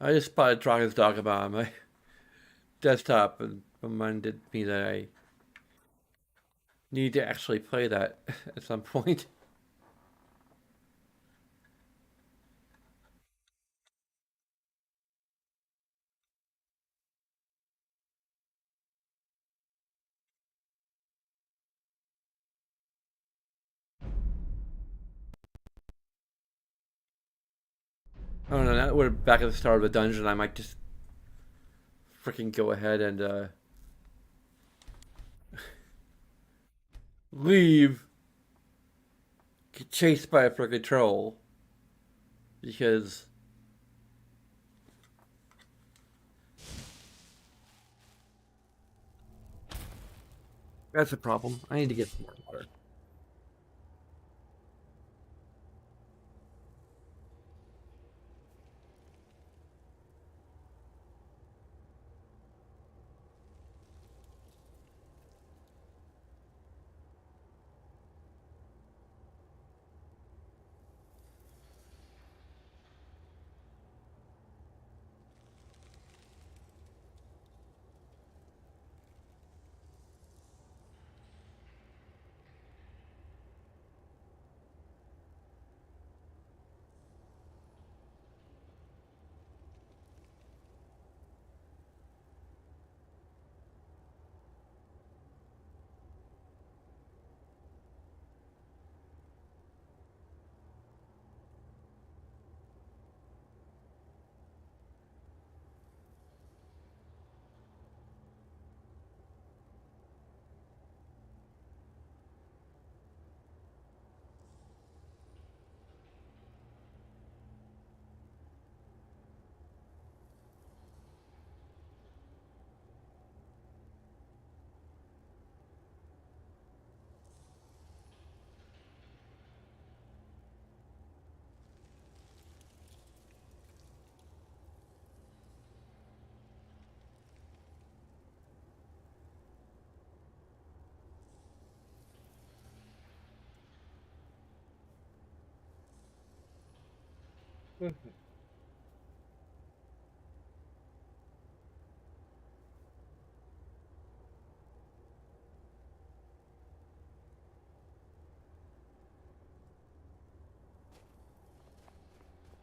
I just spotted Dragon's Dogma on my desktop and reminded me that I need to actually play that at some point. Oh no, now that we're back at the start of the dungeon, I might just freaking go ahead and leave. Get chased by a freaking troll. Because that's a problem. I need to get some more water.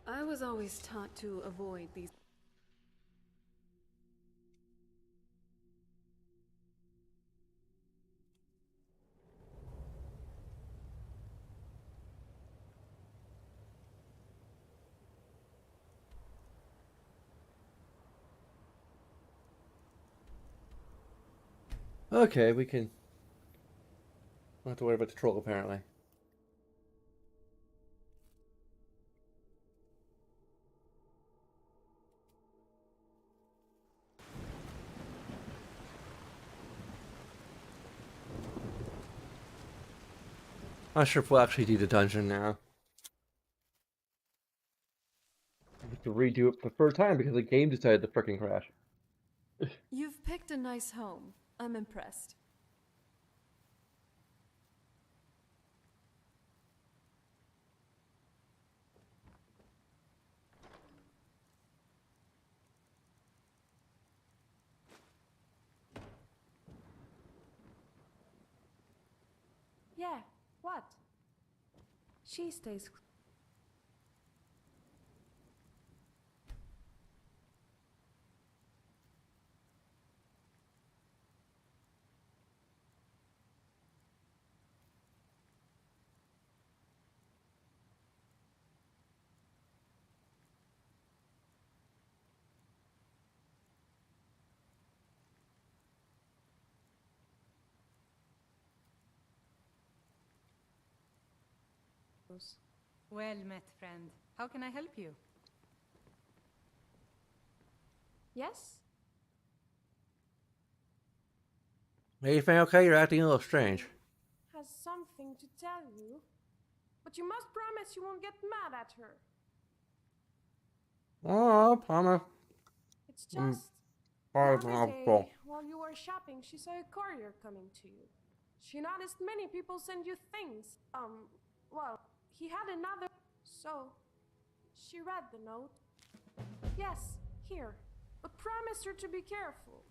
I was always taught to avoid these. Okay, we can. Don't have to worry about the troll apparently. Not sure if we'll actually do the dungeon now. I have to redo it for the third time because the game decided to freaking crash. You've picked a nice home. I'm impressed. Yeah, what? She stays. Well met, friend. How can I help you? Yes? Anything okay? You're acting a little strange. Has something to tell you. But you must promise you won't get mad at her. Oh, Palmer. It's just the other day, while you were shopping, she saw a courier coming to you. She noticed many people send you things. Well, he had another. So, she read the note. Yes, here. But promise her to be careful.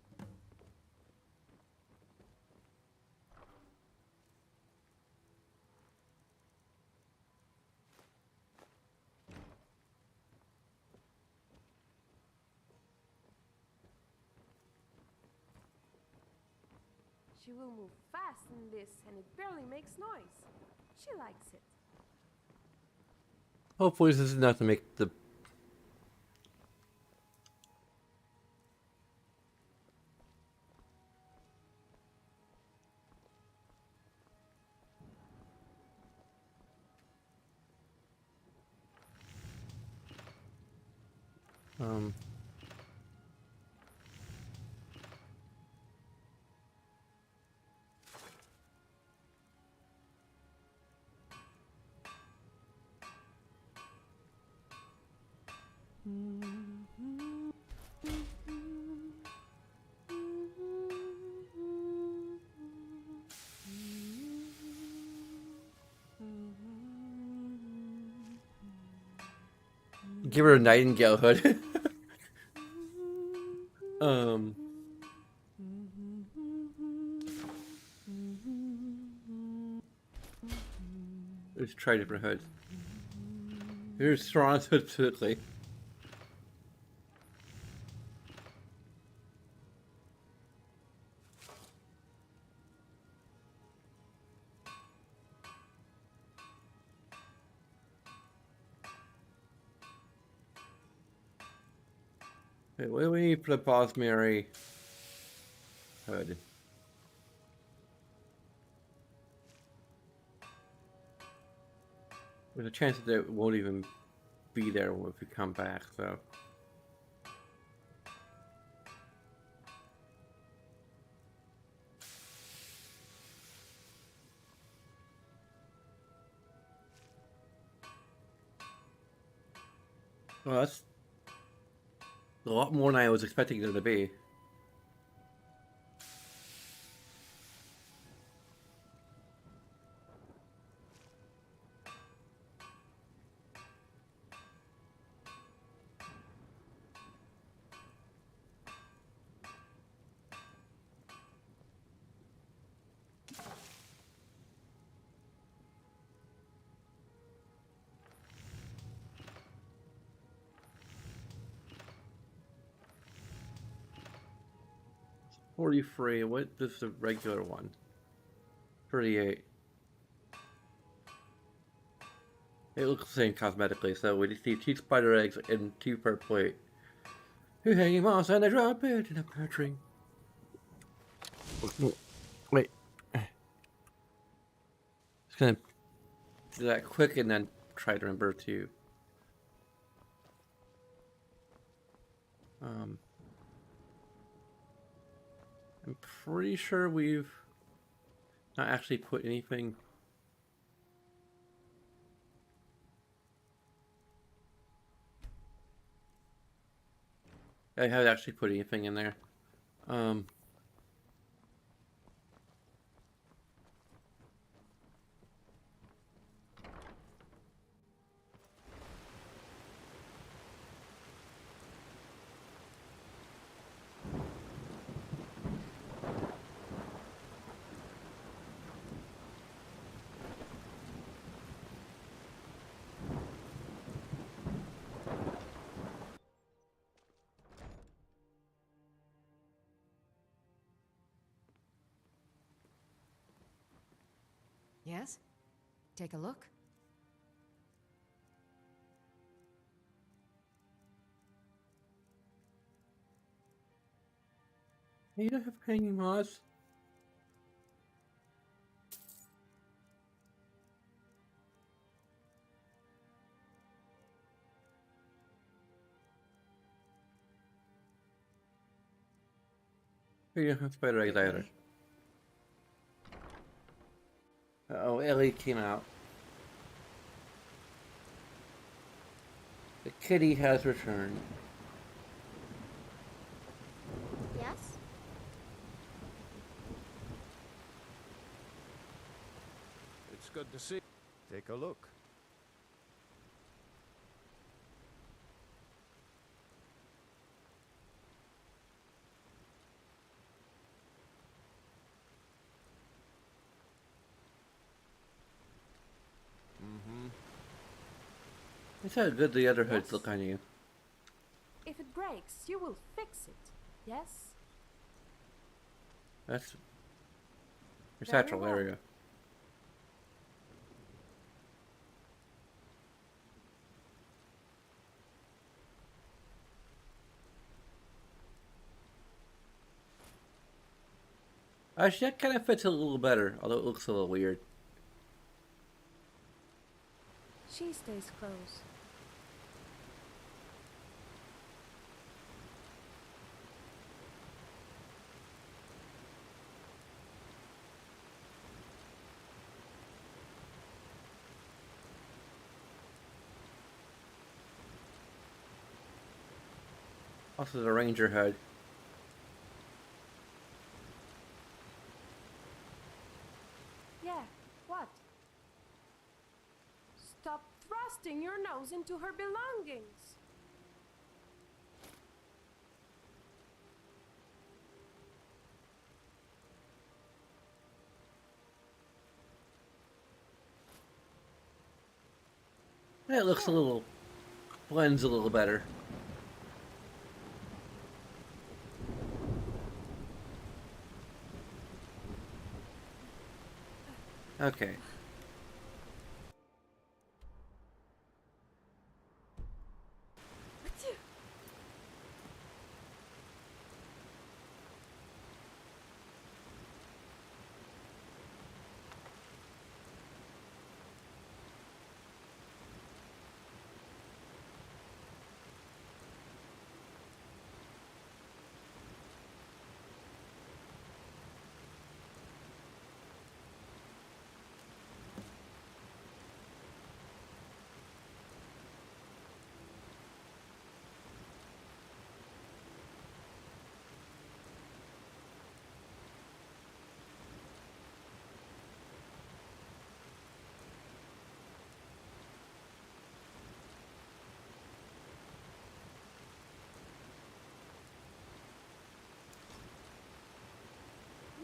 She will move fast in this, and it barely makes noise. She likes it. Hopefully this is enough to make the... Give her a nightingale hood. Let's try different hoods. Here's Thrawn's hood specifically. Wait, what do we need for the Bosmary hood? There's a chance that it won't even be there if we come back, so. Well, that's a lot more than I was expecting them to be. $43. What is the regular one? 38. It looks the same cosmetically, so we just need 2 spider eggs and 2 per plate. 2 hanging moss and a drop it in a pear tree. Wait. Just gonna do that quick and then try to remember to I'm pretty sure we've not actually put anything. I haven't actually put anything in there. Yes? Take a look. You don't have hanging moss. Yeah, that's better either. Uh-oh, Ellie came out. The kitty has returned. Yes? It's good to see. Take a look. That's how good the other hoods look on you. If it breaks, you will fix it. Yes? That's your Very satchel. well. There we go. Actually, that kind of fits a little better, although it looks a little weird. She stays close. Also, the ranger hood. Yeah, what? Stop thrusting your nose into her belongings. Yeah, it looks a little, blends a little better. Okay.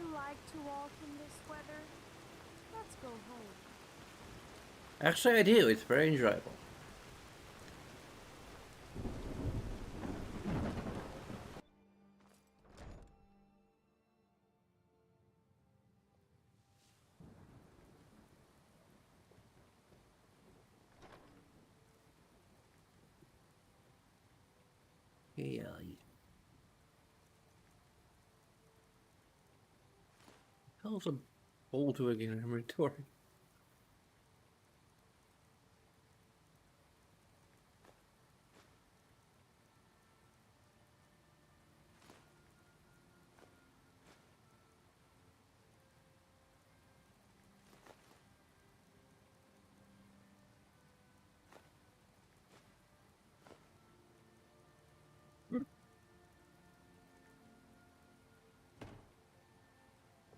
You like to walk in this weather? Let's go home. Actually, I do. It's very enjoyable. Hey, Ellie. How's a bowl doing in inventory?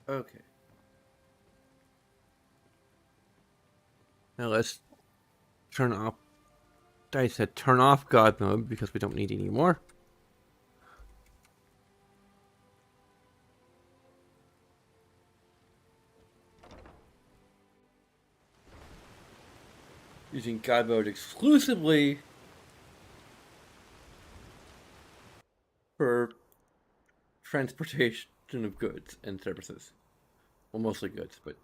Okay. Now let's turn off. I said turn off God mode because we don't need any more. Using God mode exclusively for transportation of goods and services. Well, mostly goods, but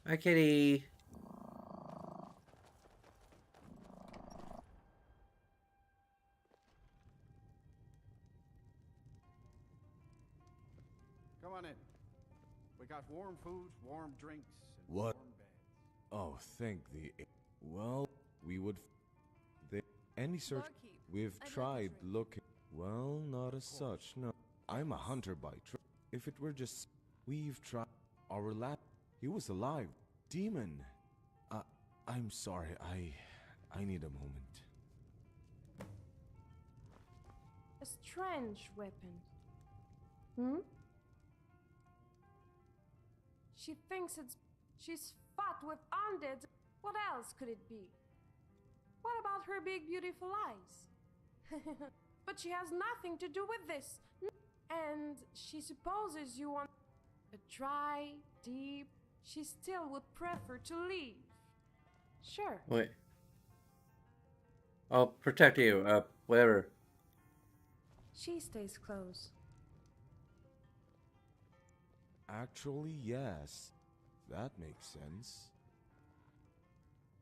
hi, kitty. got warm food, warm drinks, and What? warm beds. Oh, thank the. Well, we would. Any search. Barkeep, We've I'd like a tried drink. looking. Well, not as such. No, I'm a hunter by trade. If it were just, we've tried. Our lab. He was alive. Demon. I'm sorry. I need a moment. A strange weapon. Hmm? She thinks she's fought with undead. What else could it be? What about her big, beautiful eyes? But she has nothing to do with this. And she supposes you want a dry, deep. She still would prefer to leave. Sure. Wait. I'll protect you. Whatever. She stays close. Actually, yes. That makes sense.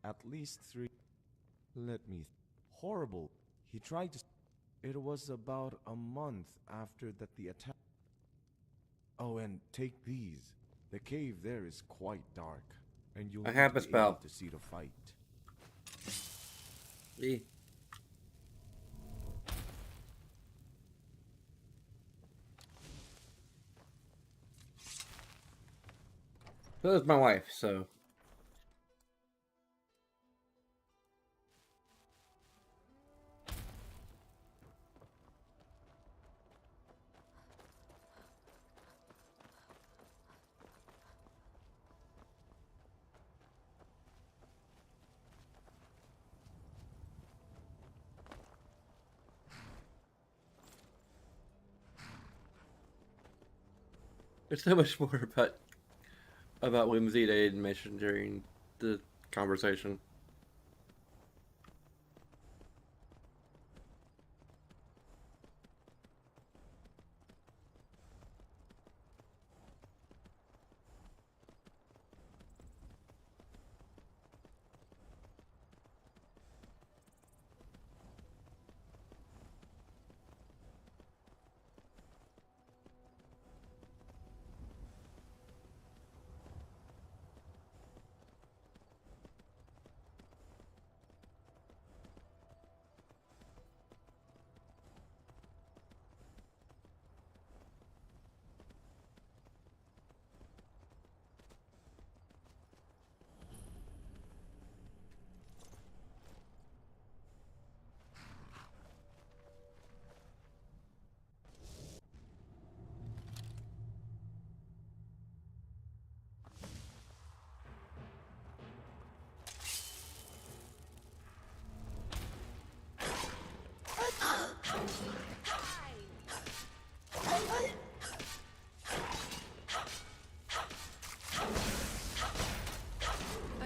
At least 3. Let me. Horrible. He tried to. It was about a month after that the attack. Oh, and take these. The cave there is quite dark, and you'll I need have to a be spell. able to see the fight. E. So is my wife, so. There's so much more about Whimsy they didn't mention during the conversation.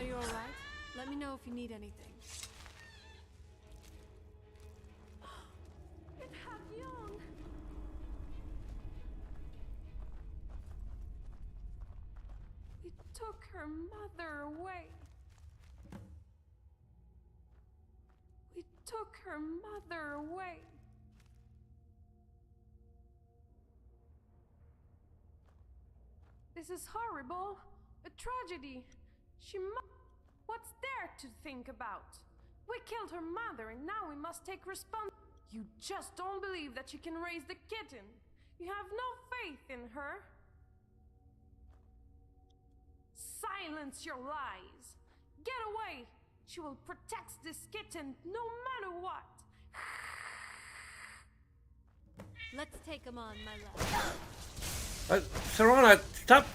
Are you alright? Let me know if you need anything. It had young. We took her mother away. We took her mother away. This is horrible. A tragedy. What's there to think about? We killed her mother and now we must take responsibility. You just don't believe that she can raise the kitten. You have no faith in her. Silence your lies. Get away. She will protect this kitten no matter what. Let's take him on, my love. Serana, stop!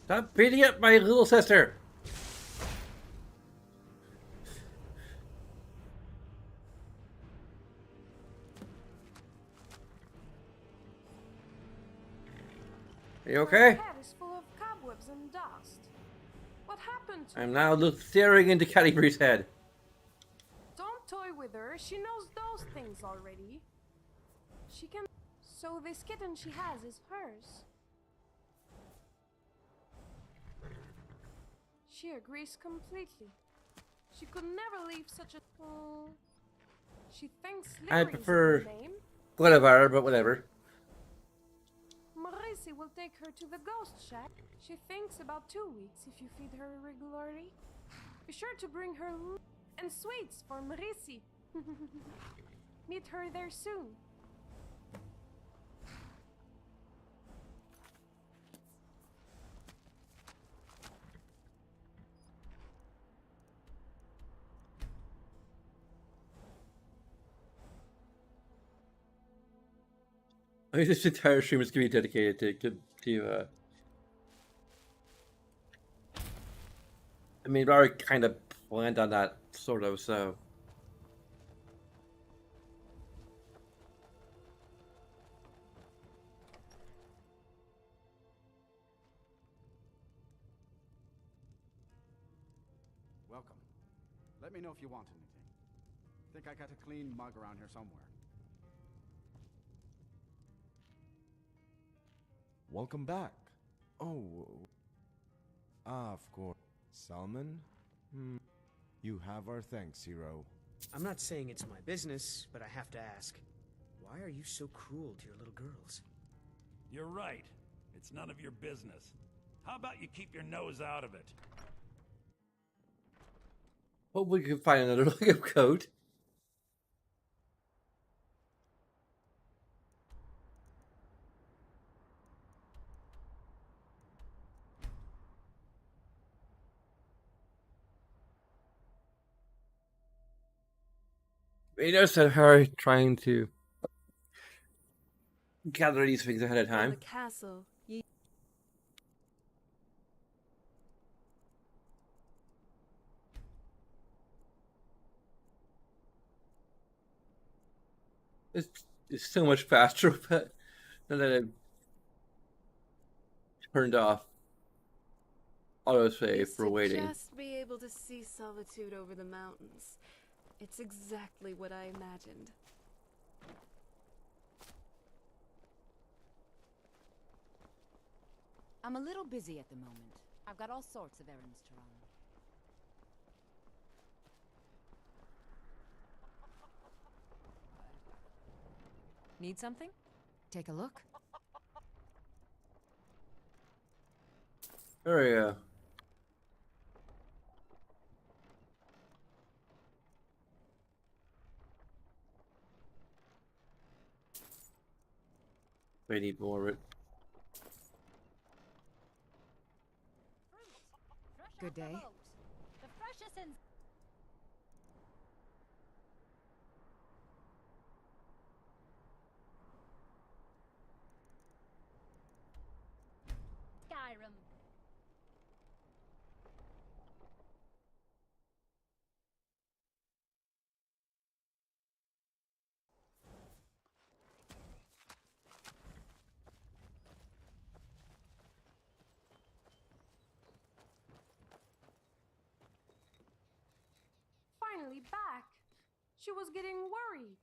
Stop beating up my little sister! Are you okay? Her head is full of cobwebs and dust. What happened to I'm her? now staring into Calibri's head. Don't toy with her. She knows those things already. She can. So this kitten she has is hers. She agrees completely. She could never leave such a. Oh. She thinks I Leary is prefer her name. Guinevere, but whatever. Marisi will take her to the ghost shack. She thinks about 2 weeks if you feed her regularly. Be sure to bring her and sweets for Marisi. Meet her there soon. I think this entire stream is going to be dedicated to I mean, we already kind of planned on that, sort of, so. Welcome. Let me know if you want anything. Think I got a clean mug around here somewhere. Welcome back. Oh. Of course. Salmon? You have our thanks, hero. I'm not saying it's my business, but I have to ask. Why are you so cruel to your little girls? You're right. It's none of your business. How about you keep your nose out of it? Hopefully we can find another look of code. You notice that her trying to gather these things ahead of In time. the castle, It's so much faster, but now that I've turned off autosave for waiting. Just be able to see solitude over the mountains. It's exactly what I imagined. I'm a little busy at the moment. I've got all sorts of errands to run. Need something? Take a look. There we go. We need more of it. Good day. The freshest and Skyrim. Finally back. She was getting worried.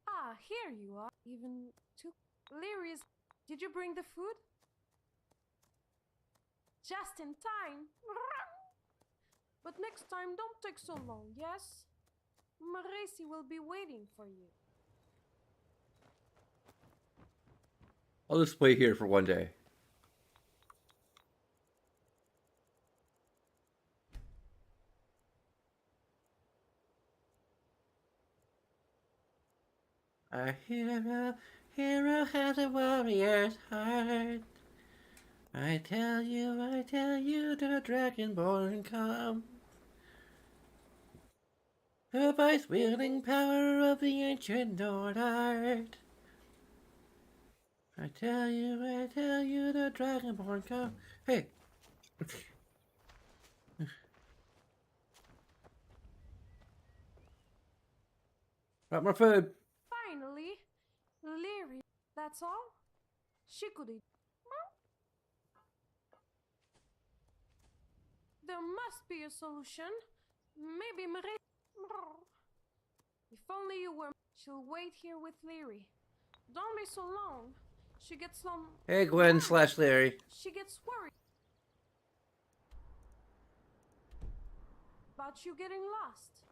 Ah, here you are. Even took Lyria's. Did you bring the food? Just in time. But next time, don't take so long, yes? Marisi will be waiting for you. I'll just wait here for one day. A hero has a warrior's heart. I tell you, the Dragonborn come. The vice-wielding power of the ancient Nord art. I tell you, the Dragonborn come. Hey! Got more food. Finally, Lyria. That's all? She could eat. There must be a solution. Maybe Marisi. If only you were. She'll wait here with Leary. Don't be so long. She gets some. Hey, Gwen / Larry. She gets worried about you getting lost.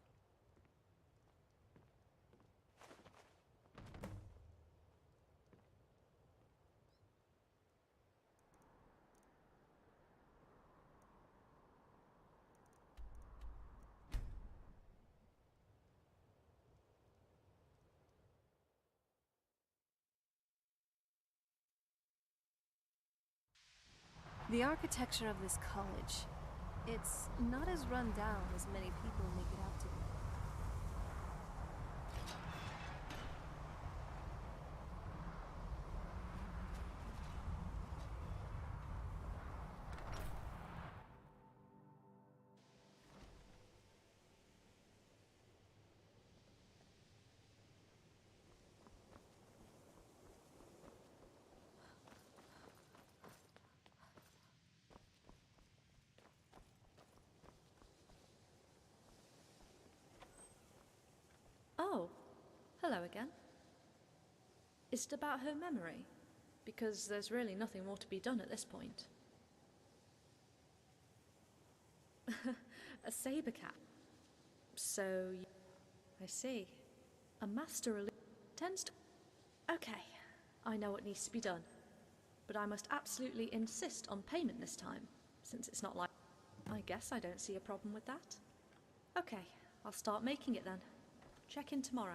The architecture of this college, it's not as run down as many people make it out to be. Oh, hello again. Is it about her memory? Because there's really nothing more to be done at this point. A saber cat. So, I see. A master tends to... Okay, I know what needs to be done. But I must absolutely insist on payment this time, since it's not like... I guess I don't see a problem with that. Okay, I'll start making it then. Check in tomorrow.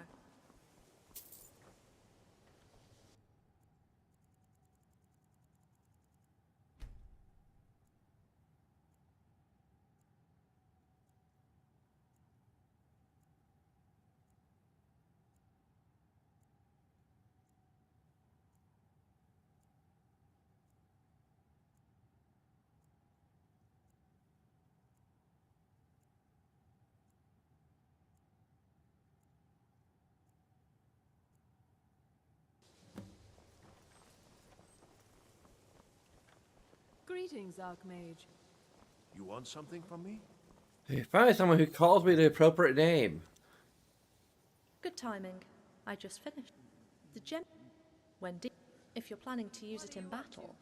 Greetings, Archmage. You want something from me? Hey, find someone who calls me the appropriate name. Good timing. I just finished. The gem... if you're planning to use it in battle.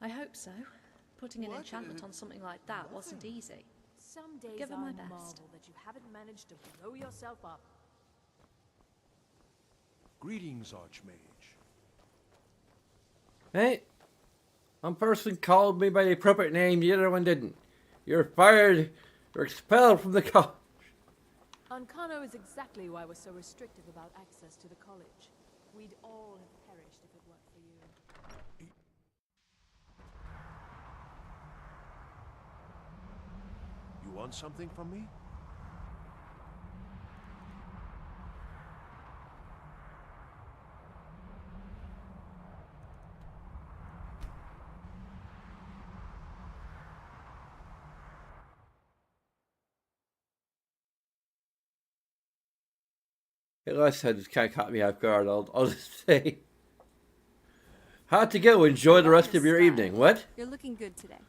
I hope so. Putting an enchantment on something like that wasn't easy. Some days Give it I my best. marvel that you haven't managed to blow yourself up. Greetings, Archmage. Hey, one person called me by the appropriate name, the other one didn't. You're fired or expelled from the college. Ancano is exactly why we're so restrictive about access to the college. We'd all have perished if it weren't for you. You want something from me? Hey, like I said, this kind of caught me off guard. I'll just say. How'd to go? Enjoy the rest of your evening. What? You're looking good today.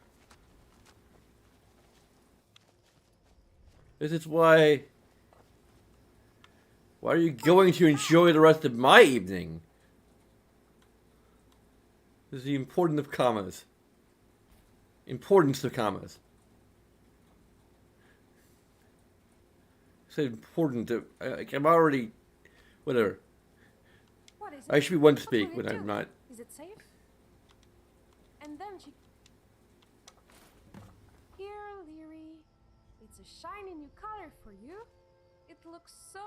This is why... Why are you going to enjoy the rest of my evening? This is the importance of commas. Importance of commas. It's important to... I'm already... Whatever. What is it? I should be one to What will speak you when do? I'm not. Is it safe? And then she... Here, Leary. It's a shiny new color for you. It looks so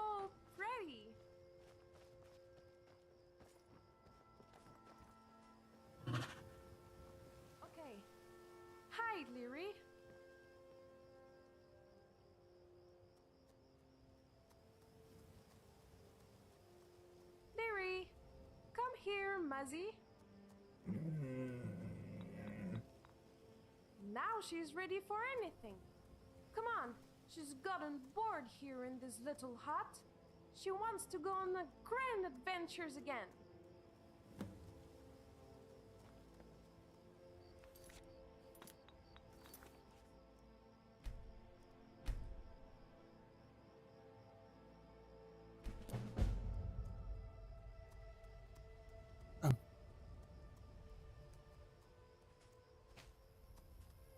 pretty. Okay. Hide, Leary. Leary, come here, Muzzy. Now she's ready for anything. Come on, she's gotten bored here in this little hut. She wants to go on the grand adventures again.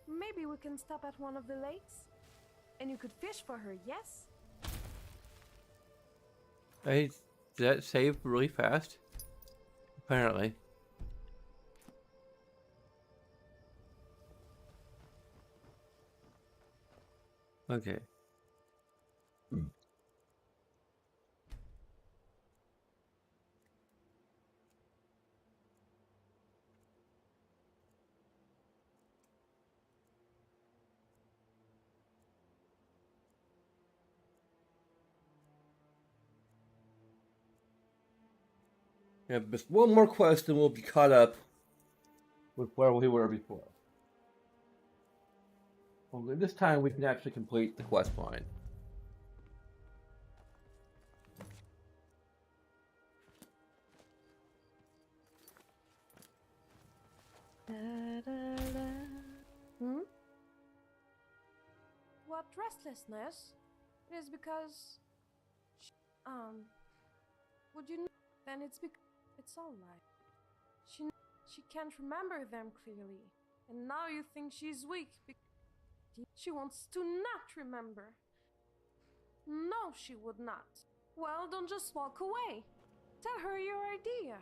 Maybe we can stop at one of the lakes? And you could fish for her, yes? Did that save really fast? Apparently. Okay. Yeah, just one more quest and we'll be caught up with where we were before. Only this time we can actually complete the quest line. Hmm? What restlessness? It is because... Would you know? Then it's because... It's alright. She can't remember them clearly. And now you think she's weak because she wants to not remember. No, she would not. Well, don't just walk away. Tell her your idea.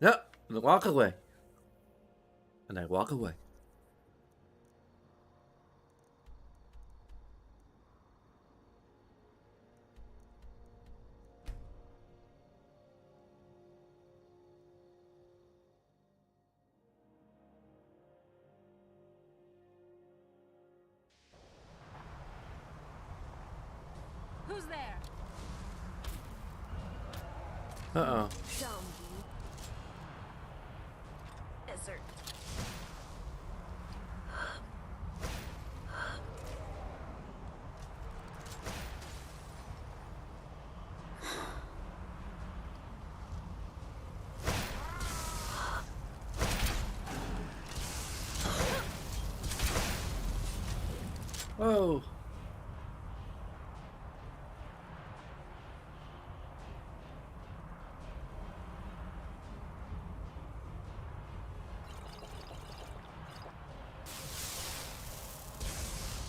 No, walk away. And I walk away. Who's there? Uh-oh. Zombie. Desert. Whoa.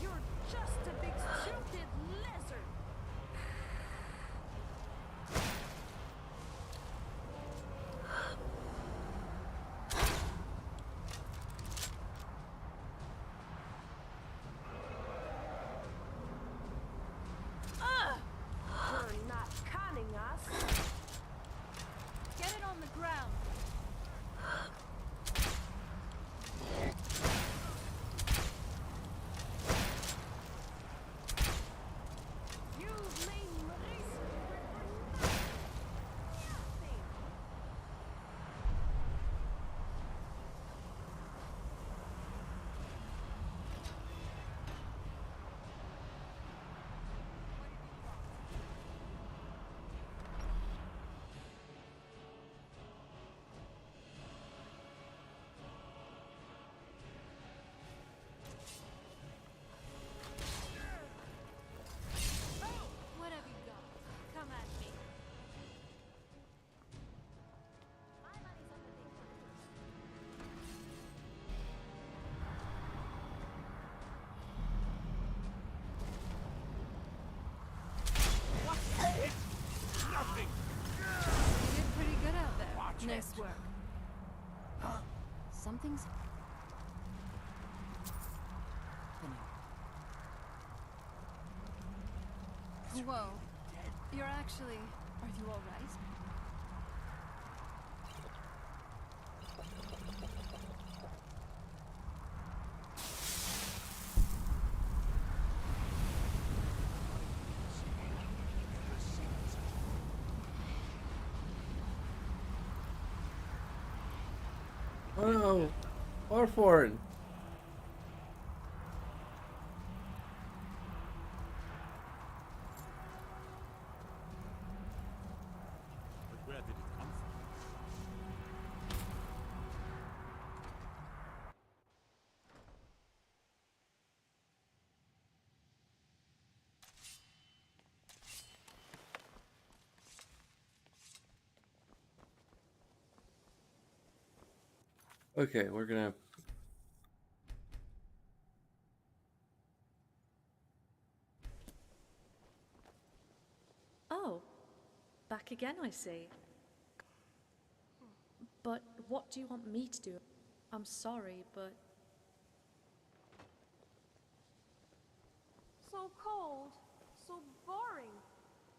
You're just a big stupid lizard. You're not conning us. Get it on the ground. You've made Marisa work for nothing. What have you got? Come at me. Nothing! You did pretty good out there. Watch Nice it. work. Something's happening. Whoa. You're actually... Are you alright? Oh no. Orphan. But where did it come from? Okay, we're gonna... Oh, back again, I see. But what do you want me to do? I'm sorry, but So cold. So boring.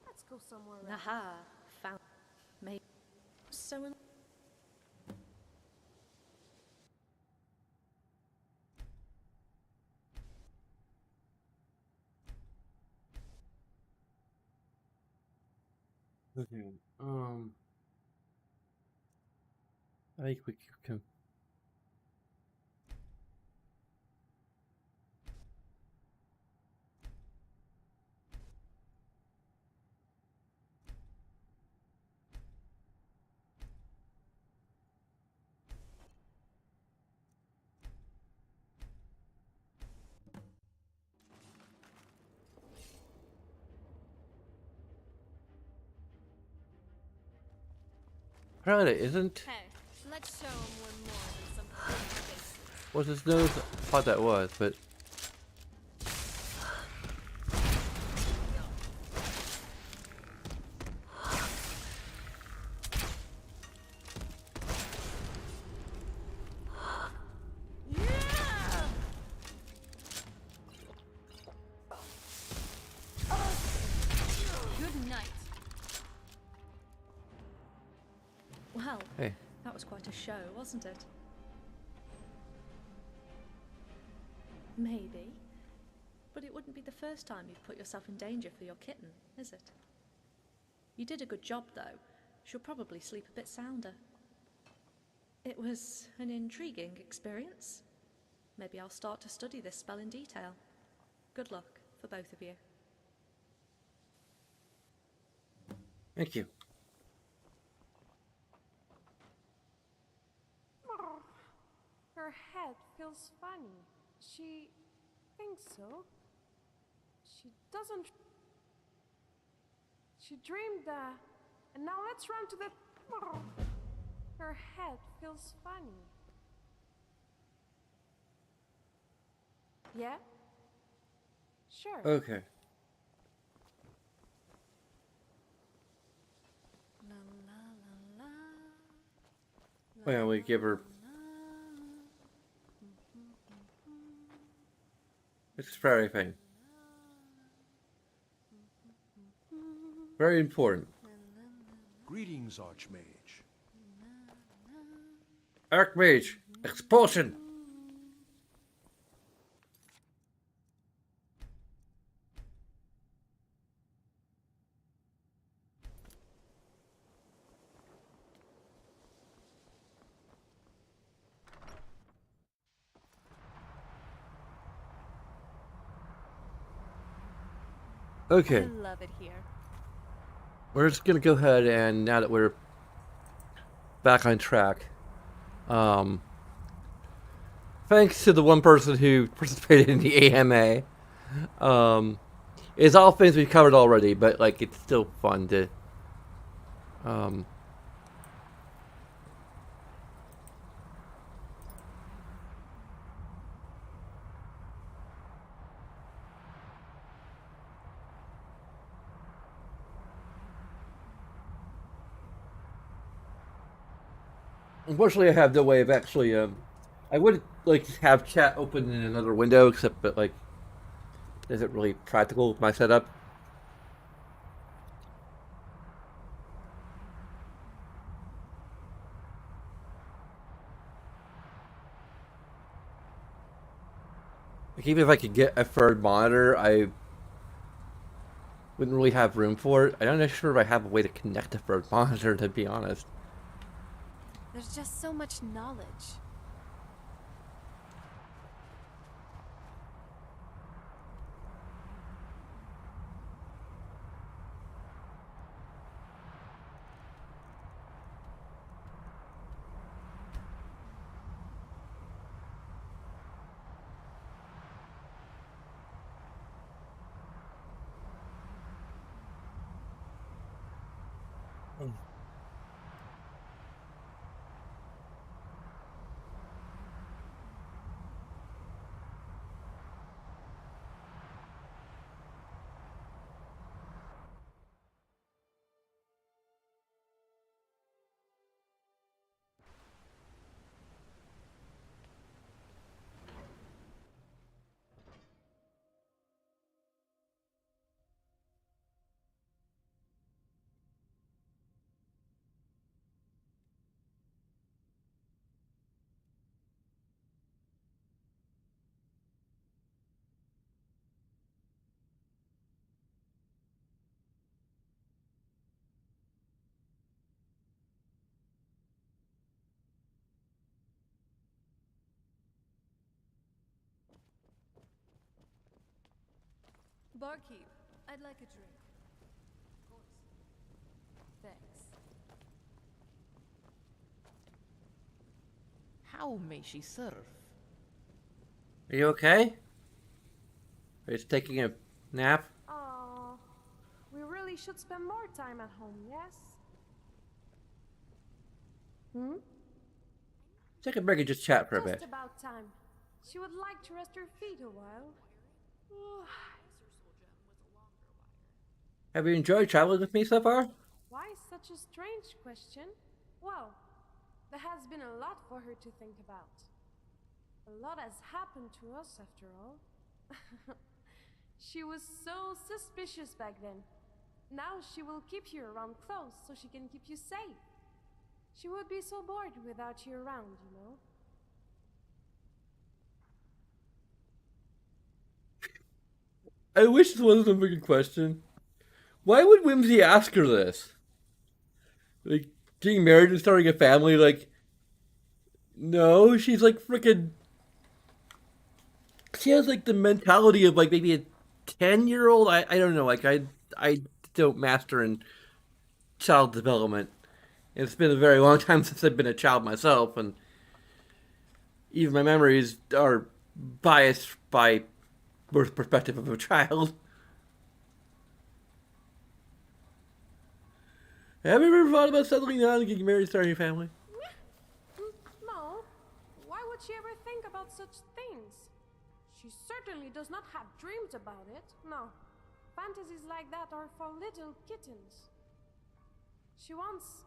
Let's go somewhere else. Naha, found me. So Okay. I think we can. Apparently it isn't. Hey, let's show 'em we're more than some pretty faces. Was his nose? I thought that was, but. Good night. Well, Hey. that was quite a show, wasn't it? Maybe. But it wouldn't be the first time you've put yourself in danger for your kitten, is it? You did a good job, though. She'll probably sleep a bit sounder. It was an intriguing experience. Maybe I'll start to study this spell in detail. Good luck for both of you. Thank you. Her head feels funny. She thinks so. She doesn't. She dreamed that. And now let's run to the. Her head feels funny. Yeah? Sure. Okay. Well, we give her. It's very thing. Very important. Greetings, Archmage. Archmage, expulsion. Okay. I love it here. We're just gonna go ahead and now that we're back on track, thanks to the one person who participated in the AMA, it's all things we've covered already, but like it's still fun to, Unfortunately, I have no way of actually. I would like to have chat open in another window, except that like, isn't really practical with my setup. Like even if I could get a third monitor, I wouldn't really have room for it. I'm not sure if I have a way to connect a third monitor, to be honest. There's just so much knowledge. Barkeep, I'd like a drink. Of course. Thanks. How may she serve? Are you okay? Are you just taking a nap? Oh, we really should spend more time at home, yes? Hmm? Take a break and just chat for a Just bit. about time. She would like to rest her feet a while. Have you enjoyed traveling with me so far? Why such a strange question? Well, there has been a lot for her to think about. A lot has happened to us after all. She was so suspicious back then. Now she will keep you around close so she can keep you safe. She would be so bored without you around, you know? I wish this wasn't a big question. Why would Whimsy ask her this? Like, getting married and starting a family, like... No, she's like freaking... She has like the mentality of like maybe a 10-year-old. I don't know. Like I don't master in child development. It's been a very long time since I've been a child myself, and even my memories are biased by birth perspective of a child. Have you ever thought about settling down and getting married and starting a family? No. Why would she ever think about such things? She certainly does not have dreams about it. No. Fantasies like that are for little kittens. She wants,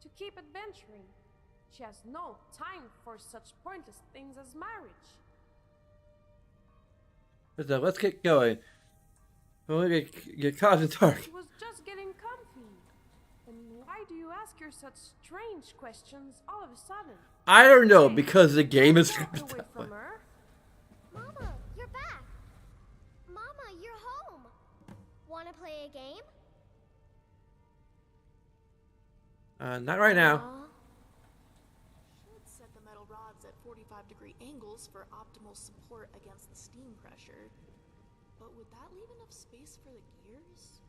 to keep adventuring. She has no time for such pointless things as marriage. So let's get going. We'll get caught in dark. She was just getting comfy. And why do you ask her such strange questions all of a sudden? I don't know, because the game is Walk scripted away that from way. her. Mama, you're back. Mama, you're home. Wanna play a game? Not right now. Should set the metal rods at 45-degree angles for optimal support against the steam pressure. But would that leave enough space for the gears?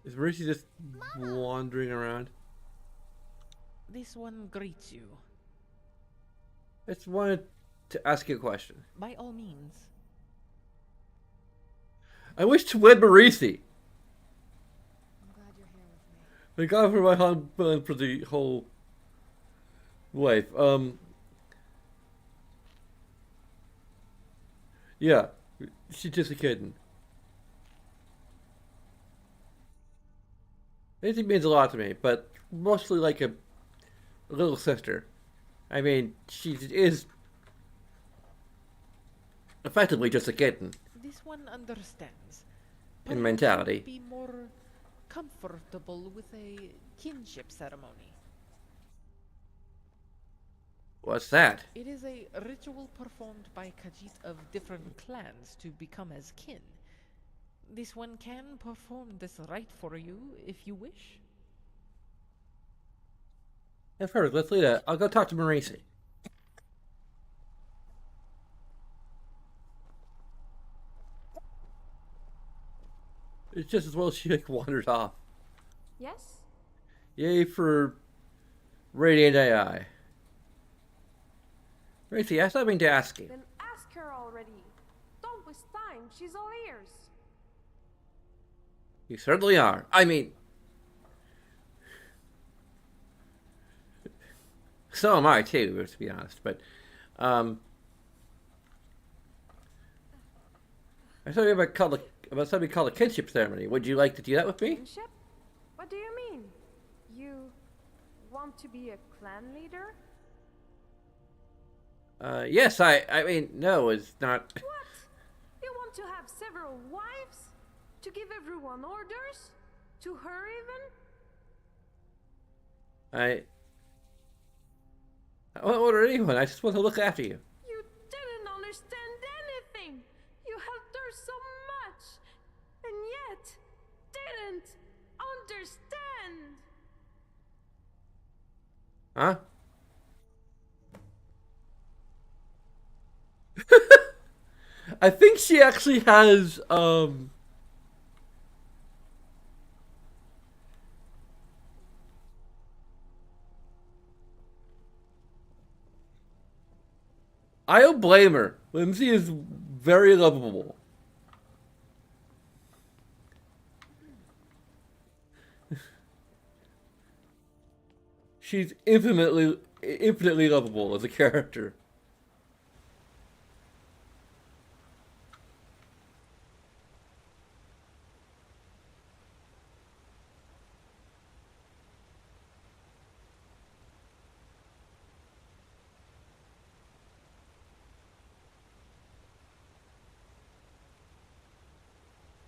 Is Marcy just wandering around? This one greets you. I just wanted to ask you a question. By all means. I wish to wed Marisi. I'm glad you're here with me. I got for my husband for the whole life. Yeah, she's just a kitten. Anything means a lot to me, but mostly like a little sister. I mean, she is effectively just a kitten. This one understands. In mentality. Be more comfortable with a kinship ceremony. What's that? It is a ritual performed by Khajiit of different clans to become as kin. This one can perform this rite for you if you wish. I've heard. Let's leave that. I'll go talk to Marisi. It's just as well she like wanders off. Yes? Yay for Radiant AI. Marisi, I have something to ask you. Then ask her already. Don't waste time. She's all ears. You certainly are. I mean, so am I too, to be honest. But I was talking about something called a kinship ceremony. Would you like to do that with me? Kinship? What do you mean? You want to be a clan leader? Yes. I mean, no, it's not. What? You want to have several wives? To give everyone orders? To her even? I won't order anyone. I just want to look after you. You didn't understand anything. You helped her so much, and yet didn't understand. Huh? I think she actually has I don't blame her. Whimsy is very lovable. She's infinitely lovable as a character.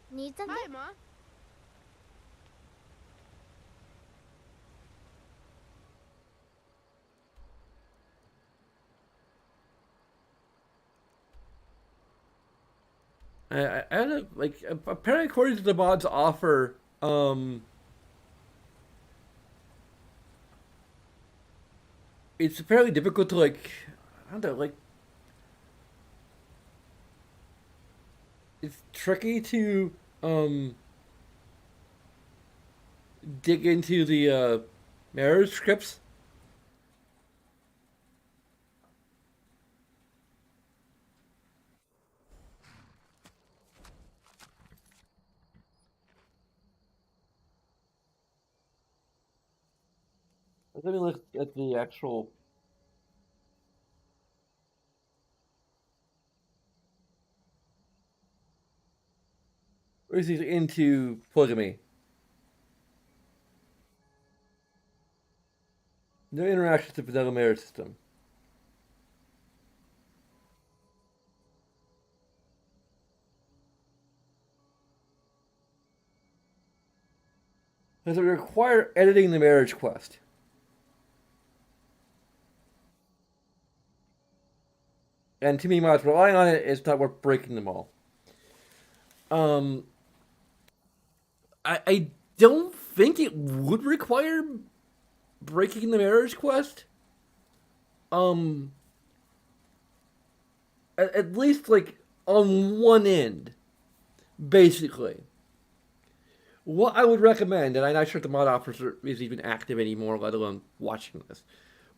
Need something? Hi, Ma. I don't know, like apparently according to the mod's offer, it's apparently difficult to like, I don't know, like it's tricky to dig into the marriage scripts. Let me look at the actual. Is he into polygamy? No interactions to vanilla marriage system. Does it require editing the marriage quest? And too many mods relying on it, it's not worth breaking them all. Um, I don't think it would require breaking the marriage quest. Um, at least like on one end, basically. What I would recommend, and I'm not sure if the mod officer is even active anymore, let alone watching this.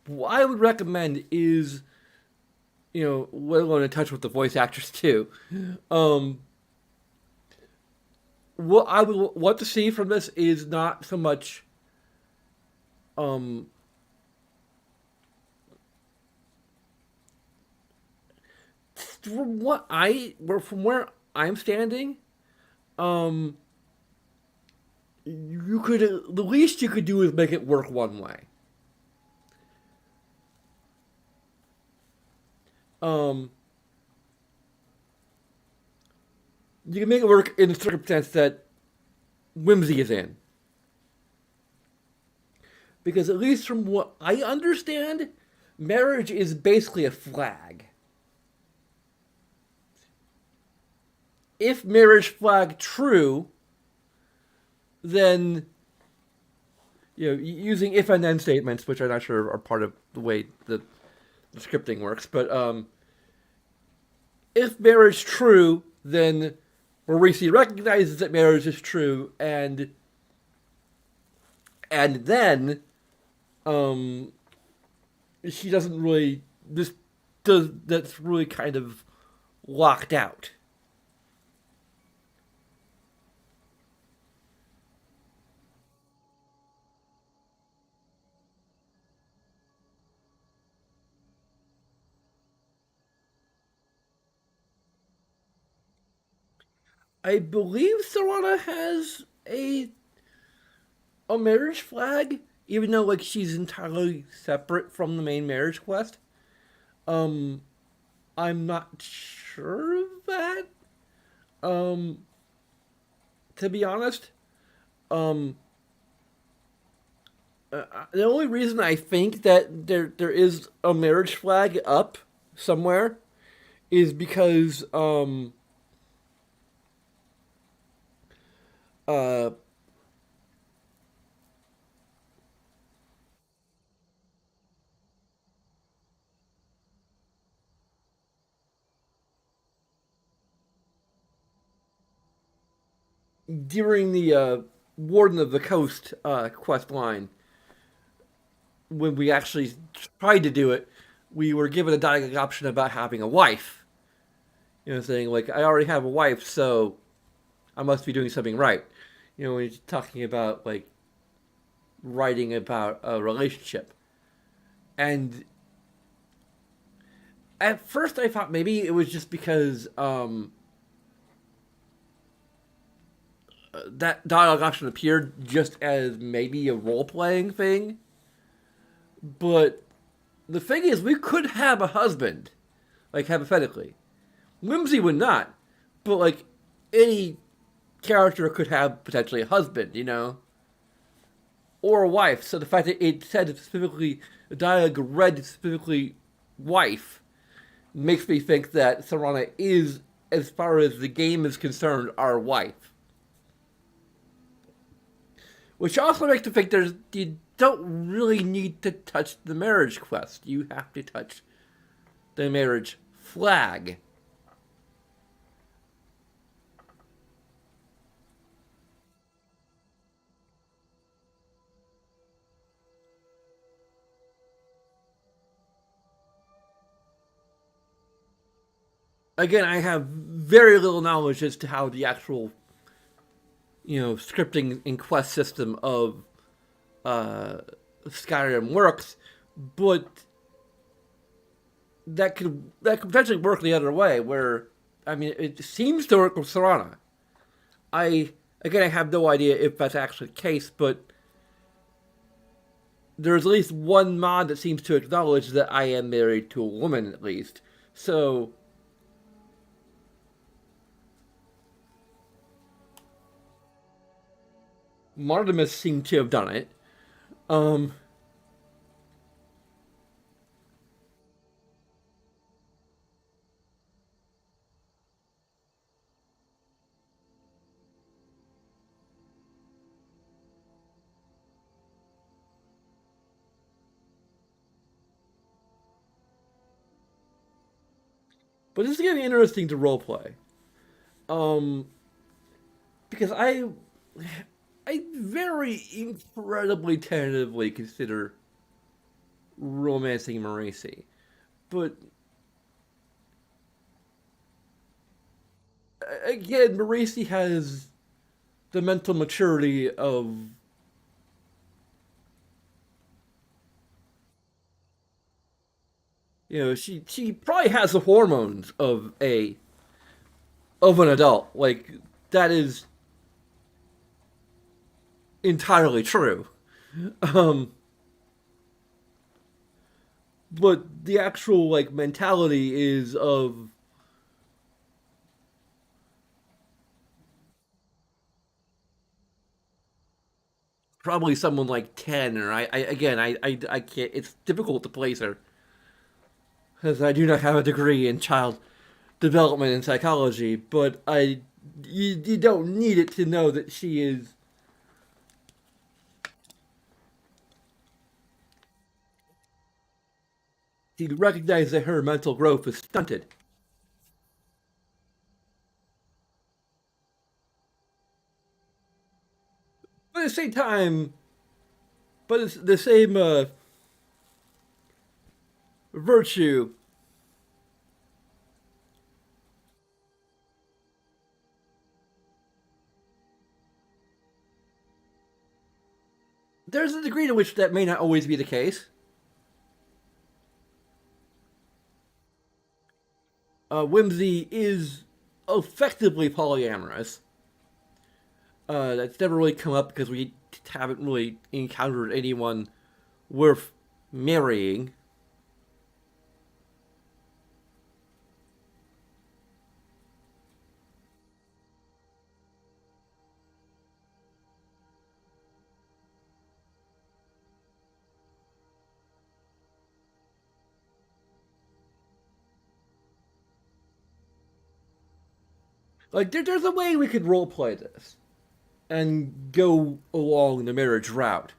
What I would recommend is, let alone in touch with the voice actress too. What I would want to see from this is not so much, from where I'm standing, you could the least you could do is make it work one way. Um, you can make it work in the circumstance that Whimsy is in. Because at least from what I understand, marriage is basically a flag. If marriage flag true, then using if and then statements, which I'm not sure are part of the way the scripting works, but if marriage true, then Mauricio recognizes that marriage is true, and then she doesn't really that's really kind of locked out. I believe Serana has a marriage flag, even though like she's entirely separate from the main marriage quest. I'm not sure of that. To be honest, um, the only reason I think that there is a marriage flag up somewhere is because uh during the Warden of the Coast quest line, when we actually tried to do it, we were given a dialogue option about having a wife. You know, saying like, I already have a wife, so I must be doing something right. You know, when you're talking about like writing about a relationship. And at first I thought maybe it was just because that dialogue option appeared just as maybe a role-playing thing. But the thing is, we could have a husband, like hypothetically. Whimsy would not, but like any character could have potentially a husband, you know? Or a wife. So the fact that it said specifically, the dialogue read specifically wife, makes me think that Serana is, as far as the game is concerned, our wife. Which also makes me think you don't really need to touch the marriage quest. You have to touch the marriage flag. Again, I have very little knowledge as to how the actual, scripting and quest system of Skyrim works, but that could potentially work the other way, where, I mean, it seems to work with Serana. I have no idea if that's actually the case, but there's at least one mod that seems to acknowledge that I am married to a woman, at least. So Martimus seemed to have done it. But this is going to be interesting to roleplay. Because I very incredibly tentatively consider romancing Marisi. But again, Marisi has the mental maturity of she probably has the hormones of an adult. Like, that is entirely true. But the actual like mentality is of probably someone like 10, or I can't, it's difficult to place her because I do not have a degree in child development and psychology, but you don't need it to know that she is to recognize that her mental growth is stunted. But at the same time, but it's the same virtue. There's a degree to which that may not always be the case. Whimsy is effectively polyamorous. That's never really come up because we haven't really encountered anyone worth marrying. Like, there's a way we could roleplay this and go along the marriage route.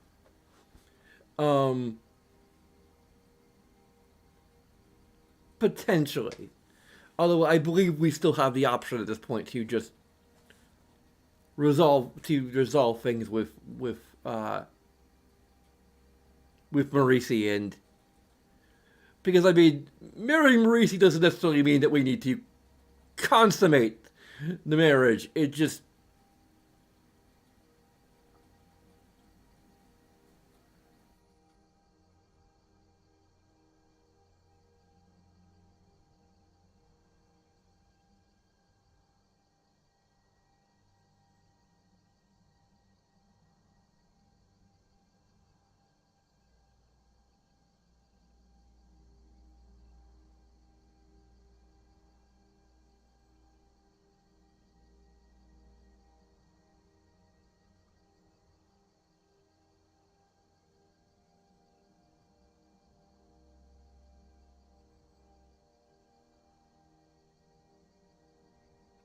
Potentially. Although I believe we still have the option at this point to just resolve things with Marisi, and because I mean, marrying Marisi doesn't necessarily mean that we need to consummate the marriage. It just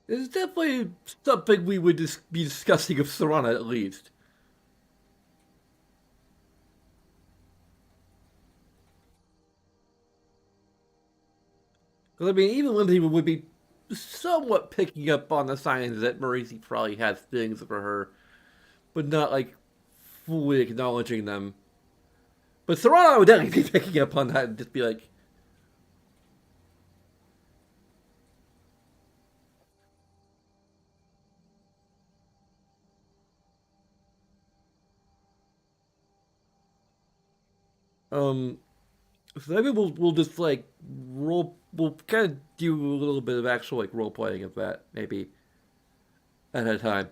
it's definitely something we would be discussing with Serana at least. Because I mean, even Whimsy would be somewhat picking up on the signs that Marisi probably has feelings for her, but not like fully acknowledging them. But Serana would definitely be picking up on that and just be like, um, so maybe we'll just like we'll kind of do a little bit of actual like role playing of that maybe at a time.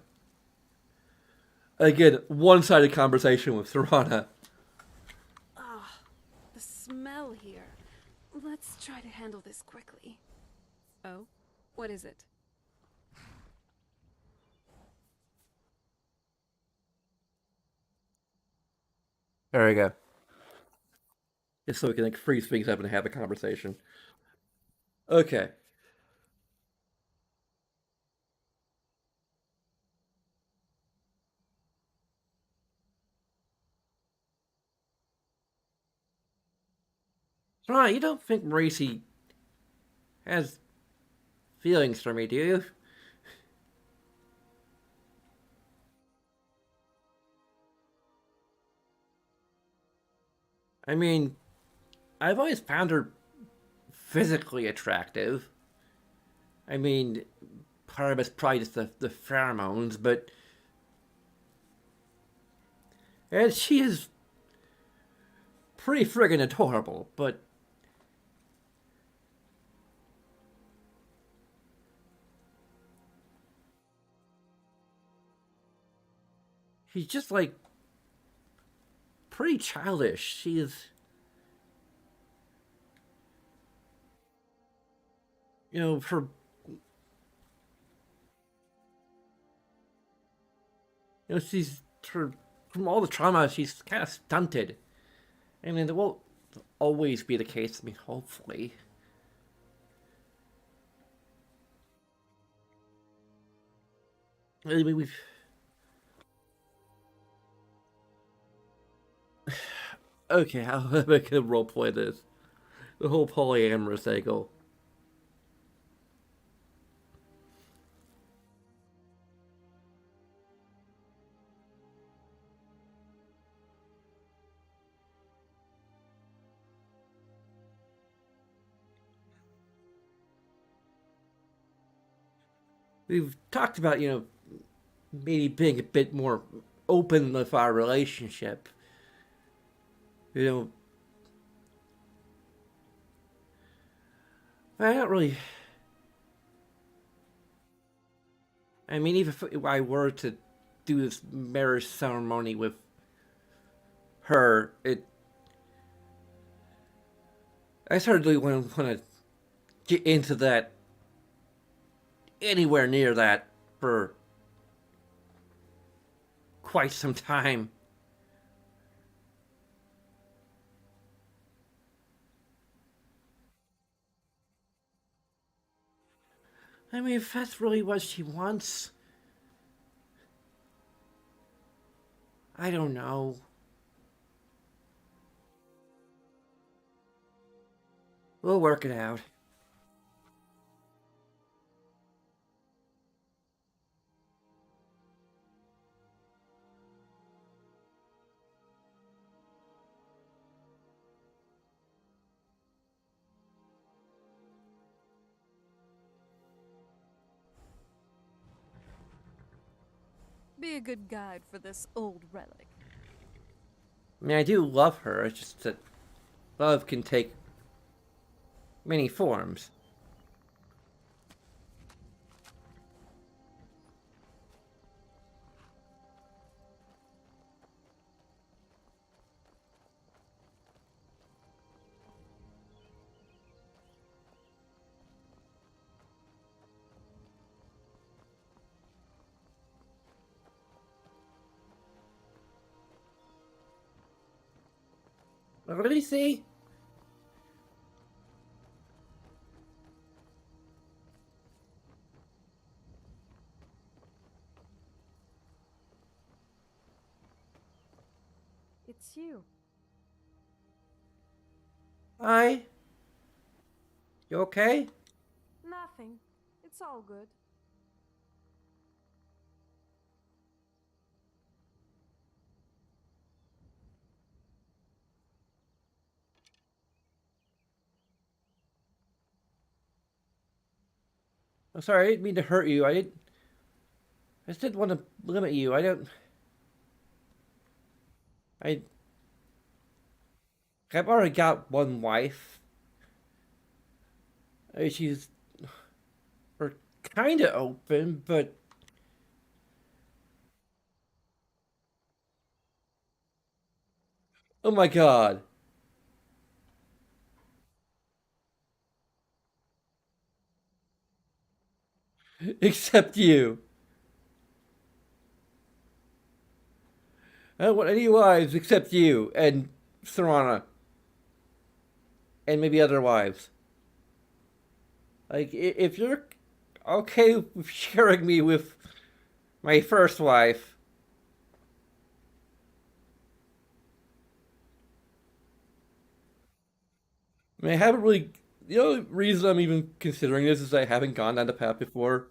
Again, one-sided conversation with Serana. Ah, the smell here. Let's try to handle this quickly. Oh, what is it? There we go. Just so we can like freeze things up and have a conversation. Okay. Serana, you don't think Marisi has feelings for me, do you? I mean, I've always found her physically attractive. I mean, part of it's probably just the pheromones, but. And she is pretty friggin' adorable, but. She's just like. Pretty childish. She is. You know, for. You know, she's. From all the trauma, she's kind of stunted. I mean, it won't always be the case. I mean, hopefully. I mean, we've. Okay, how am I gonna roleplay this? The whole polyamorous angle. We've talked about, you know, maybe being a bit more open with our relationship. You know, I don't really. I mean, even if I were to do this marriage ceremony with her, I certainly wouldn't want to get into that anywhere near that for quite some time. I mean, if that's really what she wants, I don't know. We'll work it out. Be a good guide for this old relic. I mean, I do love her. It's just that love can take many forms. What did he say? It's you. Hi. You okay? Nothing. It's all good. I'm sorry, I didn't mean to hurt you. I just didn't want to limit you. I've already got one wife. She's we're kind of open, but oh my god. Except you. I don't want any wives except you and Serana. And maybe other wives. Like, if you're okay with sharing me with my first wife. I mean, I haven't really. The only reason I'm even considering this is I haven't gone down the path before.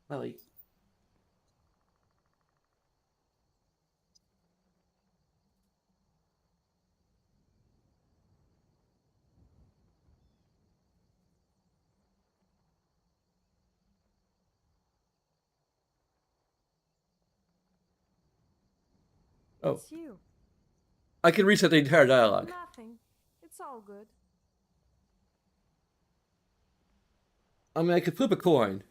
Like, oh. It's you. I can reset the entire dialogue. Nothing. It's all good. I mean, I could flip a coin.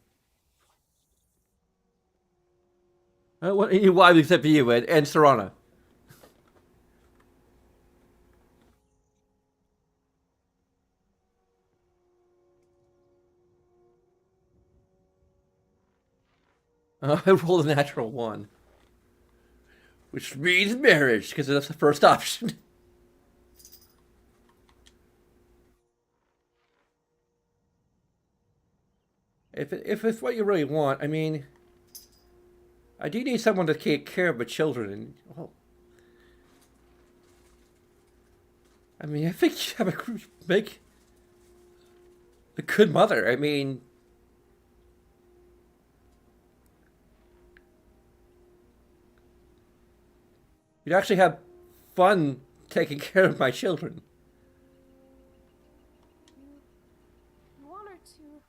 I don't want any wives except you and Serana. I rolled a natural 1. Which means marriage, because that's the first option. If it's what you really want, I mean, I do need someone to take care of the children. And, well, I mean, I think you have make a good mother. I mean, you'd actually have fun taking care of my children. You want her to.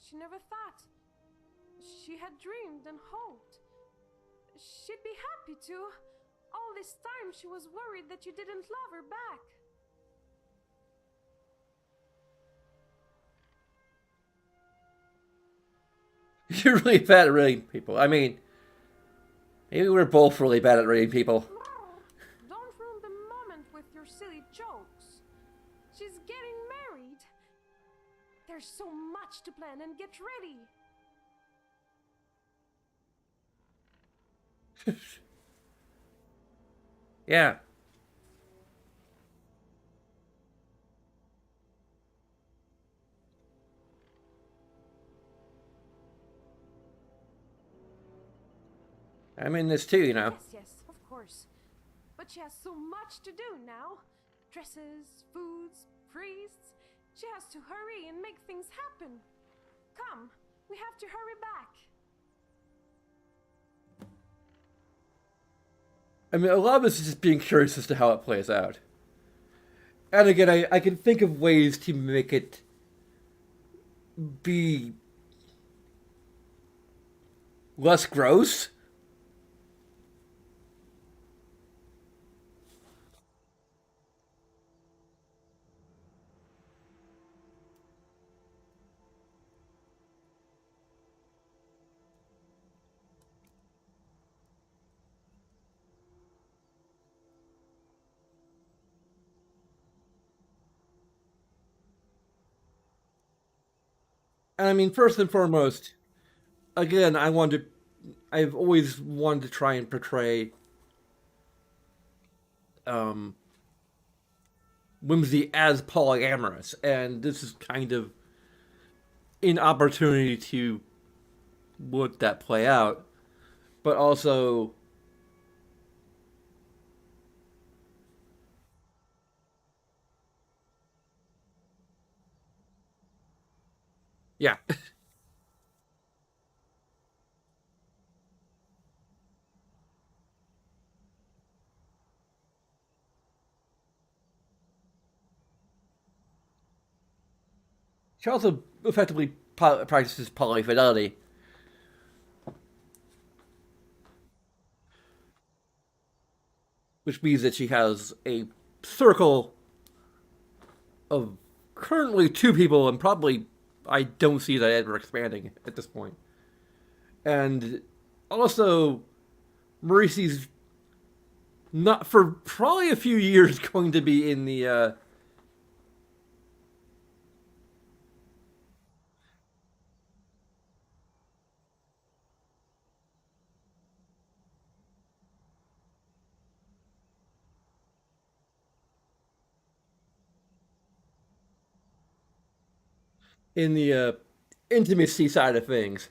She never thought. She had dreamed and hoped. She'd be happy to. All this time she was worried that you didn't love her back. You're really bad at reading people. I mean, maybe we're both really bad at reading people. Don't ruin the moment with your silly jokes. She's getting married. There's so much to plan and get ready. Yeah. I'm in this too, you know. Yes, of course. But she has so much to do now. Dresses, foods, priests. She has to hurry and make things happen. Come, we have to hurry back. I mean, a lot of this is just being curious as to how it plays out. And again, I can think of ways to make it be less gross. And I mean, first and foremost, again, I've always wanted to try and portray um, Whimsy as polyamorous, and this is kind of an opportunity to let that play out, but also, yeah. She also effectively practices polyfidelity, which means that she has a circle of currently 2 people, and probably I don't see that ever expanding at this point. And also, Maurice's not for probably a few years going to be in the intimacy side of things.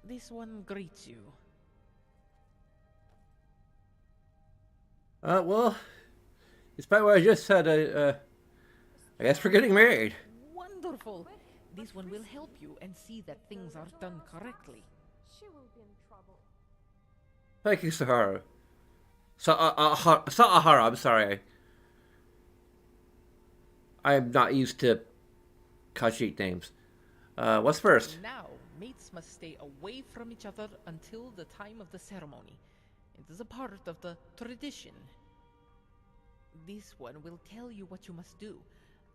This one greets you. Well, despite what I just said, I guess we're getting married. Wonderful! This one will help you and see that things are done correctly. She will be in trouble. Thank you, Sahara. Sahara, I'm sorry. I'm not used to Khajiit names. What's first? Now, mates must stay away from each other until the time of the ceremony. It is a part of the tradition. This one will tell you what you must do.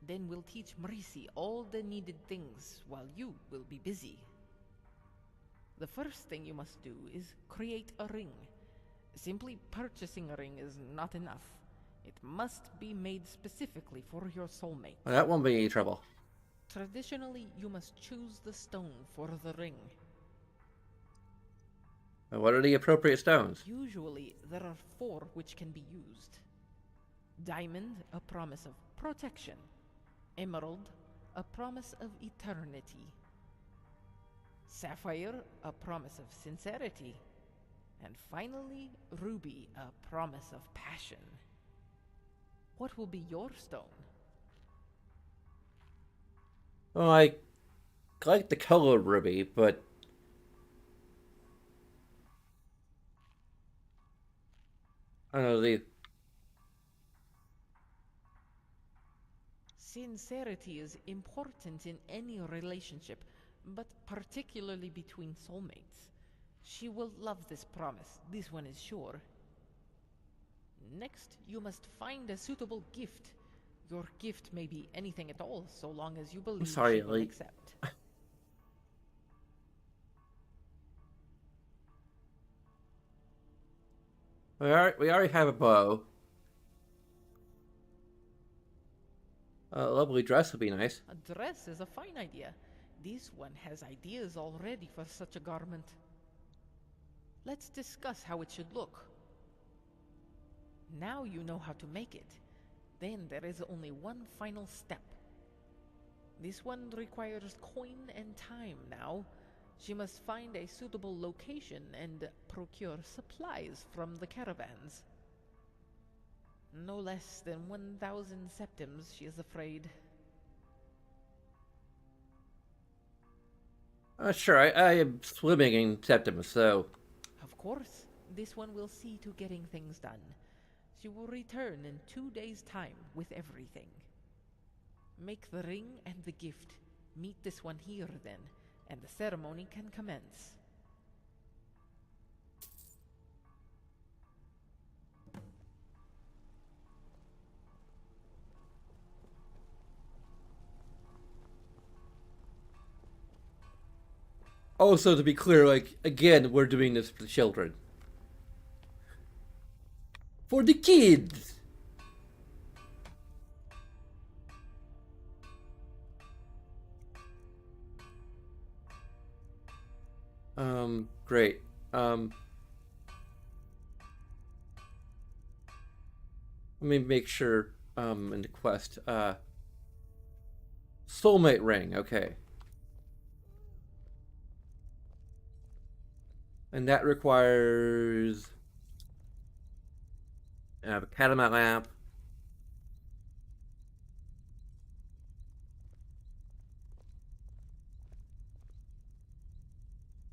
Then we'll teach Marisi all the needed things while you will be busy. The first thing you must do is create a ring. Simply purchasing a ring is not enough. It must be made specifically for your soulmate. Well, that won't be any trouble. Traditionally, you must choose the stone for the ring. What are the appropriate stones? Usually, there are 4 which can be used. Diamond, a promise of protection. Emerald, a promise of eternity. Sapphire, a promise of sincerity. And finally, Ruby, a promise of passion. What will be your stone? Well, I like the color ruby, but I don't know, Sincerity is important in any relationship, but particularly between soulmates. She will love this promise, this one is sure. Next, you must find a suitable gift. Your gift may be anything at all, so long as you believe sorry, she will Elite. accept. We already have a bow. A lovely dress would be nice. A dress is a fine idea. This one has ideas already for such a garment. Let's discuss how it should look. Now you know how to make it. Then there is only one final step. This one requires coin and time now. She must find a suitable location and procure supplies from the caravans. No less than 1,000 septims, she is afraid. Sure, I am swimming in Septimus, so... Of course, this one will see to getting things done. She will return in 2 days' time with everything. Make the ring and the gift. Meet this one here, then, and the ceremony can commence. Also, to be clear, like, again, we're doing this for the children. For the kids! Great. Let me make sure, in the quest, soulmate ring, okay. And that requires a catamount lamp.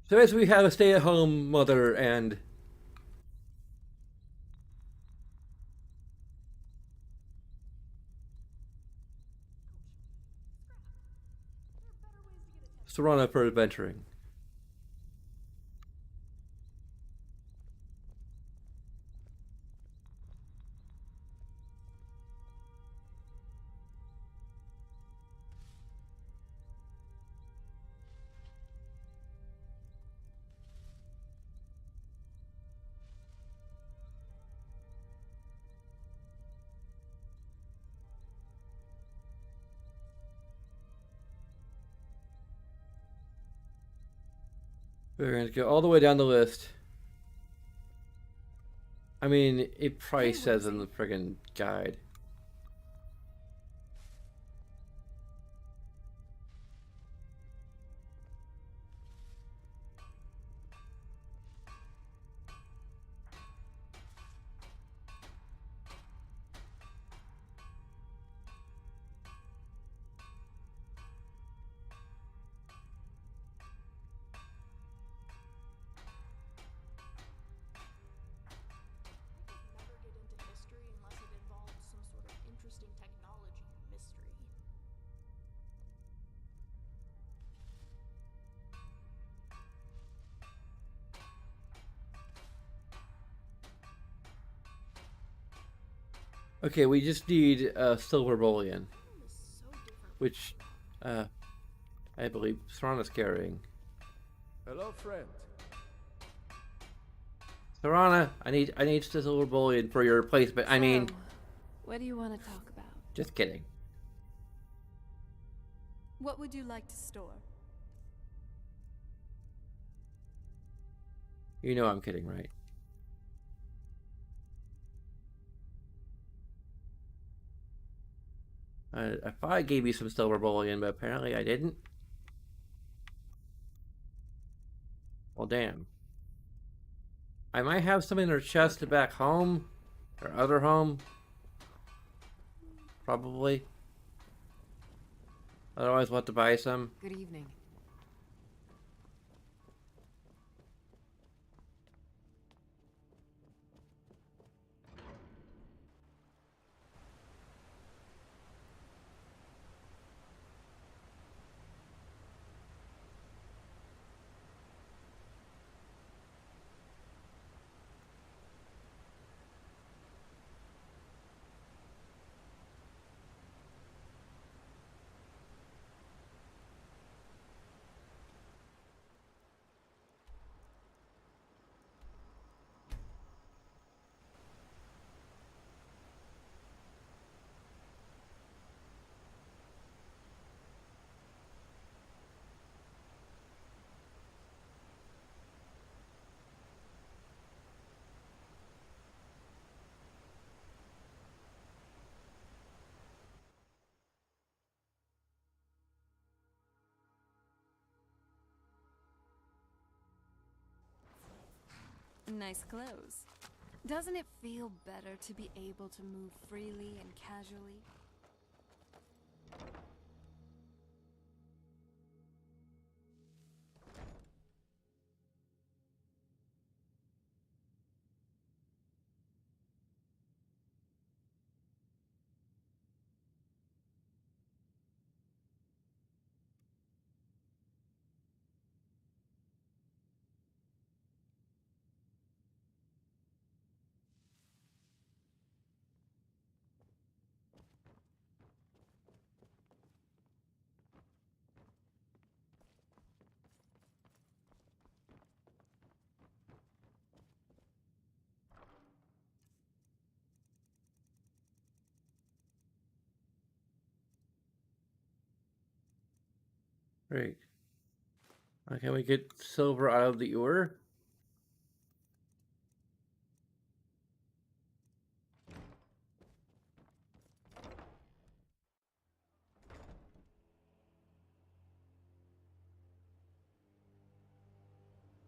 So as we have a stay-at-home mother and Serana for adventuring. We're going to go all the way down the list. I mean, it probably says in the friggin' guide. Never get into history unless it involves some sort of interesting technology or mystery. Okay, we just need a silver bullion, which I believe Serana's carrying. Hello, friend. Serana, I need silver bullion for your replacement. I mean, what do you want to talk about? just kidding. What would you like to store? You know I'm kidding, right? I thought I gave you some silver bullion, but apparently I didn't. Well, damn. I might have some in her chest back home. Or other home. Probably. Otherwise, we'll have to buy some. Good evening. Nice clothes. Doesn't it feel better to be able to move freely and casually? Great. Can we get silver out of the ore?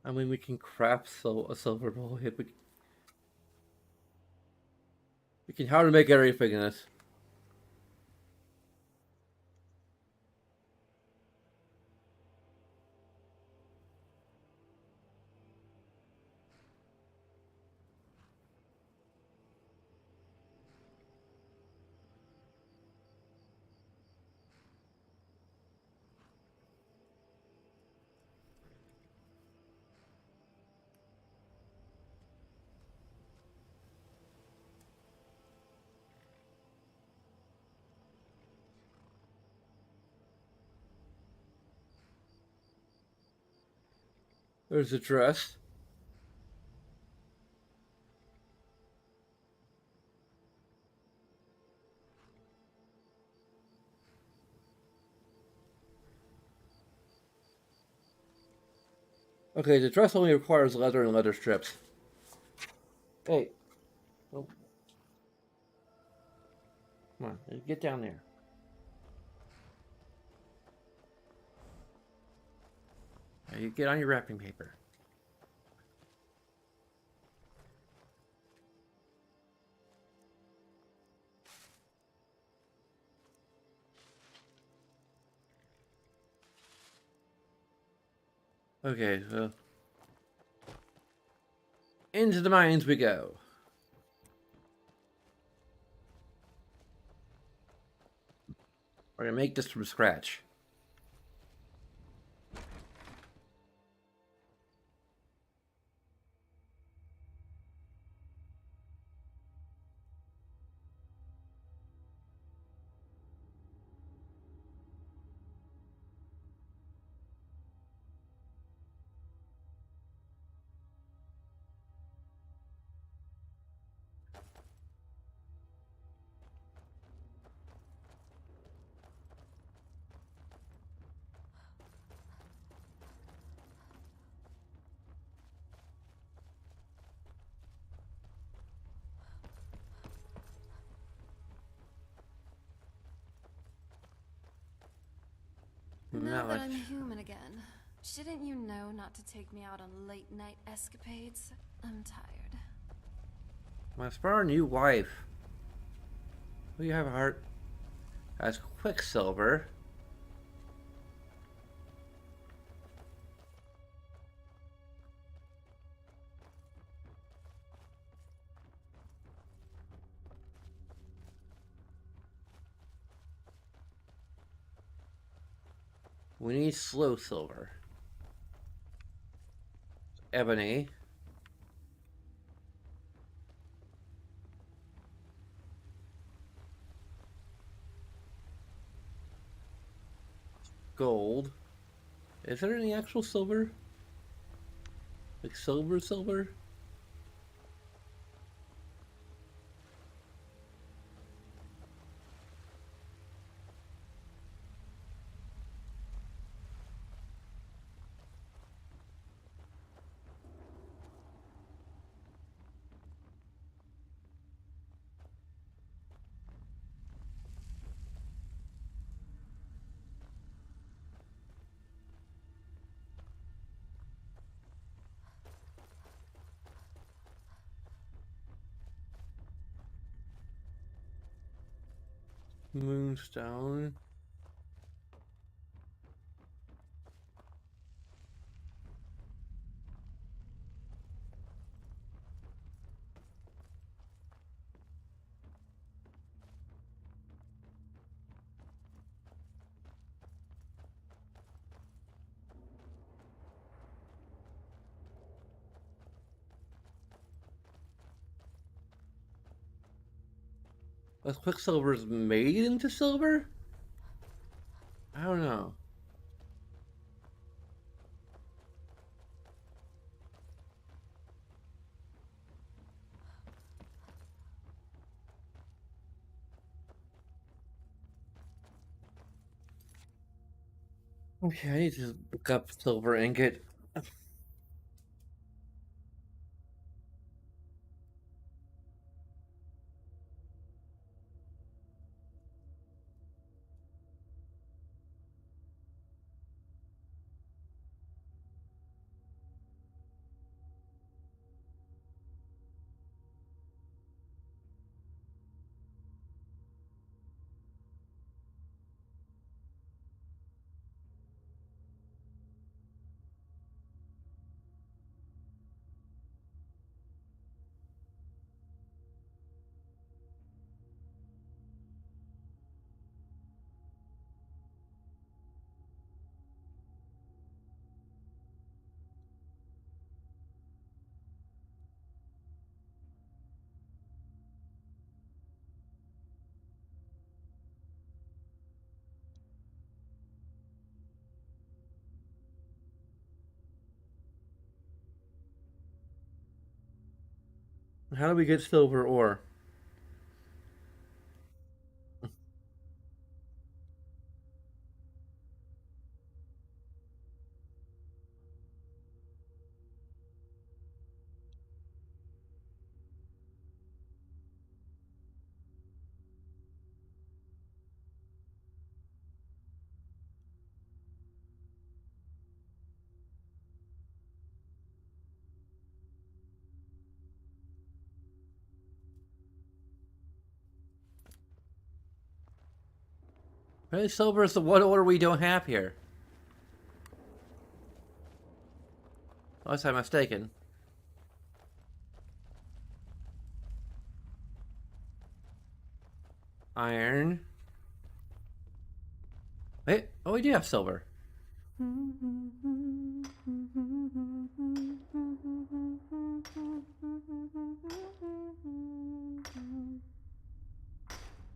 I mean, we can craft a silver bullet. We can how to make everything in this. There's a dress. Okay, the dress only requires leather and leather strips. Hey. Oh. Come on, get down there. Now you get on your wrapping paper. Okay, so into the mines we go. We're gonna make this from scratch. Now Not that much. I'm human again, shouldn't you know not to take me out on late-night escapades? I'm tired. As for our new wife, we have a heart as Quicksilver. We need Slow Silver. Ebony. Gold. Is there any actual silver? Like silver? Moonstone. Was Quicksilver's made into silver? I don't know. Okay, I need to look up silver ingot. How do we get silver ore? Really, silver is the one ore we don't have here. Unless I'm mistaken. Iron. Wait, oh, we do have silver.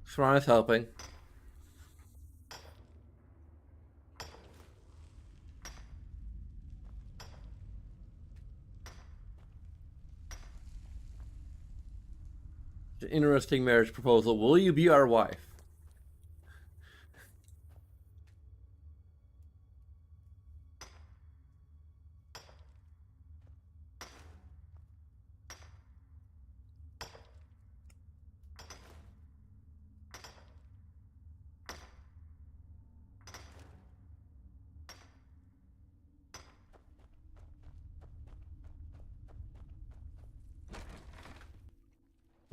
Swan is helping. It's an interesting marriage proposal. Will you be our wife?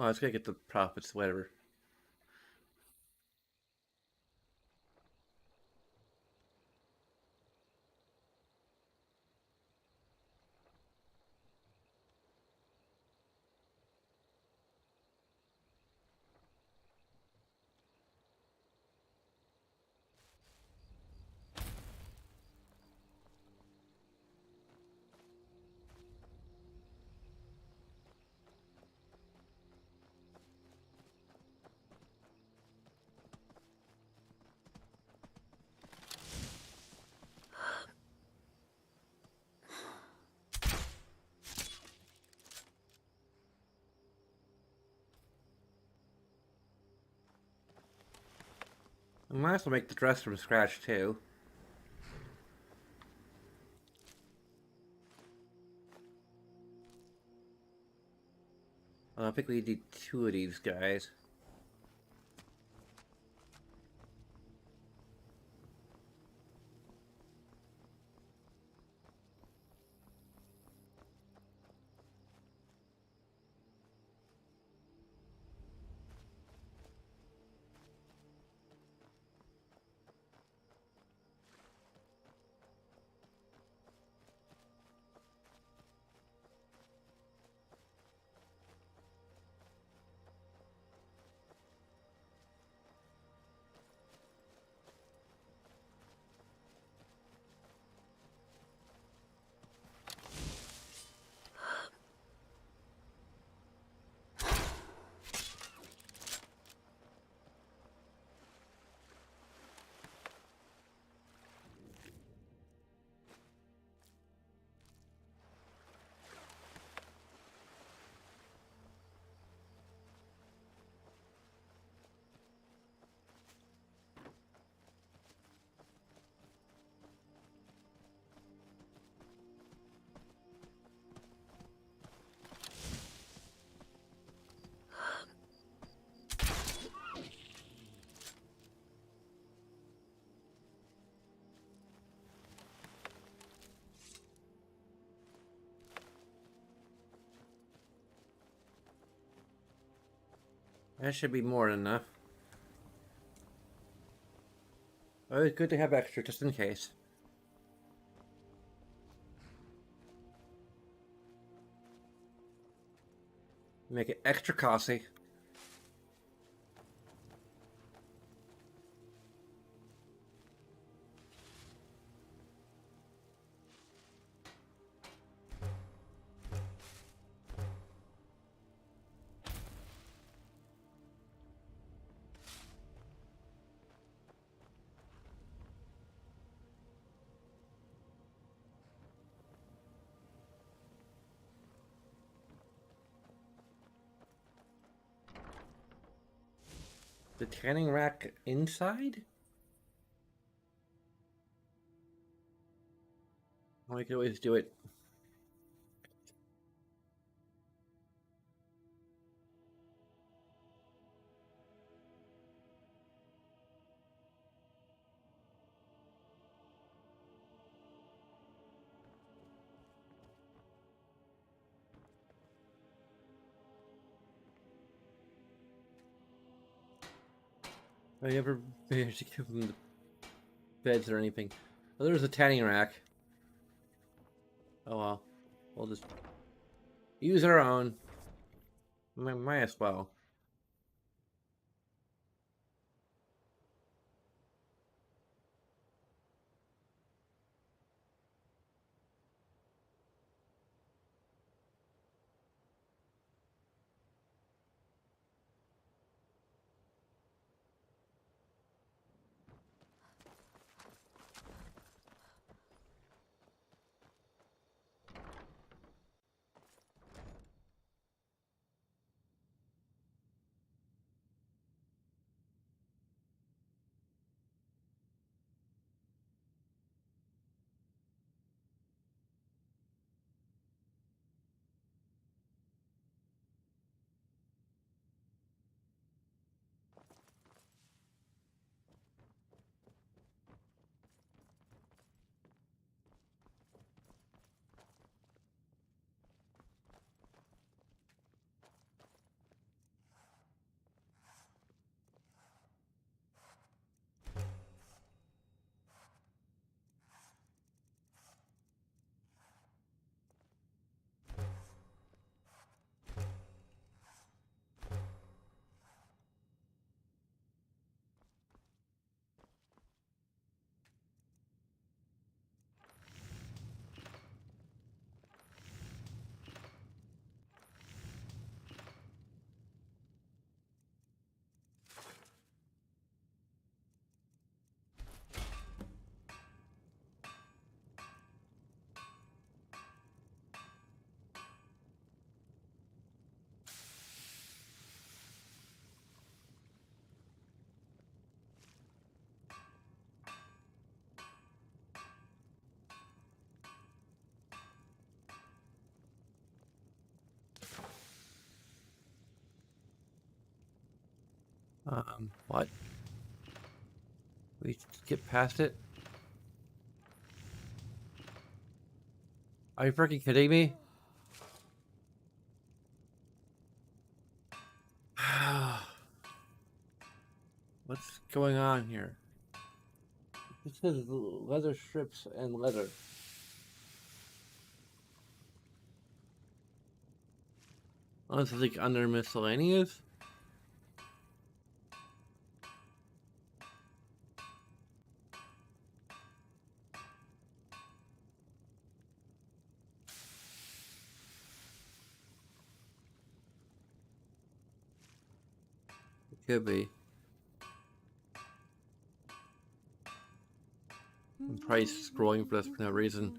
Oh, I was gonna get the profits, whatever. I might as well make the dress from scratch too. I think we need 2 of these guys. That should be more than enough. Always good to have extra, just in case. Make it extra costly. The tanning rack inside? Well, I could always do it. I never managed to give them the beds or anything. Oh, there's a tanning rack. Oh well. We'll just use our own. Might as well. What? We skip past it? Are you freaking kidding me? What's going on here? This says leather strips and leather. Oh, this is like under miscellaneous? It could be. I'm probably scrolling for this for no reason.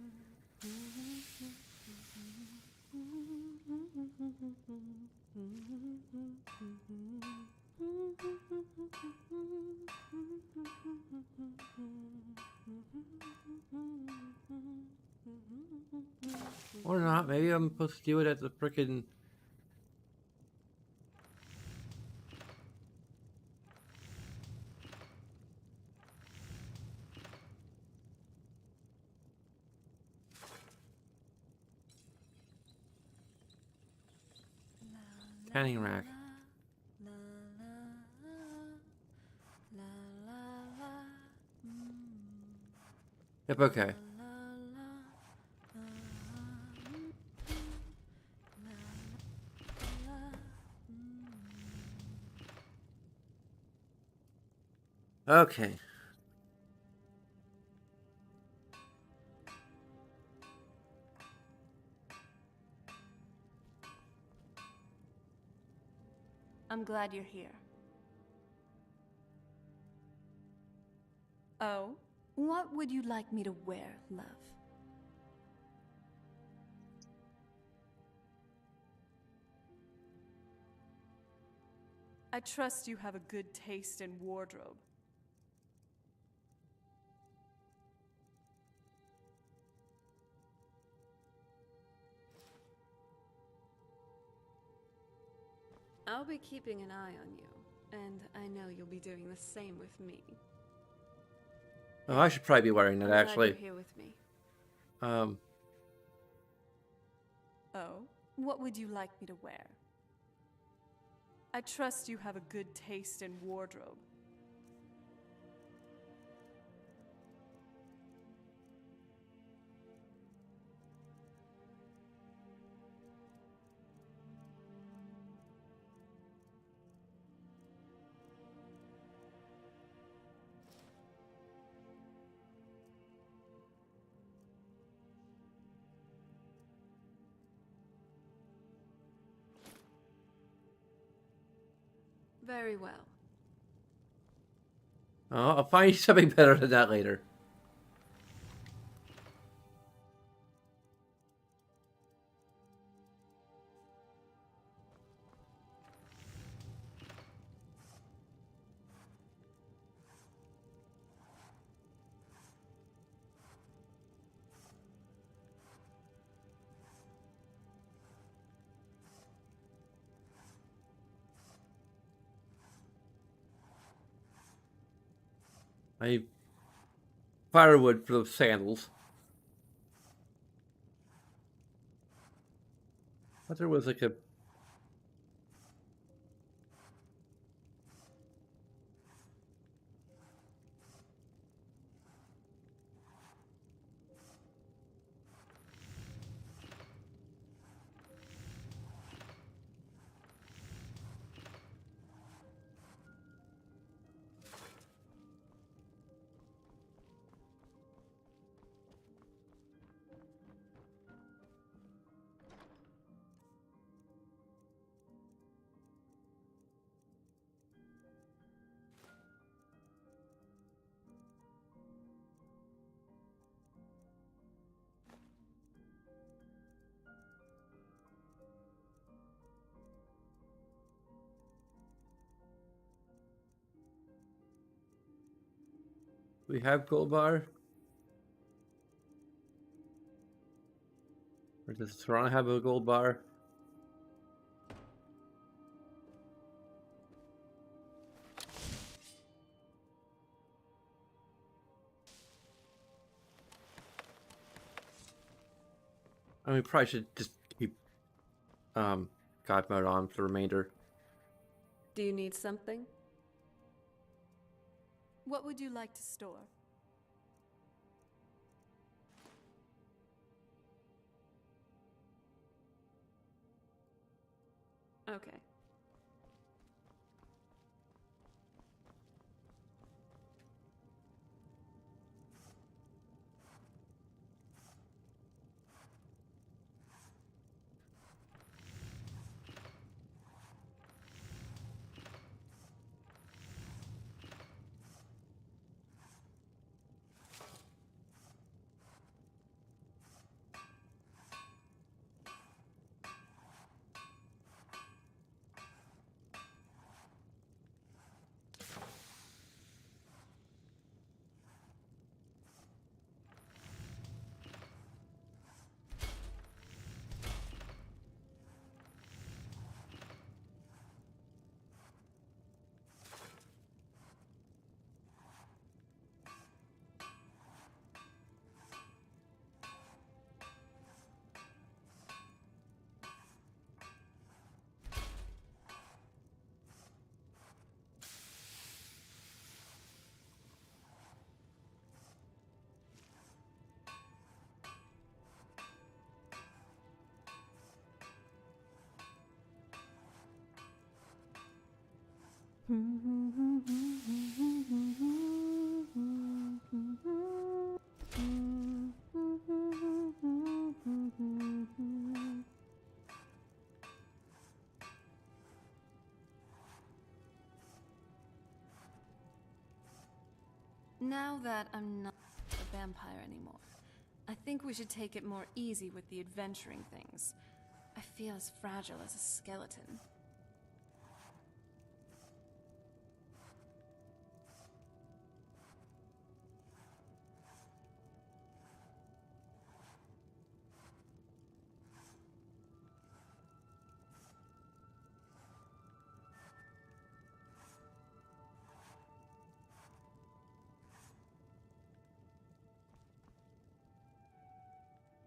Or not, maybe I'm supposed to do it at the frickin' canning rack. Yep, okay. Okay. I'm glad you're here. Oh? What would you like me to wear, love? I trust you have a good taste in wardrobe. I'll be keeping an eye on you, and I know you'll be doing the same with me. Oh, I should probably be wearing that, I'm glad actually. you're here with me. Oh? What would you like me to wear? I trust you have a good taste in wardrobe. Very well. Oh, I'll find you something better than that later. I need firewood for those sandals. I thought there was like a... We have gold bar? Or does Toronto have a gold bar? I mean, probably should just keep God mode on for the remainder. Do you need something? What would you like to store? Okay. Now that I'm not a vampire anymore, I think we should take it more easy with the adventuring things. I feel as fragile as a skeleton.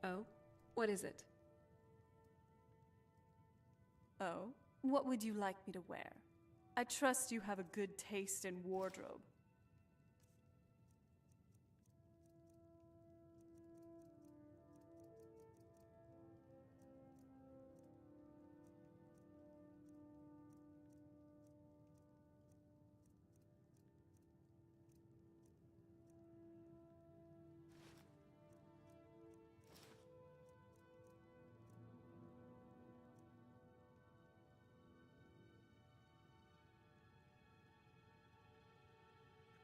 Oh? What is it? Oh, what would you like me to wear? I trust you have a good taste in wardrobe.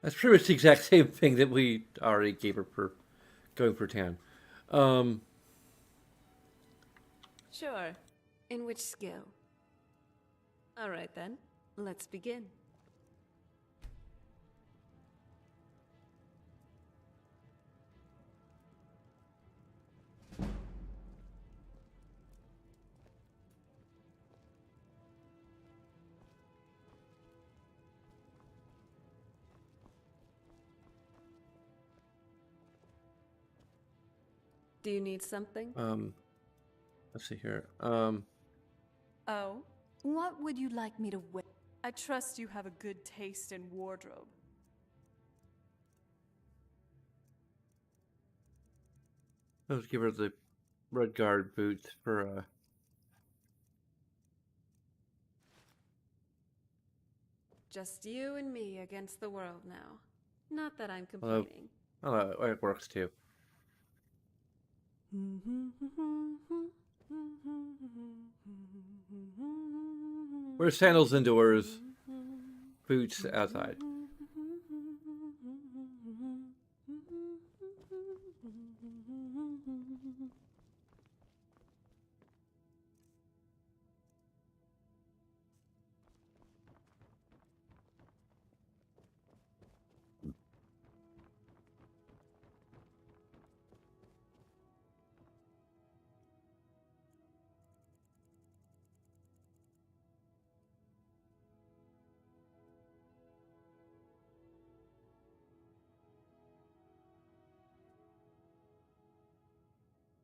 That's pretty much the exact same thing that we already gave her for going for tan. Sure. In which skill? Alright then, let's begin. Do you need something? Let's see here. Oh, what would you like me to wear? I trust you have a good taste in wardrobe. Let's give her the red guard boots for Just you and me against the world now. Not that I'm although, complaining. it works too. Wear sandals indoors, boots outside.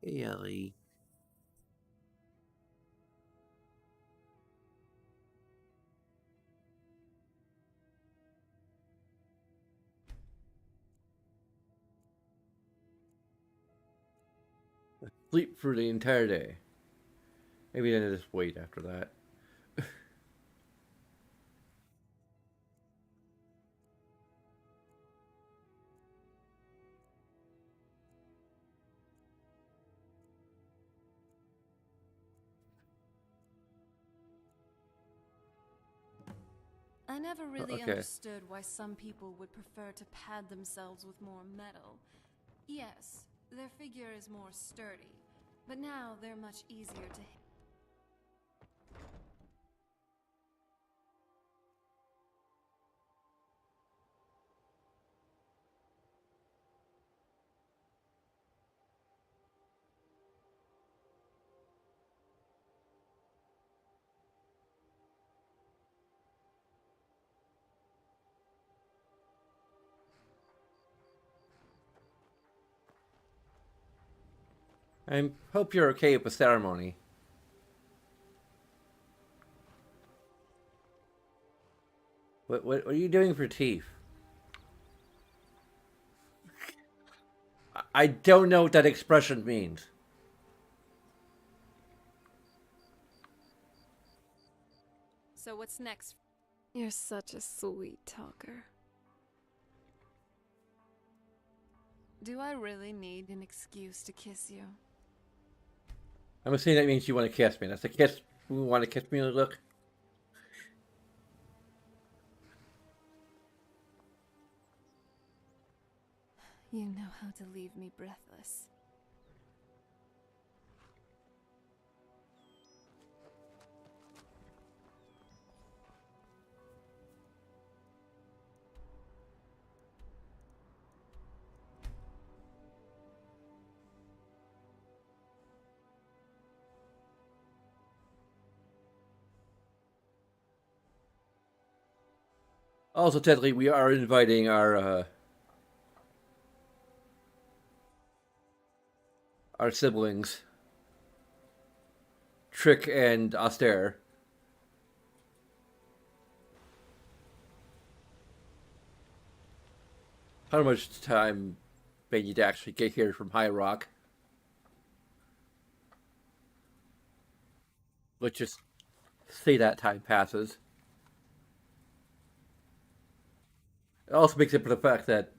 Hey, Ellie. sleep for the entire day. Maybe then I just wait after that. I never really Okay. understood why some people would prefer to pad themselves with more metal. Yes, their figure is more sturdy, but now they're much easier to hit. I hope you're okay with the ceremony. What are you doing for teeth? I don't know what that expression means. So what's next? You're such a sweet talker. Do I really need an excuse to kiss you? I'm assuming that means you want to kiss me. That's a kiss. You want to kiss me? Look. You know how to leave me breathless. Also, technically, we are inviting our siblings, Trick and Austere. How much time they need to actually get here from High Rock? Let's just say that time passes. It also makes it for the fact that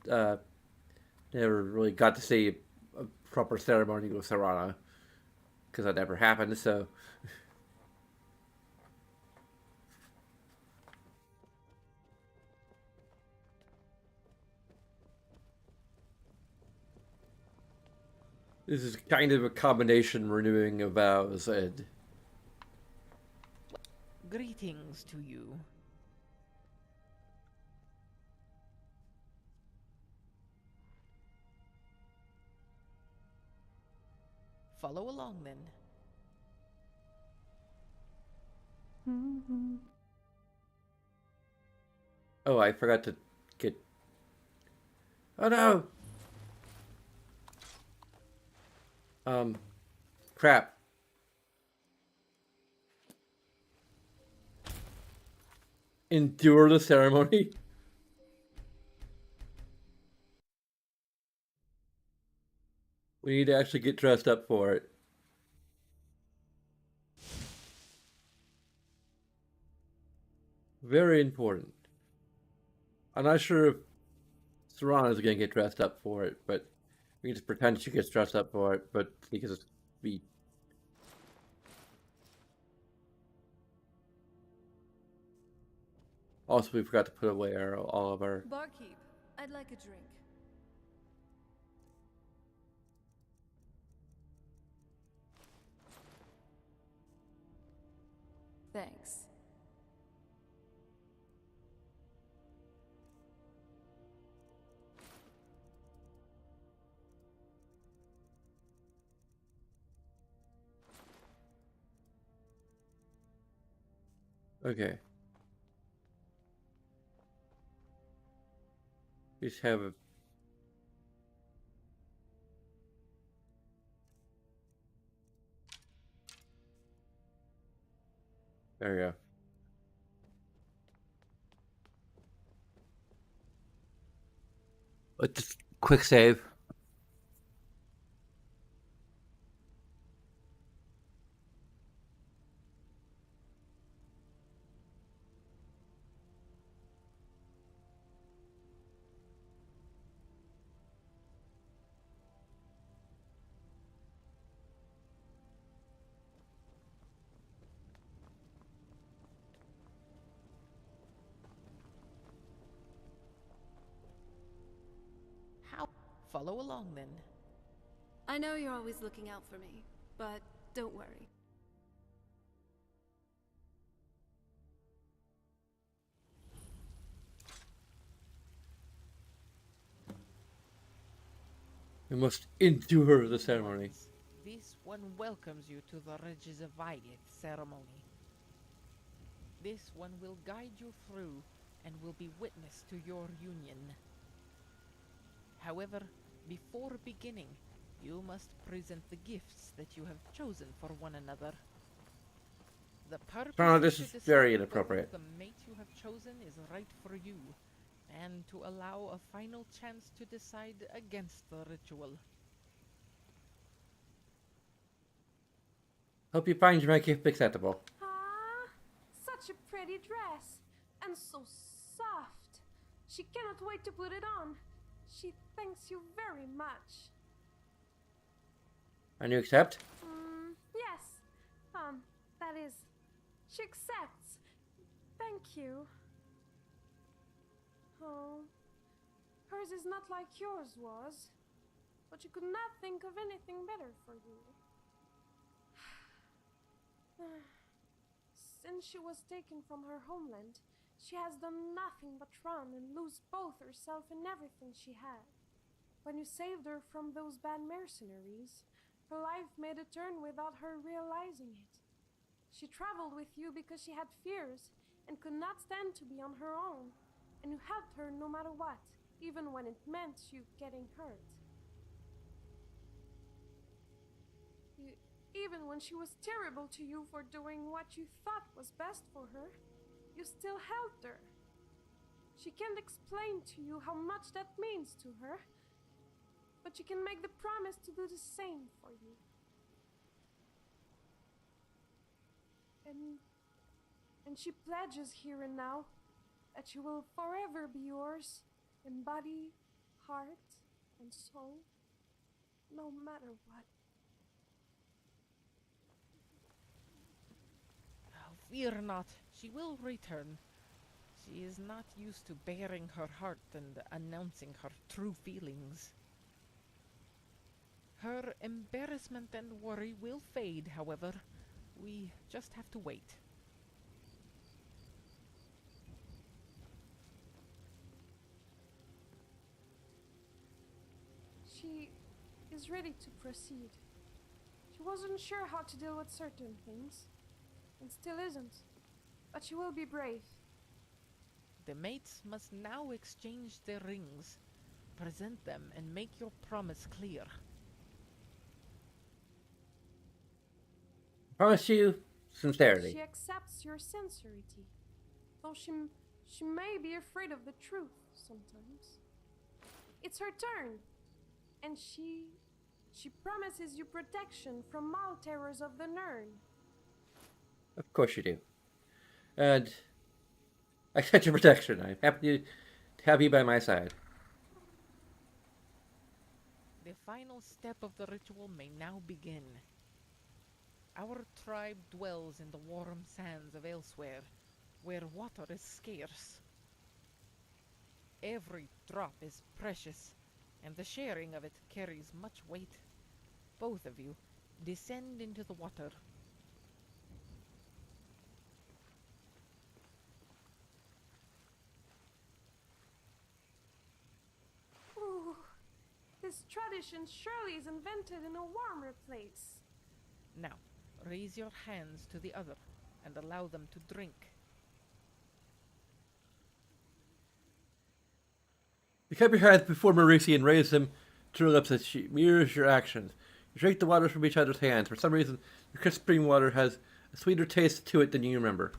never really got to see a proper ceremony with Serana, because that never happened. So this is kind of a combination renewing of vows and Greetings to you. Follow along then. oh, I forgot to get. Oh no! Crap. Endure the ceremony. We need to actually get dressed up for it. Very important. I'm not sure if Serana's gonna get dressed up for it, but we can just pretend she gets dressed up for it, but because it's be. Also, we forgot to put away all of our. Barkeep, I'd like a drink. Thanks. Okay. Just have a. There we go. Let's just quick save. Follow along then. I know you're always looking out for me, but don't worry. We must endure the ceremony. This one welcomes you to the Regizavayeth ceremony. This one will guide you through and will be witness to your union. However, before beginning, you must present the gifts that you have chosen for one another. The purpose This is is to very decide inappropriate. whether the mate you have chosen is right for you, and to allow a final chance to decide against the ritual. Hope you find your gift acceptable. Ah, such a pretty dress, and so soft. She cannot wait to put it on. She thanks you very much. And you accept? Yes. That is, she accepts. Thank you. Oh, hers is not like yours was, but you could not think of anything better for you. Since she was taken from her homeland, she has done nothing but run and lose both herself and everything she had. When you saved her from those bad mercenaries, her life made a turn without her realizing it. She traveled with you because she had fears and could not stand to be on her own, and you helped her no matter what, even when it meant you getting hurt. Even when she was terrible to you for doing what you thought was best for her, you still helped her. She can't explain to you how much that means to her, but you can make the promise to do the same for you. And she pledges here and now that she will forever be yours in body, heart, and soul, no matter what. Oh, fear not, she will return. She is not used to baring her heart and announcing her true feelings. Her embarrassment and worry will fade, however. We just have to wait. She is ready to proceed. She wasn't sure how to deal with certain things, and still isn't, but she will be brave. The mates must now exchange their rings. Present them and make your promise clear. Promise you sincerity. She accepts your sincerity, though she may be afraid of the truth sometimes. It's her turn, and she promises you protection from all terrors of the Nern. Of course you do. And I accept your protection. I'm happy to have you by my side. The final step of the ritual may now begin. Our tribe dwells in the warm sands of elsewhere, where water is scarce. Every drop is precious, and the sharing of it carries much weight. Both of you descend into the water. Ooh, this tradition surely is invented in a warmer place. Now, raise your hands to the other and allow them to drink. You cup your hands before Marisi and raise them to her lips as she mirrors your actions. You drink the water from each other's hands. For some reason, the crisp spring water has a sweeter taste to it than you remember.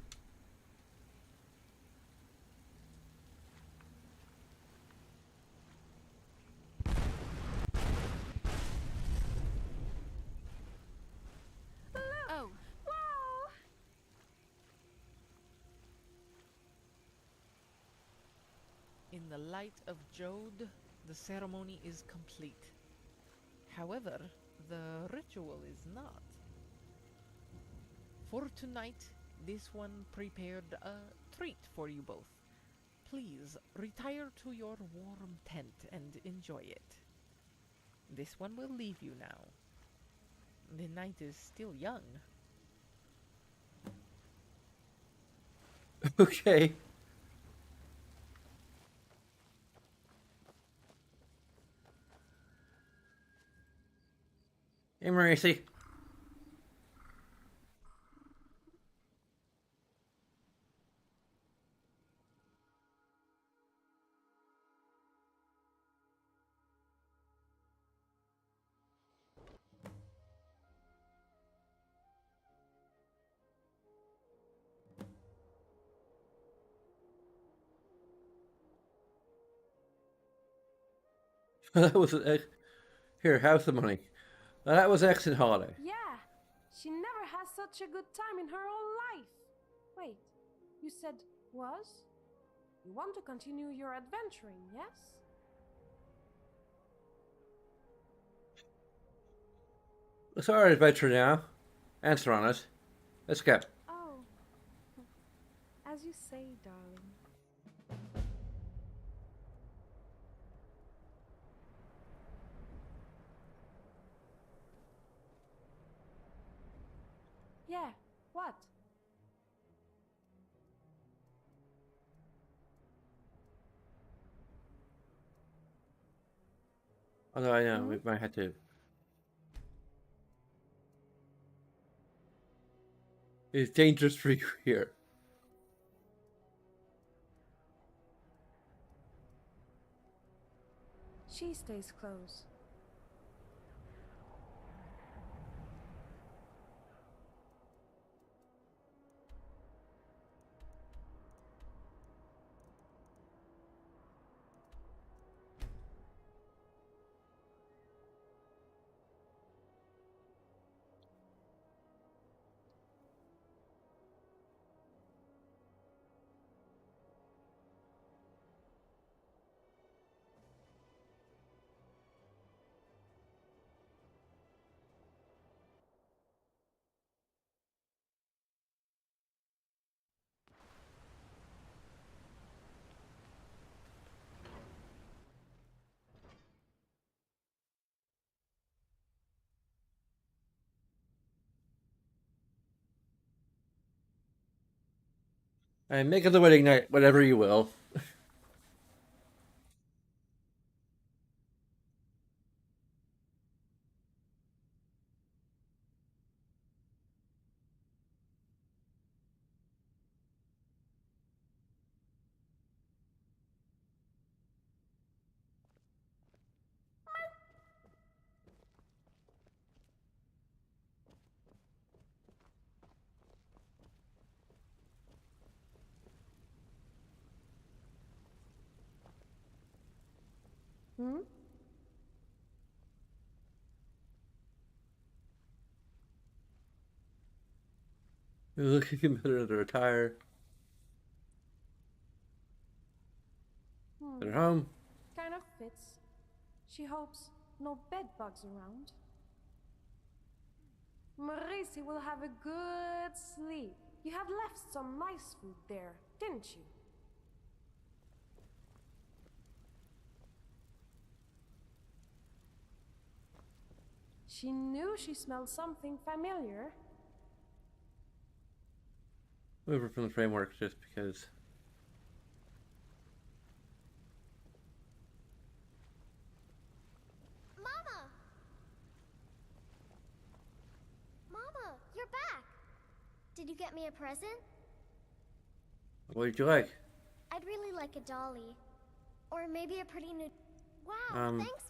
Oh. Wow! In the light of Jode, the ceremony is complete. However, the ritual is not. For tonight, this one prepared a treat for you both. Please retire to your warm tent and enjoy it. This one will leave you now. The night is still young. Okay. Hey, Marcy. That was here. Have some money. That was an excellent holiday. Yeah, she never has such a good time in her whole life. Wait, you said was? You want to continue your adventuring, yes? Let's start our adventure now. Answer on it. Let's go. Oh, as you say, darling. Yeah, what? Although I know we might have to. It's dangerous for you here. She stays close. And make it the wedding night, whatever you will. Hmm? Looking better to retire. At home. Kind of fits. She hopes no bed bugs around. Marisi will have a good sleep. You had left some nice food there, didn't you? She knew she smelled something familiar. Move her from the framework just because. Mama! Mama, you're back! Did you get me a present? What would you like? I'd really like a dolly. Or maybe a pretty new... Wow, thanks.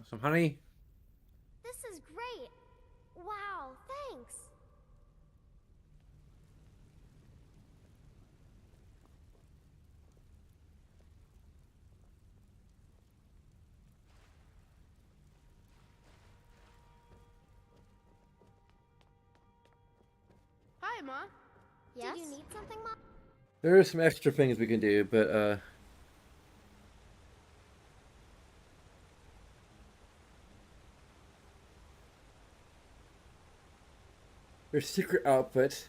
Some honey. This is great. Wow, thanks. Hi, Ma. Yes? Did you need something, Mom? There are some extra things we can do, but there's secret outfit.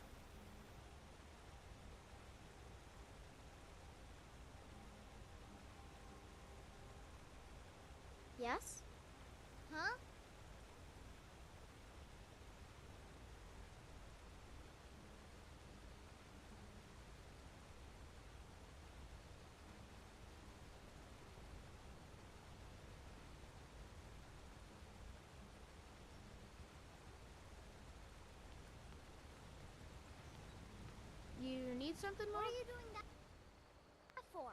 Need something, Mom? What are you doing that for?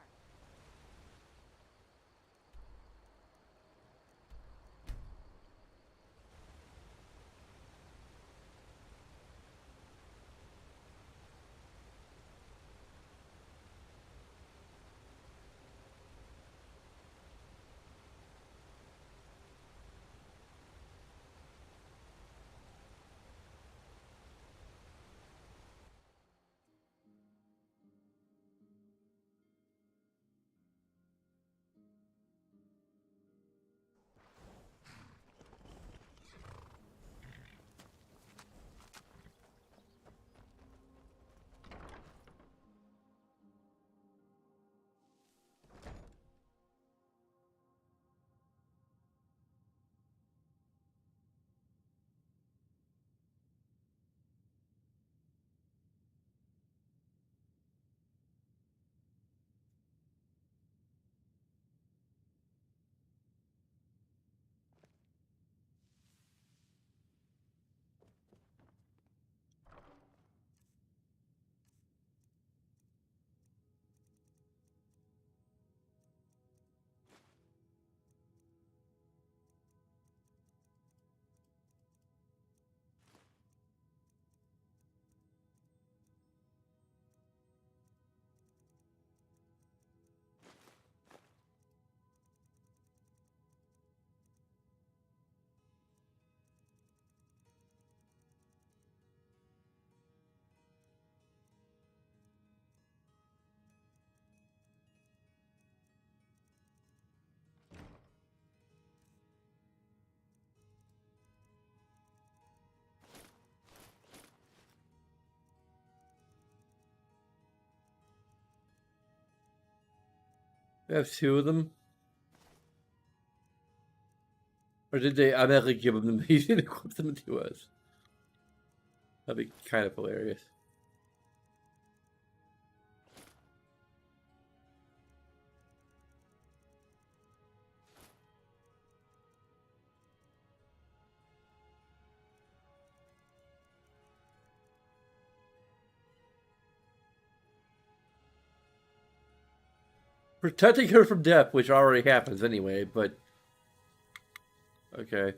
We have two of them. Or did they automatically give them the mission and equip them to us? That'd be kind of hilarious. Protecting her from death, which already happens anyway, but... Okay.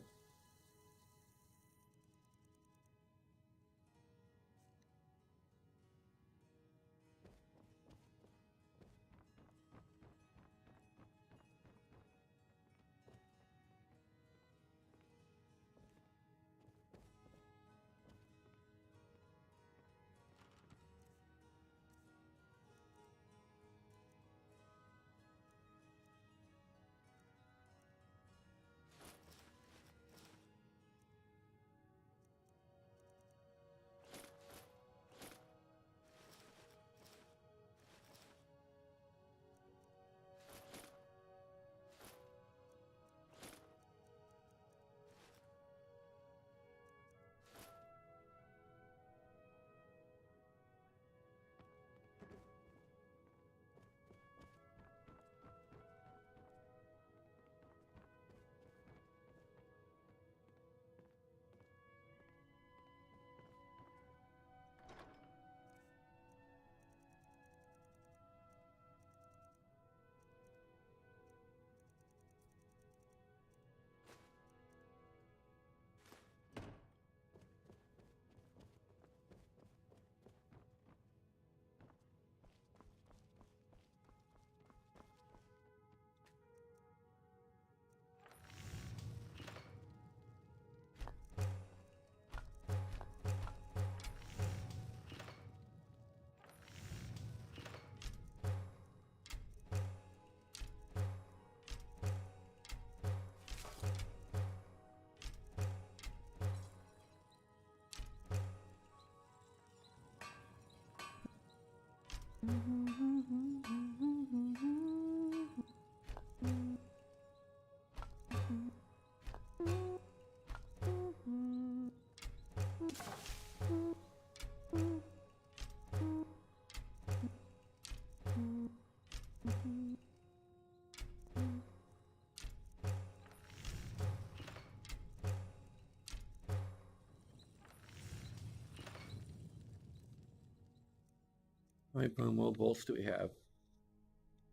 How many promo bolts do we have?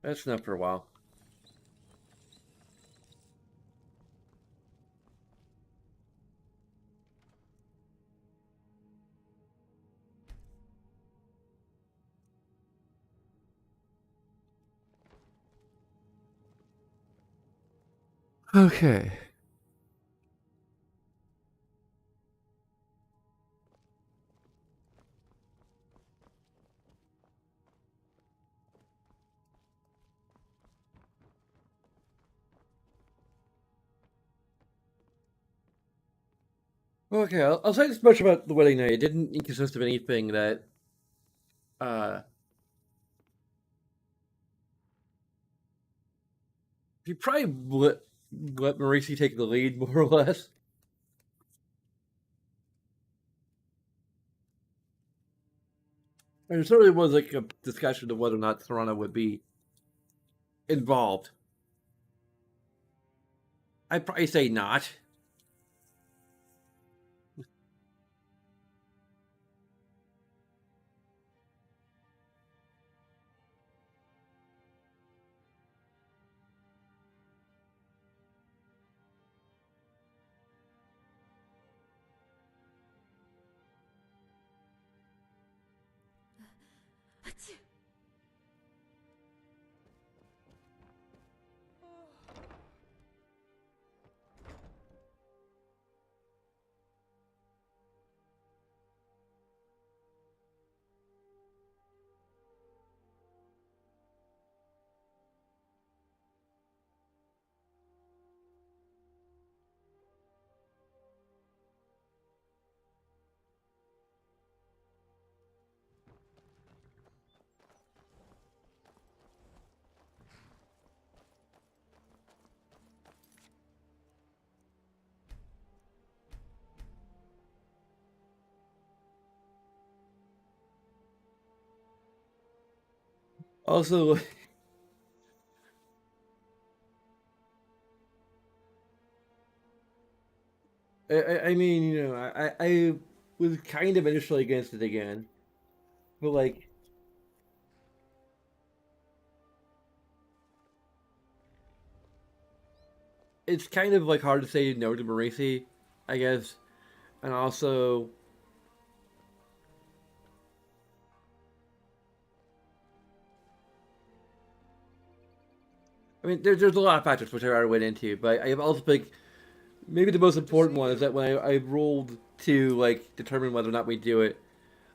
That's enough for a while. Okay. Okay, I'll say this much about the wedding night. It didn't consist of anything that, you probably let Maurice take the lead, more or less. And there certainly was like a discussion of whether or not Toronto would be involved. I'd probably say not. Also, I mean, you know, I was kind of initially against it again, but like, it's kind of like hard to say no to Maurice, I guess, and also, I mean, there's a lot of factors which I already went into, but I also think maybe the most important one is that when I rolled to like determine whether or not we do it,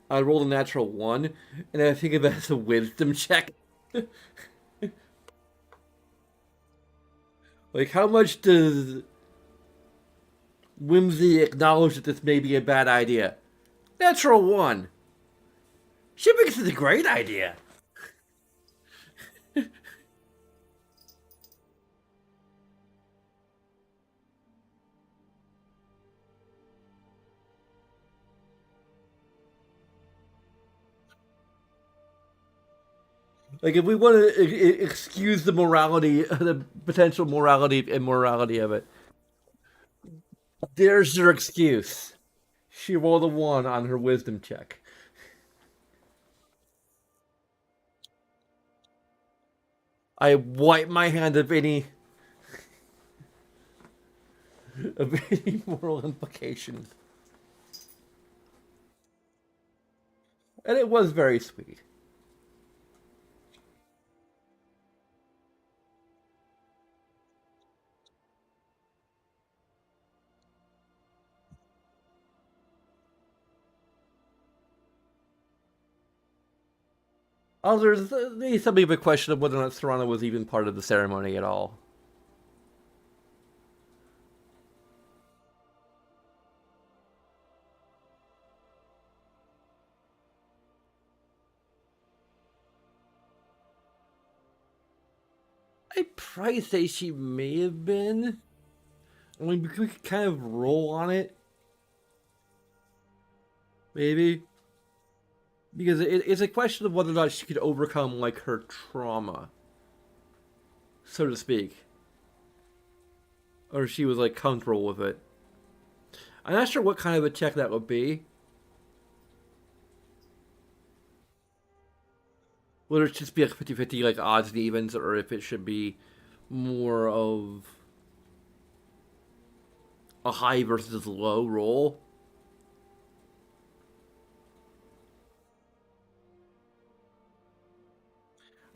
I rolled a natural one, and I think of it as a wisdom check. Like, how much does Whimsy acknowledge that this may be a bad idea? Natural one. She thinks it's a great idea. Like, if we want to excuse the morality, the potential morality, immorality of it, there's your excuse. She rolled a 1 on her wisdom check. I wipe my hand of any moral implications. And it was very sweet. Also, there's something of a question of whether or not Serrano was even part of the ceremony at all. I'd probably say she may have been. I mean, we could kind of roll on it. Maybe. Because it's a question of whether or not she could overcome, like, her trauma. So to speak. Or she was, like, comfortable with it. I'm not sure what kind of a check that would be. whether it should be like 50-50, like odds and evens, or if it should be more of a high versus low roll.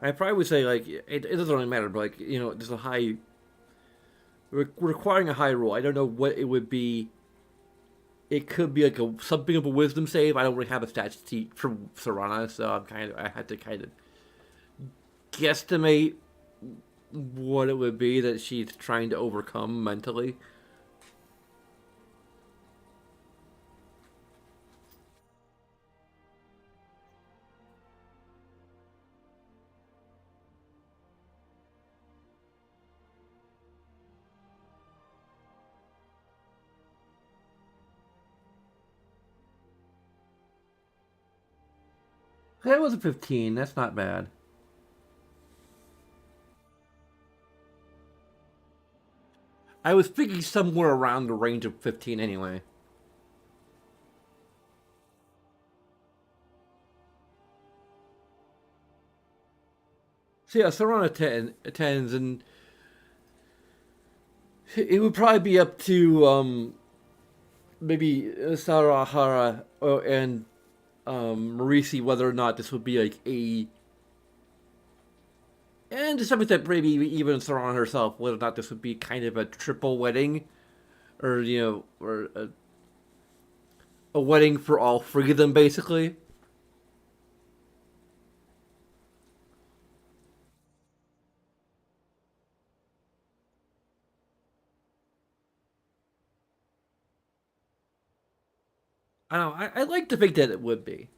I probably would say like it doesn't really matter, but like there's a high requiring a high roll. I don't know what it would be. It could be like something of a wisdom save. I don't really have a stat sheet for Serana, so I had to kind of guesstimate what it would be that she's trying to overcome mentally. That was a 15. That's not bad. I was thinking somewhere around the range of 15 anyway. So yeah, so around a 10s, and it would probably be up to maybe Sarahara and Marisi whether or not this would be like and to some extent maybe even Sarah herself whether or not this would be kind of a triple wedding, or or a wedding for all three of them basically. I don't know. I like to think that it would be.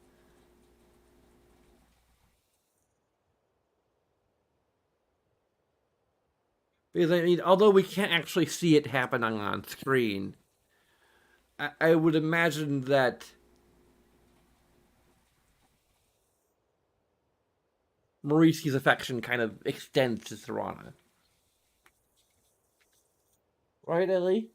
Because I mean, although we can't actually see it happening on screen, I would imagine that Marisi's affection kind of extends to Serana. Right, Ellie?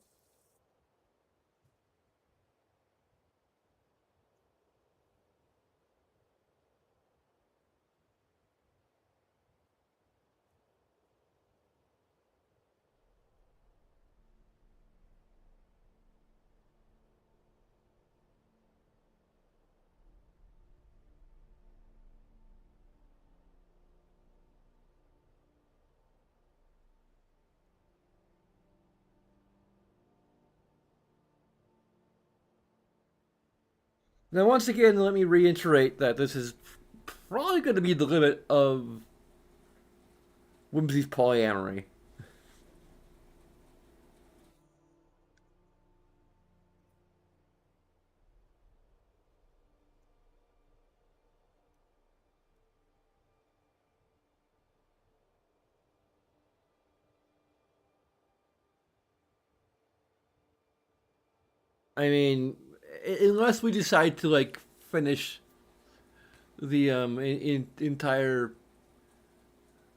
Now, once again, let me reiterate that this is probably going to be the limit of Whimsy's polyamory. I mean, unless we decide to like finish the entire,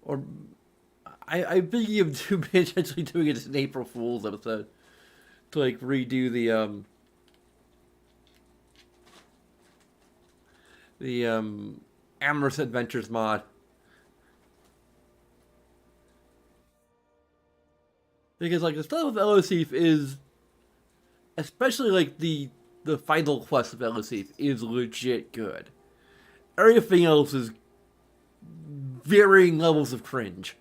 or I'm thinking of potentially doing it as an April Fool's episode to like redo the Amorous Adventures mod. Because like the stuff of Elosif is, especially like the final quest of Elosif is legit good. Everything else is varying levels of cringe.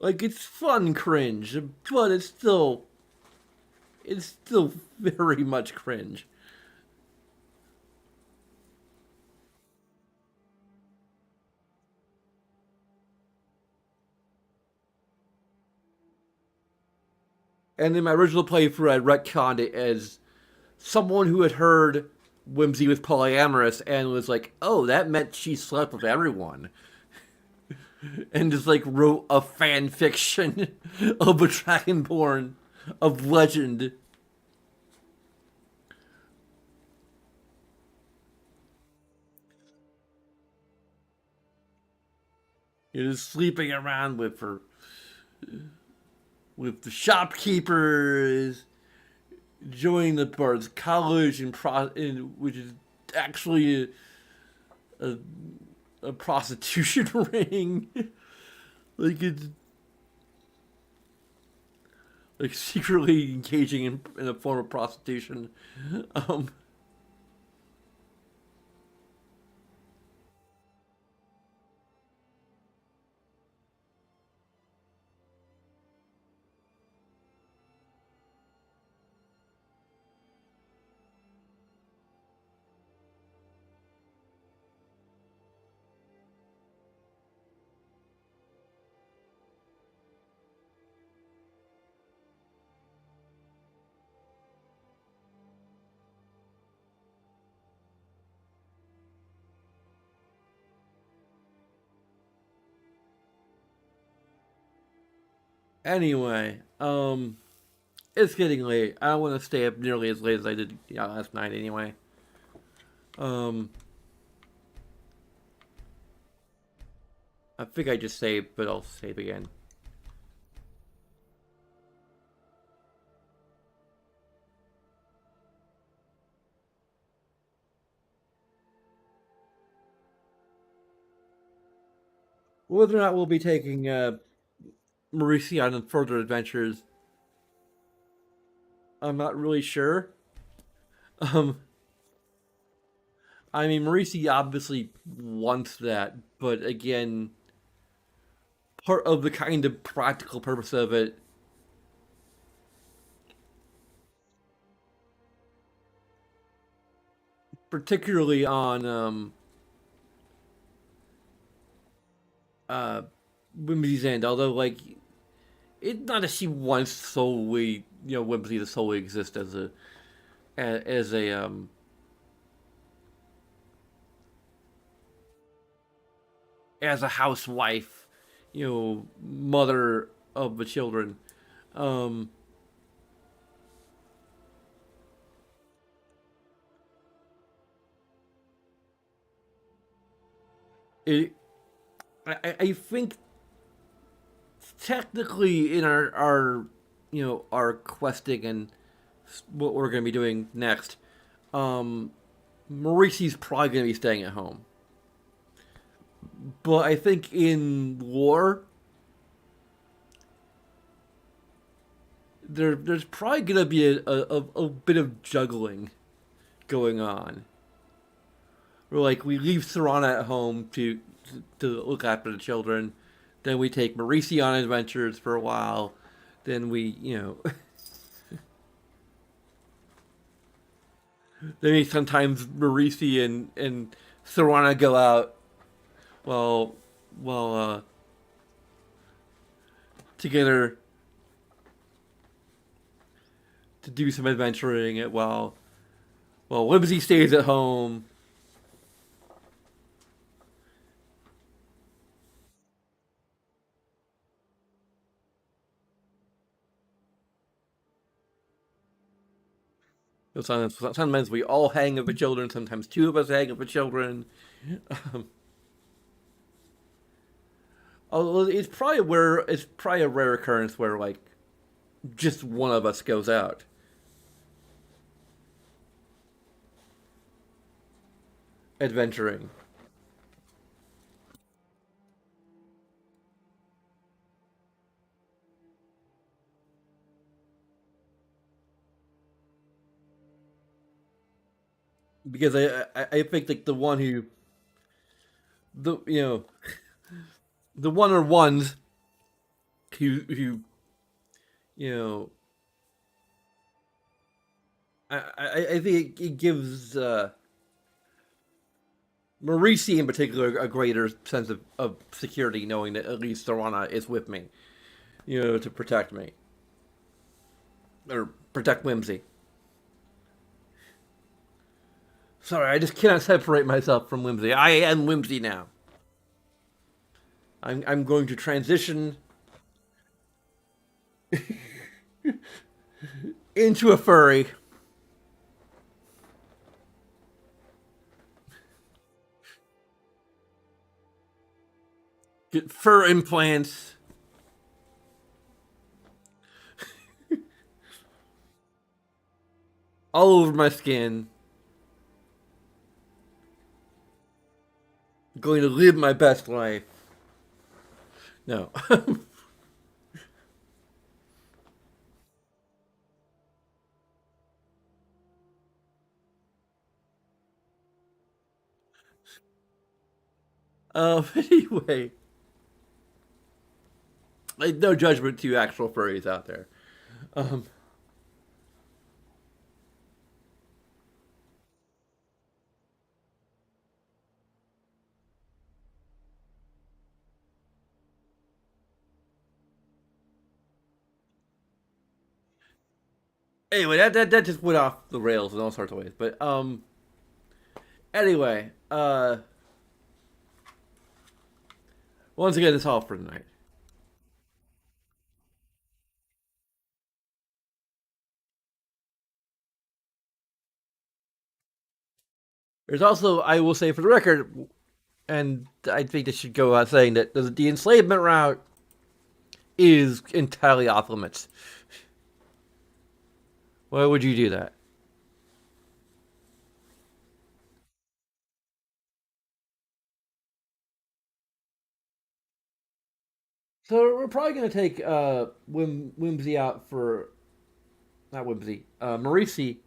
Like it's fun cringe, but it's still very much cringe. And in my original playthrough, I retconned it as someone who had heard Whimsy was polyamorous and was like, oh, that meant she slept with everyone. And just like wrote a fan fiction of a Dragonborn of legend. It is sleeping around with her, with the shopkeepers, joining the Bard's College which is actually a prostitution ring. Like it's like secretly engaging in a form of prostitution. Um, anyway, it's getting late. I don't want to stay up nearly as late as I did last night. Anyway, um, I think I just saved, but I'll save again. Whether or not we'll be taking Mauricio on further adventures, I'm not really sure. Um, I mean, Mauricio obviously wants that, but again, part of the kind of practical purpose of it, particularly on uh Whimsy's end, although like it's not that she wants solely Whimsy to solely exist as a as a housewife, mother of the children. Um, it, I think technically in our questing and what we're going to be doing next, Mauricie's probably going to be staying at home. But I think in lore, there's probably going to be a bit of juggling going on. Where like we leave Serana at home to look after the children, then we take Mauricio on adventures for a while, then we then sometimes Mauricio and Serana go out while together to do some adventuring while Whimsy stays at home. Sometimes we all hang with the children. Sometimes two of us hang with the children. Although it's probably a rare occurrence where like just one of us goes out. Adventuring. Because I think like the one who the one or ones who you know I think it gives Mauricio in particular a greater sense of security knowing that at least Serana is with me, to protect me. Or protect Whimsy. Sorry, I just cannot separate myself from Whimsy. I am Whimsy now. I'm going to transition into a furry. Get fur implants. all over my skin. Going to live my best life. No. Anyway. Like, no judgment to actual furries out there. Um, anyway, that just went off the rails in all sorts of ways. But anyway, once again, that's all for tonight. There's also, I will say for the record, and I think this should go without saying, that the enslavement route is entirely off limits. Why would you do that? So we're probably going to take Whimsy out for... Not Whimsy. Marisi.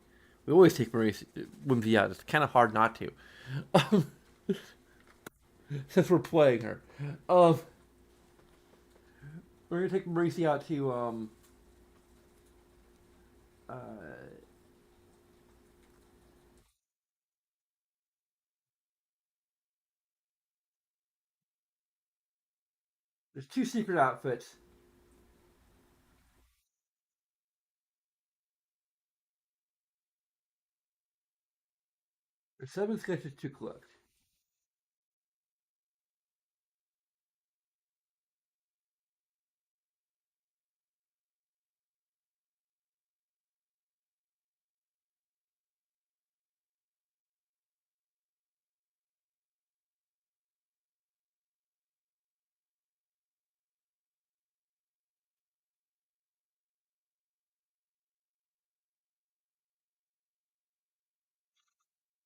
We always take Whimsy out. It's kind of hard not to. Um, since we're playing her. We're going to take Marisi out to... there's 2 secret outfits. There's 7 sketches to collect.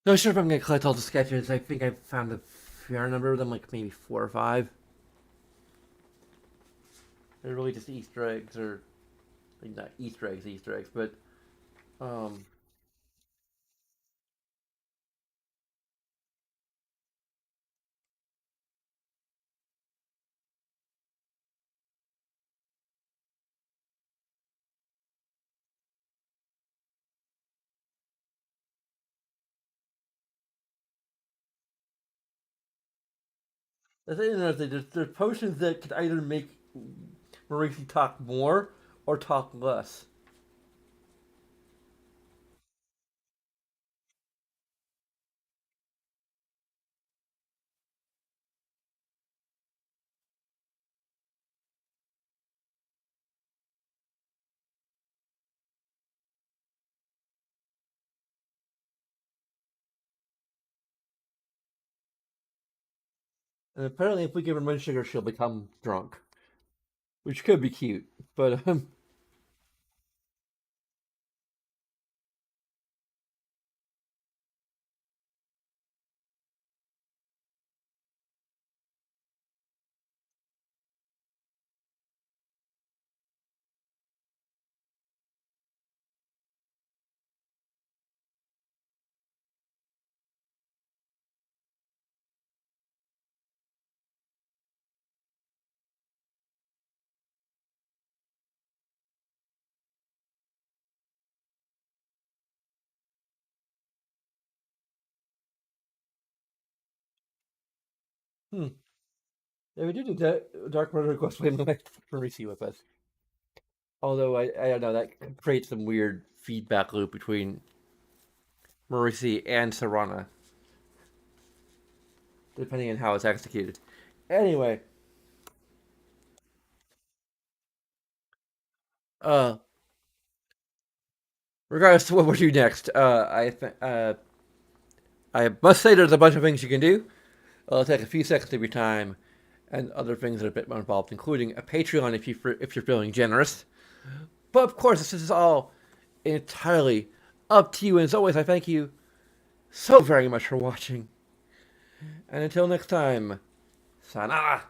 Not sure if I'm going to collect all the sketches. I think I found a fair number of them, like maybe 4 or 5. They're really just Easter eggs, or like not Easter eggs, but um, the thing is that there's potions that could either make Marisi talk more or talk less. And apparently, if we give her money sugar, she'll become drunk, which could be cute. But yeah, we do the Dark Murder cosplay like Marisi with us. Although I don't know, that could create some weird feedback loop between Marisi and Serana, depending on how it's executed. Anyway, uh, regardless of what we'll do next, I must say there's a bunch of things you can do. It'll take a few seconds of your time, and other things that are a bit more involved, including a Patreon if you're feeling generous. But of course, this is all entirely up to you. And as always, I thank you so very much for watching. And until next time, sayonara.